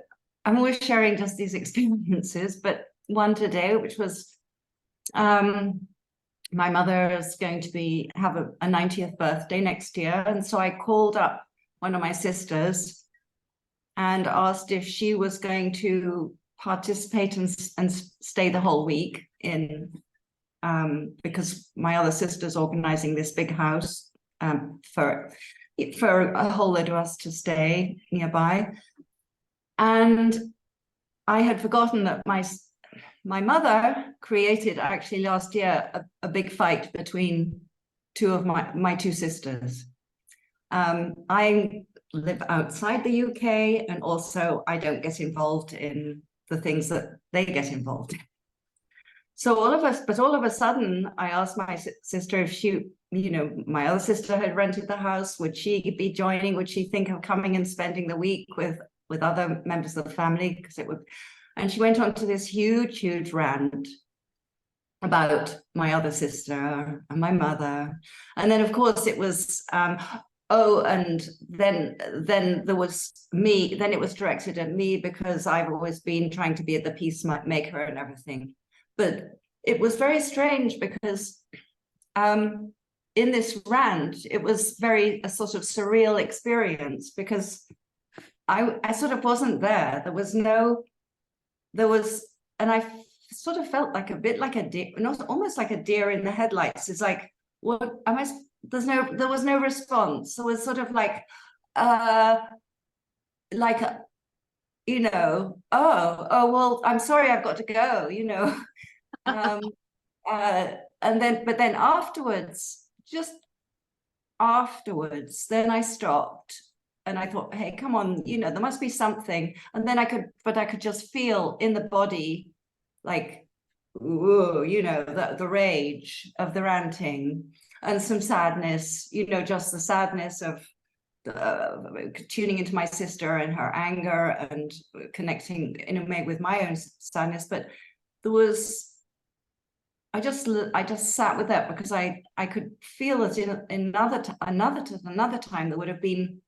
I'm always sharing just these experiences, but one today, which was my mother is going to have a 90th birthday next year. And so I called up one of my sisters and asked if she was going to participate and stay the whole week because my other sister's organizing this big house for a whole load of us to stay nearby. And I had forgotten that my mother created actually last year a big fight between two of my two sisters. I live outside the UK and also I don't get involved in the things that they get involved in. So all of a sudden, I asked my sister if she, my other sister had rented the house. Would she be joining? Would she think of coming and spending the week with other members of the family? Because it would, and she went on to this huge, huge rant about my other sister and my mother. And then, of course, it was, and then there was me. Then it was directed at me because I've always been trying to be the peacemaker and everything. But it was very strange because in this rant, it was a sort of surreal experience because I sort of wasn't there. And I sort of felt like a bit like a deer, almost like a deer in the headlights. It's like, what am I? There was no response. So it was sort of like oh well, I'm sorry, I've got to go, but then afterwards, then I stopped and I thought, hey, come on, there must be something. And then I could just feel in the body, like, ooh, the rage of the ranting and some sadness, just the sadness of tuning into my sister and her anger and connecting in a way with my own sadness. But I just sat with that because I could feel that in another time there would have been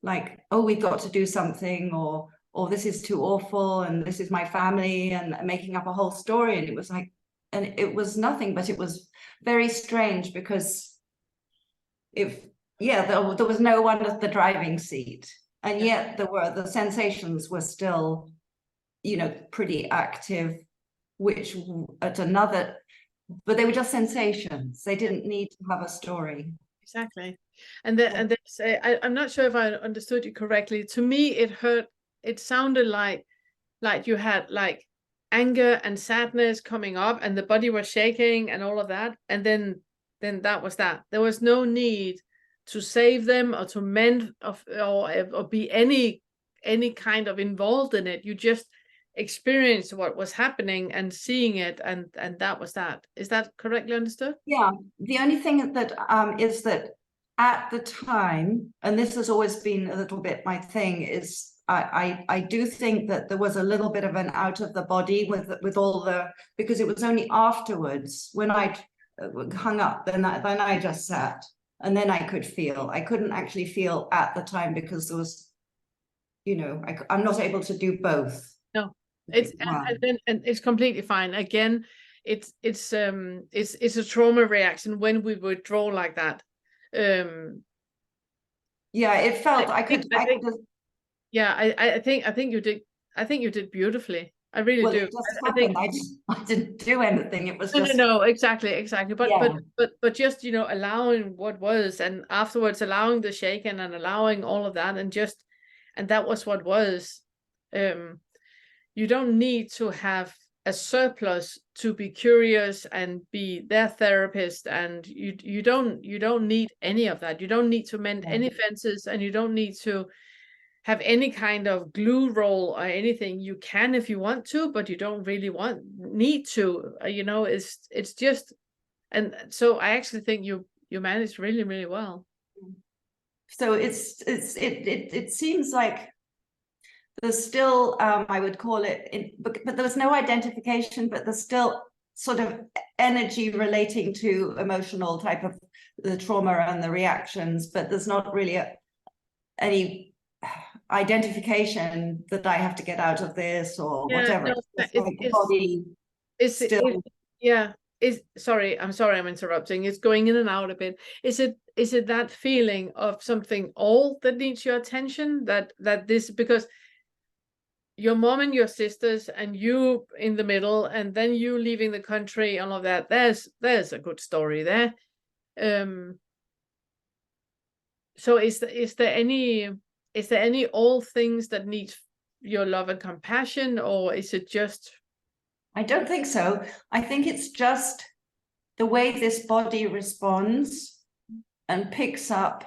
like, oh, we've got to do something, or this is too awful and this is my family, and making up a whole story. And it was like, and it was nothing, but it was very strange because there was no one at the driving seat, and yet the sensations were still, pretty active, which at another, but they were just sensations. They didn't need to have a story. Exactly. And I'm not sure if I understood you correctly. To me, it sounded like you had like anger and sadness coming up, and the body was shaking and all of that, and then that was that. There was no need to save them or to mend or be any kind of involved in it. You just experienced what was happening and seeing it, and that was that. Is that correctly understood? Yeah. The only thing that is that at the time, and this has always been a little bit my thing, is I do think that there was a little bit of an out of the body with all the, because it was only afterwards when I hung up, then I just sat, and then I could feel. I couldn't actually feel at the time because there was, I'm not able to do both. No, it's and it's completely fine. Again, it's a trauma reaction when we withdraw like that. Yeah, it felt I could. Yeah, I think you did. I think you did beautifully. I really do. It just happened. I didn't do anything. It was just no, exactly. But just allowing what was, and afterwards allowing the shaking and allowing all of that, and that was what was. You don't need to have a surplus to be curious and be their therapist, and you don't need any of that. You don't need to mend any fences, and you don't need to have any kind of glue roll or anything. You can if you want to, but you don't really need to. It's just, and so I actually think you managed really, really well. So it seems like there's still, I would call it, but there was no identification, but there's still sort of energy relating to emotional type of the trauma and the reactions, but there's not really any identification that I have to get out of this or whatever. Sorry, I'm interrupting. It's going in and out a bit. Is it that feeling of something old that needs your attention, that this, because your mom and your sisters and you in the middle, and then you leaving the country, all of that, there's a good story there. So is there any old things that need your love and compassion, or is it just? I don't think so. I think it's just the way this body responds and picks up,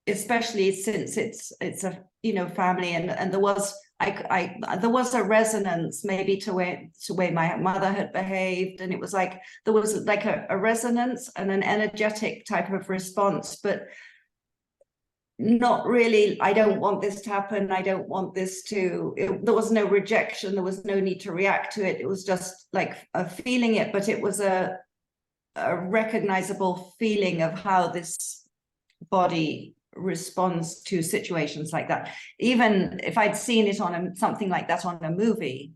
especially since it's a family, and there was there was a resonance maybe to way my mother had behaved, and it was like there was like a resonance and an energetic type of response, but not really. I don't want this to happen. I don't want this to. There was no rejection. There was no need to react to it. It was just like a feeling it, but it was a recognizable feeling of how this body responds to situations like that. Even if I'd seen it on something like that on a movie,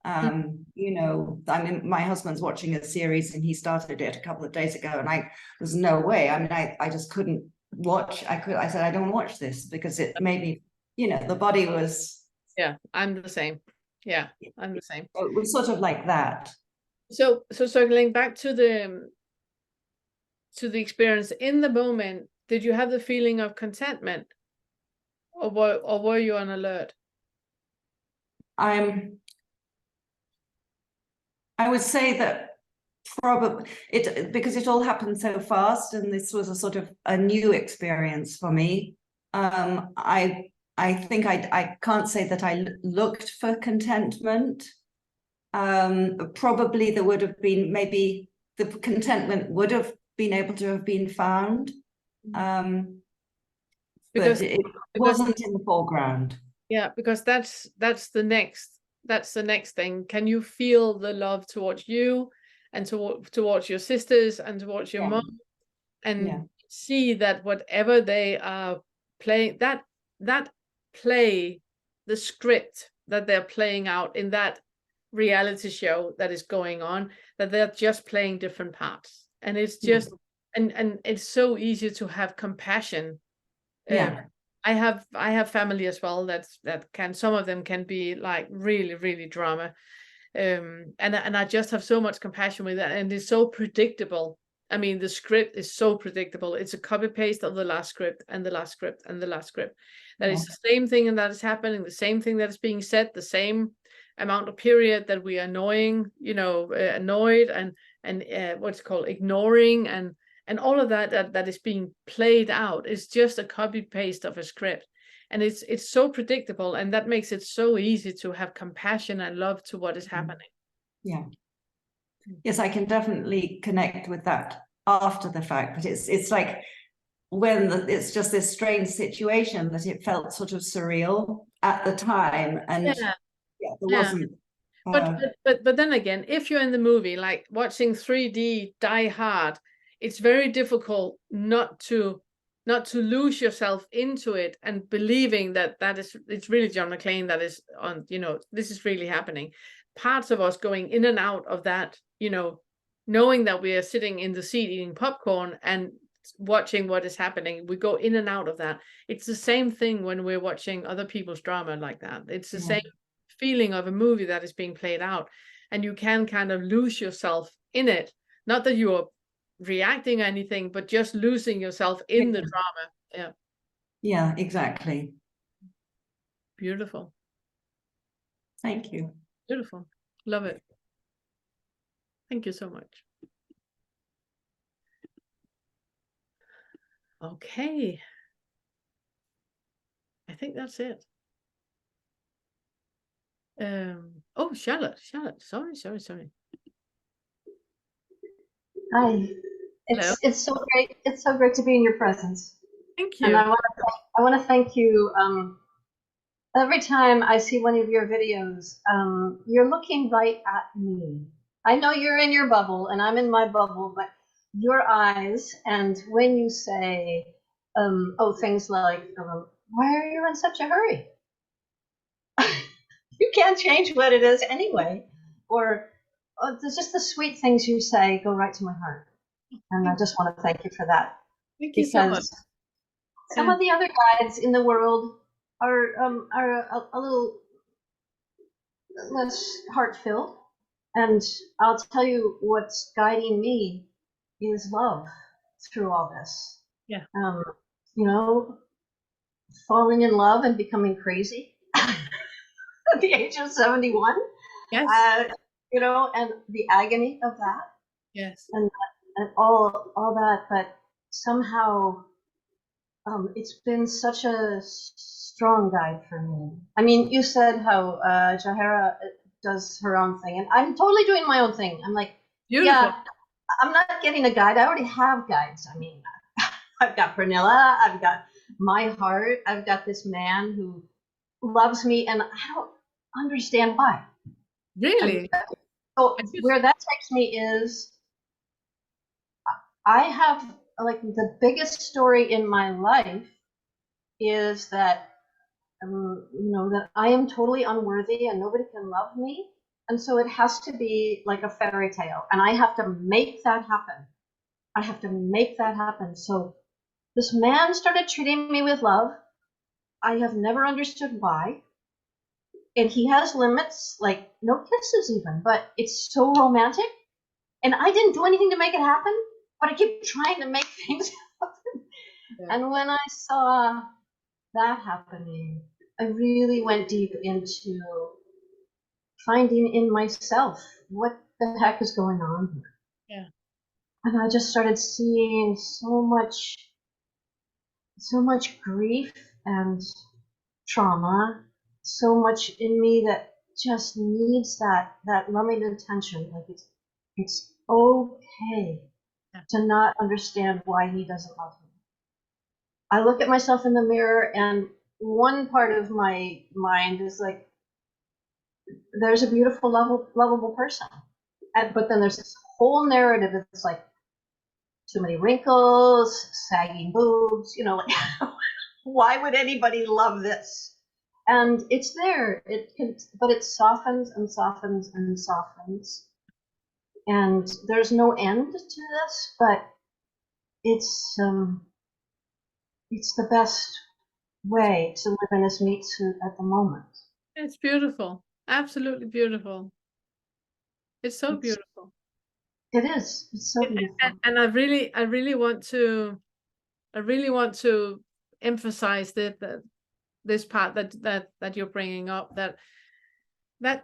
I mean, my husband's watching a series and he started it a couple of days ago, and there's no way. I mean, I just couldn't watch. I said, I don't watch this because it made me, the body was. Yeah, I'm the same. Yeah, I'm the same. It was sort of like that. So circling back to the experience in the moment, did you have the feeling of contentment, or were you on alert? I would say that probably because it all happened so fast, and this was a sort of a new experience for me. I think I can't say that I looked for contentment. Probably there would have been, maybe the contentment would have been able to have been found, because it wasn't in the foreground. Yeah, because that's the next thing. Can you feel the love towards you, and towards your sisters, and towards your mom, and see that whatever they are playing, that play, the script that they're playing out in that reality show that is going on, that they're just playing different parts, and it's just and it's so easy to have compassion. I have family as well that can, some of them can be like really drama, and I just have so much compassion with that, and it's so predictable. I mean, the script is so predictable. It's a copy paste of the last script and the last script and the last script. That is the same thing, and that is happening, the same thing that is being said, the same amount of period that we are annoyed and what's called ignoring, and all of that is being played out is just a copy paste of a script, and it's so predictable, and that makes it so easy to have compassion and love to what is happening. Yes, I can definitely connect with that after the fact, but it's like when it's just this strange situation that it felt sort of surreal at the time, and there wasn't. But then again, if you're in the movie, like watching 3D Die Hard, it's very difficult not to lose yourself into it and believing that it's really John McClane that is on, this is really happening. Parts of us going in and out of that, knowing that we are sitting in the seat eating popcorn and watching what is happening, we go in and out of that. It's the same thing when we're watching other people's drama like that. It's the same feeling of a movie that is being played out, and you can kind of lose yourself in it. Not that you are reacting anything, but just losing yourself in the drama. Yeah, exactly. Beautiful. Thank you. Beautiful. Love it. Thank you so much. Okay. I think that's it. Oh, Charlotte. Sorry. Hi. It's so great. It's so great to be in your presence. Thank you. And I want to thank you. Every time I see one of your videos, you're looking right at me. I know you're in your bubble and I'm in my bubble, but your eyes, and when you say, things like, why are you in such a hurry? You can't change what it is anyway. Or there's just the sweet things you say go right to my heart. And I just want to thank you for that. Thank you so much. Some of the other guides in the world are a little less heart-filled, and I'll tell you what's guiding me is love through all this. Falling in love and becoming crazy at the age of 71. Yes. And the agony of that. Yes. And all that, but somehow it's been such a strong guide for me. I mean, you said how Jahara does her own thing, and I'm totally doing my own thing. I'm like, yeah, I'm not getting a guide. I already have guides. I mean, I've got Pernilla, I've got my heart, I've got this man who loves me, and I don't understand why. Really? So where that takes me is, I have, like, the biggest story in my life is that, that I am totally unworthy and nobody can love me. And so it has to be like a fairy tale. And I have to make that happen. So this man started treating me with love. I have never understood why. And he has limits, like no kisses even, but it's so romantic. And I didn't do anything to make it happen, but I keep trying to make things happen. And when I saw that happening, I really went deep into finding in myself what the heck is going on here. Yeah. And I just started seeing so much grief and trauma, so much in me that just needs that loving attention. Like it's okay to not understand why he doesn't love me. I look at myself in the mirror, and one part of my mind is like, there's a beautiful, lovable person. But then there's this whole narrative that's like, too many wrinkles, sagging boobs, like, why would anybody love this? And it's there. It can, but it softens and softens and softens. And there's no end to this, but it's the best way to live in this meat suit at the moment. It's beautiful. Absolutely beautiful. It's so beautiful. It is. It's so beautiful. And I really want to emphasize that this part that you're bringing up, that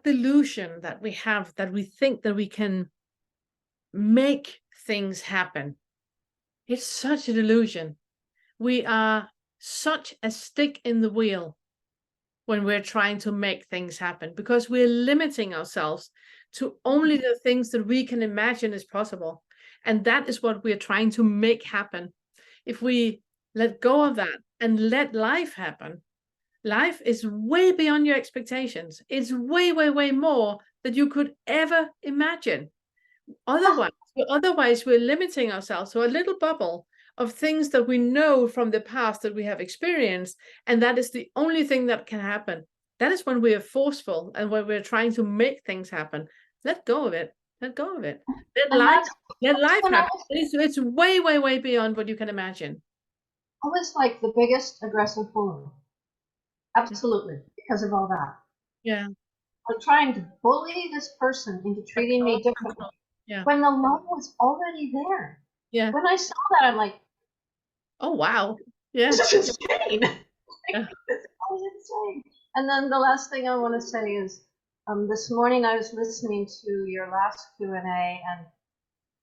delusion that we have, that we think that we can make things happen. It's such a delusion. We are such a stick in the wheel when we're trying to make things happen, because we're limiting ourselves to only the things that we can imagine is possible. And that is what we're trying to make happen. If we let go of that and let life happen, life is way beyond your expectations. It's way, way, way more than you could ever imagine. Otherwise, we're limiting ourselves to a little bubble of things that we know from the past that we have experienced, and that is the only thing that can happen. That is when we are forceful and when we're trying to make things happen. Let go of it. Let go of it. Let life happen. It's way, way, way beyond what you can imagine. I was like the biggest aggressive bully. Absolutely, because of all that. Yeah. I'm trying to bully this person into treating me differently. Yeah. When the love was already there. Yeah. When I saw that, I'm like, oh wow. Yeah. This is insane. This is insane. And then the last thing I want to say is, this morning I was listening to your last Q&A, and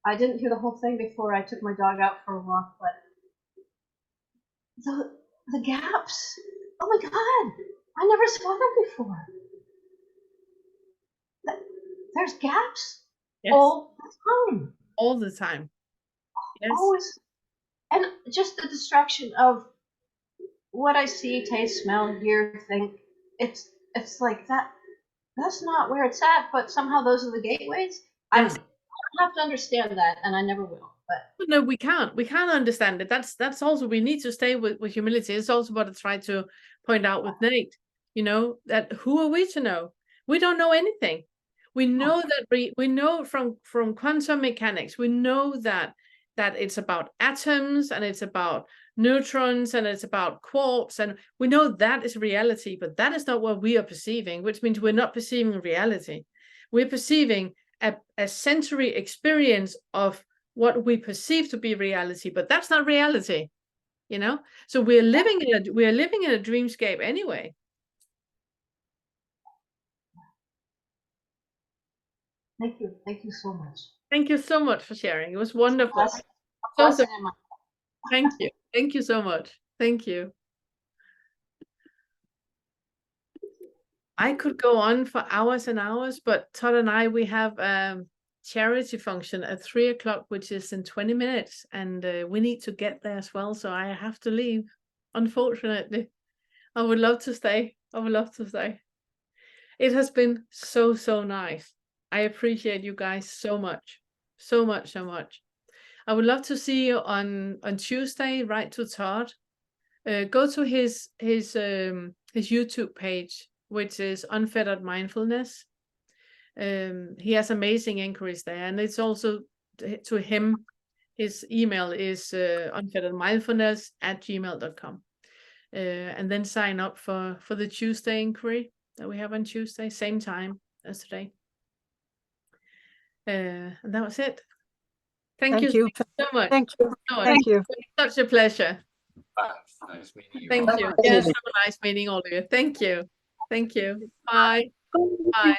I didn't hear the whole thing before I took my dog out for a walk, but the gaps. Oh my God, I never saw them before. There's gaps all the time. All the time. Yes. Always. And just the distraction of what I see, taste, smell, hear, think. It's like that. That's not where it's at, but somehow those are the gateways. Yes. I have to understand that, and I never will. But no, we can't. We can't understand it. That's also, we need to stay with humility. It's also what I try to point out with Nate. You know, that who are we to know? We don't know anything. We know that we know from quantum mechanics. We know that it's about atoms, and it's about neutrons, and it's about quarks, and we know that is reality, but that is not what we are perceiving, which means we're not perceiving reality. We're perceiving a sensory experience of what we perceive to be reality, but that's not reality, you know. So we're living in a dreamscape anyway. Thank you so much. Thank you so much for sharing. It was wonderful. Thank you so much. Thank you. I could go on for hours and hours, but Todd and I, we have charity function at 3 o'clock, which is in 20 minutes, and we need to get there as well, so I have to leave, unfortunately. I would love to stay. It has been so nice. I appreciate you guys so much. I would love to see you on Tuesday. Write to Todd. Go to his YouTube page, which is Unfettered Mindfulness. He has amazing inquiries there, and it's also to him. His email is unfetteredmindfulness@gmail.com, and then sign up for the Tuesday inquiry that we have on Tuesday, same time as today. And that was it. Thank you so much. Thank you. Thank you. Such a pleasure. Nice meeting you. Thank you. Yes, so nice meeting all of you. Thank you. Bye. Bye.